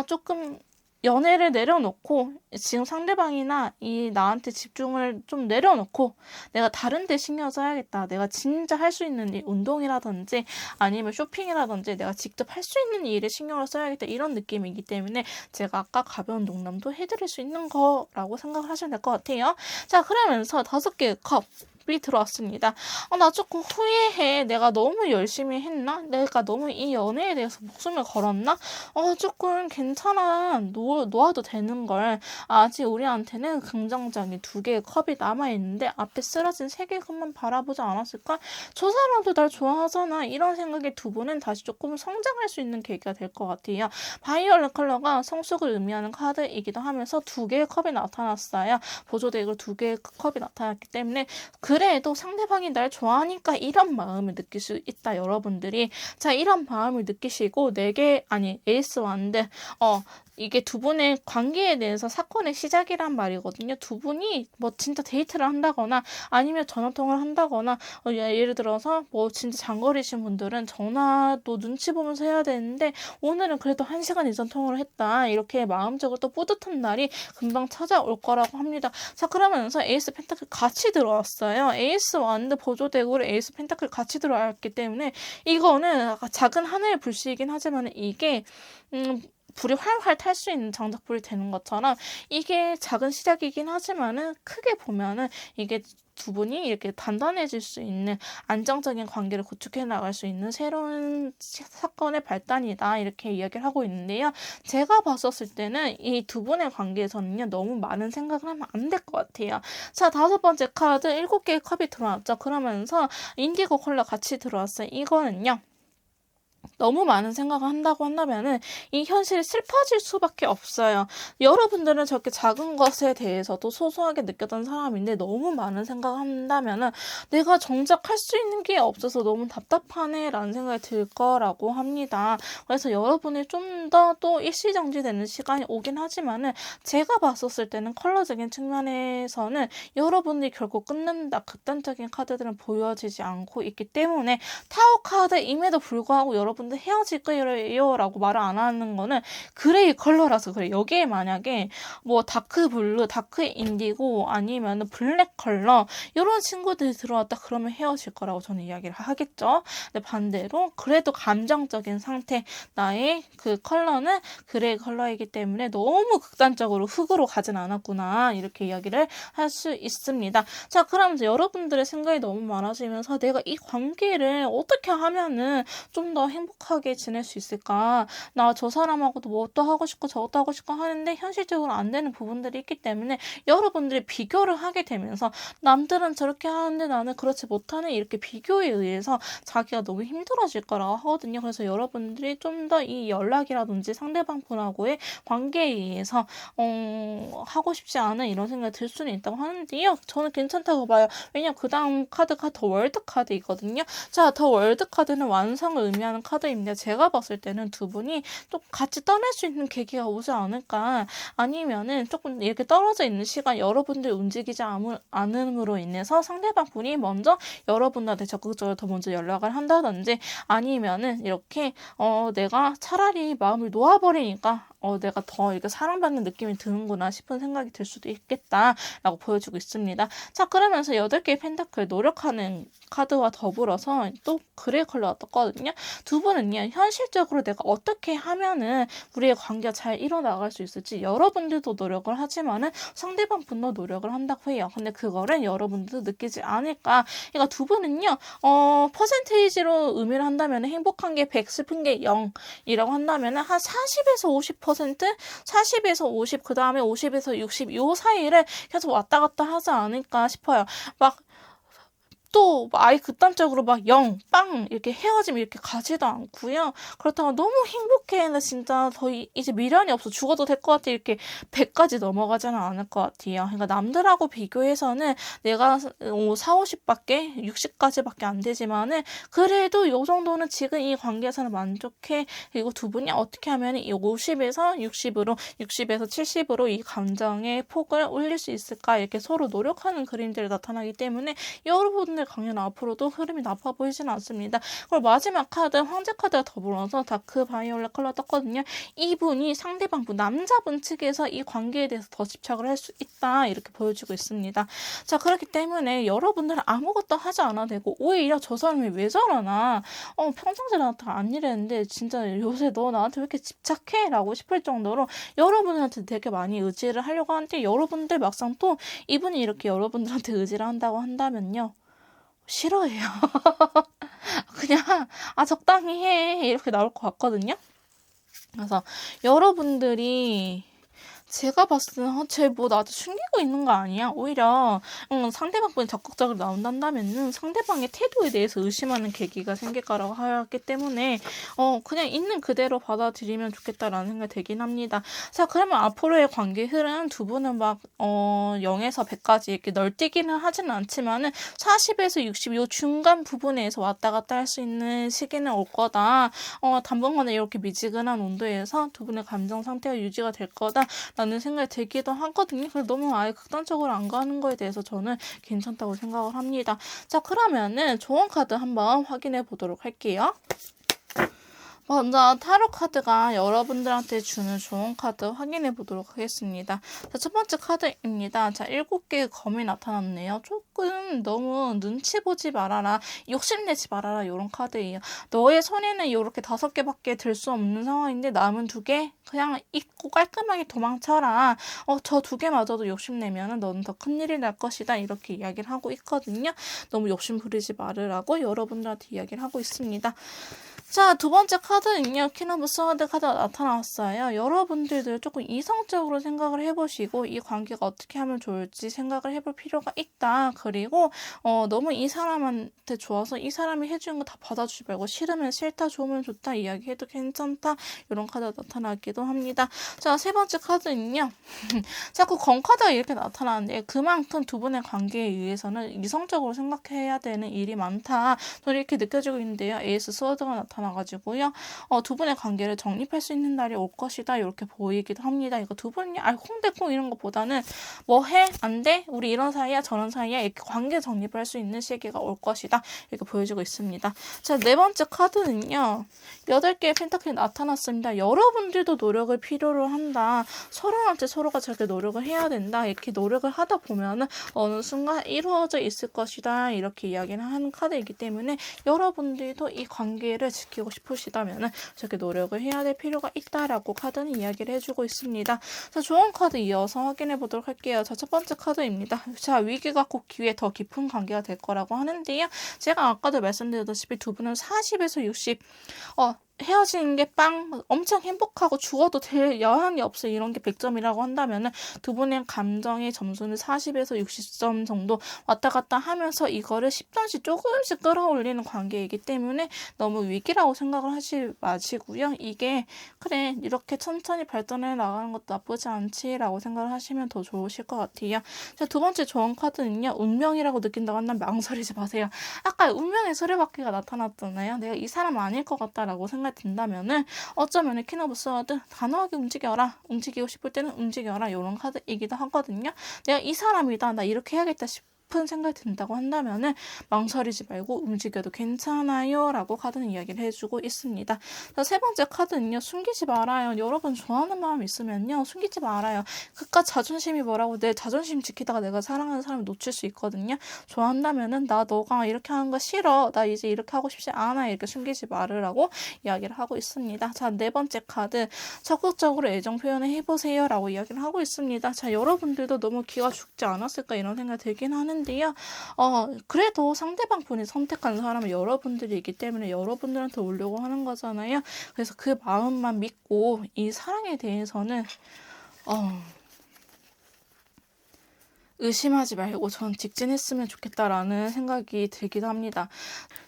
조금 연애를 내려놓고 지금 상대방이나 이 나한테 집중을 좀 내려놓고 내가 다른 데 신경 써야겠다. 내가 진짜 할 수 있는 일, 운동이라든지 아니면 쇼핑이라든지 내가 직접 할 수 있는 일에 신경을 써야겠다. 이런 느낌이기 때문에 제가 아까 가벼운 농담도 해드릴 수 있는 거라고 생각을 하시면 될 것 같아요. 자, 그러면서 5개의 컵. 이 들어왔습니다. 나 조금 후회해. 내가 너무 열심히 했나? 내가 너무 이 연애에 대해서 목숨을 걸었나? 조금 괜찮아. 놓아도 되는 걸. 아직 우리한테는 긍정적인 2개의 컵이 남아있는데 앞에 쓰러진 3개의 컵만 바라보지 않았을까? 저 사람도 날 좋아하잖아. 이런 생각에 두 분은 다시 조금 성장할 수 있는 계기가 될 것 같아요. 바이올렛 컬러가 성숙을 의미하는 카드이기도 하면서 2개의 컵이 나타났어요. 보조덱으로 2개의 컵이 나타났기 때문에 그래도 상대방이 날 좋아하니까 이런 마음을 느낄 수 있다, 여러분들이. 자, 이런 마음을 느끼시고 에이스 완드. 이게 두 분의 관계에 대해서 사건의 시작이란 말이거든요. 두 분이 뭐 진짜 데이트를 한다거나 아니면 전화통화를 한다거나 예를 들어서 뭐 진짜 장거리신 분들은 전화도 눈치 보면서 해야 되는데 오늘은 그래도 1시간 이전 통화를 했다. 이렇게 마음적으로 또 뿌듯한 날이 금방 찾아올 거라고 합니다. 자, 그러면서 에이스 펜타클 같이 들어왔어요. 에이스 완드 보조덱으로 에이스 펜타클 같이 들어왔기 때문에 이거는 작은 하나의 불씨이긴 하지만 이게 불이 활활 탈 수 있는 장작불이 되는 것처럼 이게 작은 시작이긴 하지만은 크게 보면은 이게 두 분이 이렇게 단단해질 수 있는 안정적인 관계를 구축해 나갈 수 있는 새로운 사건의 발단이다 이렇게 이야기를 하고 있는데요. 제가 봤었을 때는 이 두 분의 관계에서는요 너무 많은 생각을 하면 안 될 것 같아요. 자, 5번째 카드 7개의 컵이 들어왔죠. 그러면서 인디고 컬러 같이 들어왔어요. 이거는요. 너무 많은 생각을 한다고 한다면은 이 현실이 슬퍼질 수밖에 없어요. 여러분들은 저렇게 작은 것에 대해서도 소소하게 느꼈던 사람인데 너무 많은 생각을 한다면은 내가 정작 할 수 있는 게 없어서 너무 답답하네 라는 생각이 들 거라고 합니다. 그래서 여러분이 좀 더 또 일시정지되는 시간이 오긴 하지만은 제가 봤었을 때는 컬러적인 측면에서는 여러분들이 결국 끊는다 극단적인 카드들은 보여지지 않고 있기 때문에 타워 카드임에도 불구하고 여러분 여러분들 헤어질 거예요 라고 말을 안 하는 거는 그레이 컬러라서 그래. 여기에 만약에 뭐 다크 블루, 다크 인디고 아니면 블랙 컬러 이런 친구들이 들어왔다 그러면 헤어질 거라고 저는 이야기를 하겠죠. 근데 반대로 그래도 감정적인 상태, 나의 그 컬러는 그레이 컬러이기 때문에 너무 극단적으로 흑으로 가진 않았구나 이렇게 이야기를 할 수 있습니다. 자, 그러면서 여러분들의 생각이 너무 많아지면서 내가 이 관계를 어떻게 하면은 좀 더 행복하게 지낼 수 있을까? 나 저 사람하고도 뭐 또 하고 싶고 저것도 하고 싶고 하는데 현실적으로 안 되는 부분들이 있기 때문에 여러분들이 비교를 하게 되면서 남들은 저렇게 하는데 나는 그렇지 못하네 이렇게 비교에 의해서 자기가 너무 힘들어질 거라고 하거든요. 그래서 여러분들이 좀 더 이 연락이라든지 상대방 분하고의 관계에 의해서 하고 싶지 않은 이런 생각이 들 수는 있다고 하는데요. 저는 괜찮다고 봐요. 왜냐면 그 다음 카드가 더 월드 카드이거든요. 자, 더 월드 카드는 완성을 의미하는 카드입니다. 제가 봤을 때는 두 분이 또 같이 떠날 수 있는 계기가 오지 않을까. 아니면은 조금 이렇게 떨어져 있는 시간 여러분들 움직이지 않음으로 인해서 상대방 분이 먼저 여러분들한테 적극적으로 더 먼저 연락을 한다든지 아니면은 이렇게 내가 차라리 마음을 놓아버리니까 내가 더 이렇게 사랑받는 느낌이 드는구나 싶은 생각이 들 수도 있겠다라고 보여주고 있습니다. 자, 그러면서 8개의 펜타클 노력하는 카드와 더불어서 또 그레이 컬러가 떴거든요. 두 분은요, 현실적으로 내가 어떻게 하면은 우리의 관계가 잘 이뤄나갈 수 있을지 여러분들도 노력을 하지만은 상대방 분도 노력을 한다고 해요. 근데 그거를 여러분들도 느끼지 않을까. 그러니까 두 분은요, 퍼센테이지로 의미를 한다면 행복한 게 100, 슬픈 게 0이라고 한다면은 한 40에서 50%, 40에서 50, 그 다음에 50에서 60, 요 사이를 계속 왔다 갔다 하지 않을까 싶어요. 막 또 아예 극단적으로 막 0, 빵 이렇게 헤어지면 이렇게 가지도 않고요. 그렇다고 너무 행복해 나 진짜 더 이제 미련이 없어 죽어도 될 것 같아 이렇게 100까지 넘어가지는 않을 것 같아요. 그러니까 남들하고 비교해서는 내가 4, 50밖에 60까지밖에 안 되지만은 그래도 요 정도는 지금 이 관계에서는 만족해. 그리고 두 분이 어떻게 하면 이 50에서 60으로 60에서 70으로 이 감정의 폭을 올릴 수 있을까 이렇게 서로 노력하는 그림들이 나타나기 때문에 여러분들 강연 앞으로도 흐름이 나빠 보이지는 않습니다. 그리고 마지막 카드 황제 카드가 더불어서 다크 바이올렛 컬러 떴거든요. 이분이 상대방 분 남자분 측에서 이 관계에 대해서 더 집착을 할 수 있다 이렇게 보여주고 있습니다. 자, 그렇기 때문에 여러분들은 아무것도 하지 않아도 되고 오히려 저 사람이 왜 저러나 평상시에 나한테 안 이랬는데 진짜 요새 너 나한테 왜 이렇게 집착해? 라고 싶을 정도로 여러분한테 되게 많이 의지를 하려고 하는데 여러분들 막상 또 이분이 이렇게 여러분들한테 의지를 한다고 한다면요. 싫어해요. 그냥 적당히 해 이렇게 나올 것 같거든요. 그래서 여러분들이 제가 봤을 때는 쟤 뭐 나한테 숨기고 있는 거 아니야? 오히려 상대방분이 적극적으로 나온다면은 상대방의 태도에 대해서 의심하는 계기가 생길 거라고 하였기 때문에 그냥 있는 그대로 받아들이면 좋겠다라는 생각이 들긴 합니다. 자, 그러면 앞으로의 관계 흐름 두 분은 막 0에서 100까지 이렇게 널뛰기는 하지는 않지만은 40에서 60 요 중간 부분에서 왔다 갔다 할 수 있는 시기는 올 거다. 당분간은 이렇게 미지근한 온도에서 두 분의 감정 상태가 유지가 될 거다. 라는 생각이 들기도 하거든요. 그래서 너무 아예 극단적으로 안 가는 거에 대해서 저는 괜찮다고 생각을 합니다. 자, 그러면은 조언 카드 한번 확인해 보도록 할게요. 먼저 타로 카드가 여러분들한테 주는 좋은 카드 확인해 보도록 하겠습니다. 자, 첫 번째 카드입니다. 자, 7개의 검이 나타났네요. 조금 너무 눈치 보지 말아라, 욕심내지 말아라 이런 카드예요. 너의 손에는 이렇게 5개밖에 들 수 없는 상황인데 남은 2개 그냥 잊고 깔끔하게 도망쳐라. 저 2개마저도 욕심내면 너는 더 큰일이 날 것이다 이렇게 이야기를 하고 있거든요. 너무 욕심 부리지 말으라고 여러분들한테 이야기를 하고 있습니다. 자, 두 번째 카드는요. 퀸 오브 스워드 카드가 나타났어요. 여러분들도 조금 이성적으로 생각을 해보시고 이 관계가 어떻게 하면 좋을지 생각을 해볼 필요가 있다. 그리고 너무 이 사람한테 좋아서 이 사람이 해주는 거 다 받아주지 말고 싫으면 싫다, 좋으면 좋다 이야기해도 괜찮다. 이런 카드가 나타나기도 합니다. 자, 세 번째 카드는요. 자꾸 검 카드가 이렇게 나타나는데 그만큼 두 분의 관계에 의해서는 이성적으로 생각해야 되는 일이 많다. 저는 이렇게 느껴지고 있는데요. 에이스 스워드가 나타났습니다. 나타나가지고요. 두 분의 관계를 정립할 수 있는 날이 올 것이다. 이렇게 보이기도 합니다. 이거 두 분이 알콩달콩 이런 것보다는 뭐 해? 안 돼? 우리 이런 사이야? 저런 사이야? 이렇게 관계 정립할 수 있는 시기가 올 것이다. 이렇게 보여주고 있습니다. 자, 네 번째 카드는요. 8개의 펜타클이 나타났습니다. 여러분들도 노력을 필요로 한다. 서로한테 서로가 저렇게 노력을 해야 된다. 이렇게 노력을 하다 보면은 어느 순간 이루어져 있을 것이다. 이렇게 이야기를 하는 카드이기 때문에 여러분들도 이 관계를 지키고 싶으시다면은 저렇게 노력을 해야 될 필요가 있다라고 카드는 이야기를 해주고 있습니다. 자, 좋은 카드 이어서 확인해 보도록 할게요. 자, 첫 번째 카드입니다. 자, 위기가 곧 기회, 더 깊은 관계가 될 거라고 하는데요. 제가 아까도 말씀드렸다시피 두 분은 40에서 60, 헤어지는 게 엄청 행복하고 죽어도 될 여한이 없어 이런 게 100점이라고 한다면은 두 분의 감정의 점수는 40에서 60점 정도 왔다 갔다 하면서 이거를 10점씩 조금씩 끌어올리는 관계이기 때문에 너무 위기라고 생각을 하지 마시고요. 이게 그래 이렇게 천천히 발전해 나가는 것도 나쁘지 않지라고 생각을 하시면 더 좋으실 것 같아요. 자, 두 번째 좋은 카드는요. 운명이라고 느낀다고 한다면 망설이지 마세요. 아까 운명의 수레바퀴가 나타났잖아요. 내가 이 사람 아닐 것 같다라고 든다면은 어쩌면 퀸 오브 스워드 단호하게 움직여라. 움직이고 싶을 때는 움직여라. 이런 카드이기도 하거든요. 내가 이 사람이다. 나 이렇게 해야겠다 싶은 생각이 든다고 한다면은 망설이지 말고 움직여도 괜찮아요 라고 카드는 이야기를 해주고 있습니다. 자, 세 번째 카드는요. 숨기지 말아요. 여러분 좋아하는 마음 있으면요. 숨기지 말아요. 그깟 자존심이 뭐라고 내 자존심 지키다가 내가 사랑하는 사람을 놓칠 수 있거든요. 좋아한다면은 나 너가 이렇게 하는 거 싫어. 나 이제 이렇게 하고 싶지 않아. 이렇게 숨기지 말으라고 이야기를 하고 있습니다. 자, 네 번째 카드 적극적으로 애정 표현을 해보세요 라고 이야기를 하고 있습니다. 자, 여러분들도 너무 기가 죽지 않았을까 이런 생각이 들긴 하는데요. 그래도 상대방 분이 선택한 사람은 여러분들이기 때문에 여러분들한테 오려고 하는 거잖아요. 그래서 그 마음만 믿고 이 사랑에 대해서는 의심하지 말고 전 직진했으면 좋겠다라는 생각이 들기도 합니다.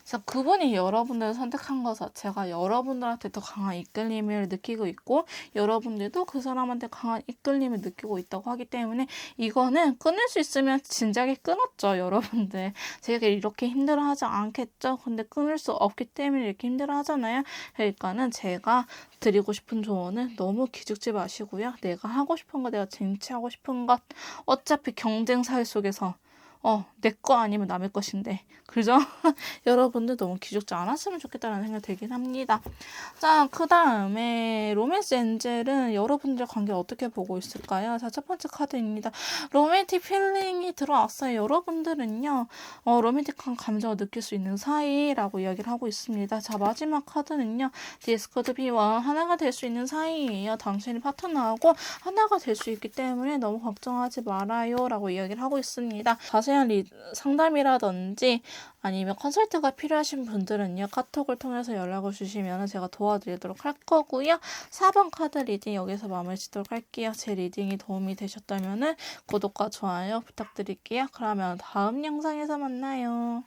그래서 그분이 여러분들을 선택한 것 자체가 여러분들한테 더 강한 이끌림을 느끼고 있고 여러분들도 그 사람한테 강한 이끌림을 느끼고 있다고 하기 때문에 이거는 끊을 수 있으면 진작에 끊었죠. 여러분들. 제가 이렇게 힘들어하지 않겠죠. 근데 끊을 수 없기 때문에 이렇게 힘들어하잖아요. 그러니까는 제가 드리고 싶은 조언은 너무 기죽지 마시고요. 내가 하고 싶은 거, 내가 쟁취하고 싶은 것 어차피 경쟁 사회 속에서 내 거 아니면 남의 것인데 그죠? 여러분들 너무 기죽지 않았으면 좋겠다는 생각이 들긴 합니다. 자, 그 다음에 로맨스 엔젤은 여러분들 관계 어떻게 보고 있을까요? 자, 첫 번째 카드입니다. 로맨틱 필링이 들어왔어요. 여러분들은요 로맨틱한 감정을 느낄 수 있는 사이라고 이야기를 하고 있습니다. 자, 마지막 카드는요. 디스코드 B1 하나가 될 수 있는 사이예요. 당신이 파트너하고 하나가 될 수 있기 때문에 너무 걱정하지 말아요 라고 이야기를 하고 있습니다. 자세한 상담이라든지 아니면 컨설트가 필요하신 분들은요. 카톡을 통해서 연락을 주시면 제가 도와드리도록 할 거고요. 4번 카드 리딩 여기서 마무리 짓도록 할게요. 제 리딩이 도움이 되셨다면 구독과 좋아요 부탁드릴게요. 그러면 다음 영상에서 만나요.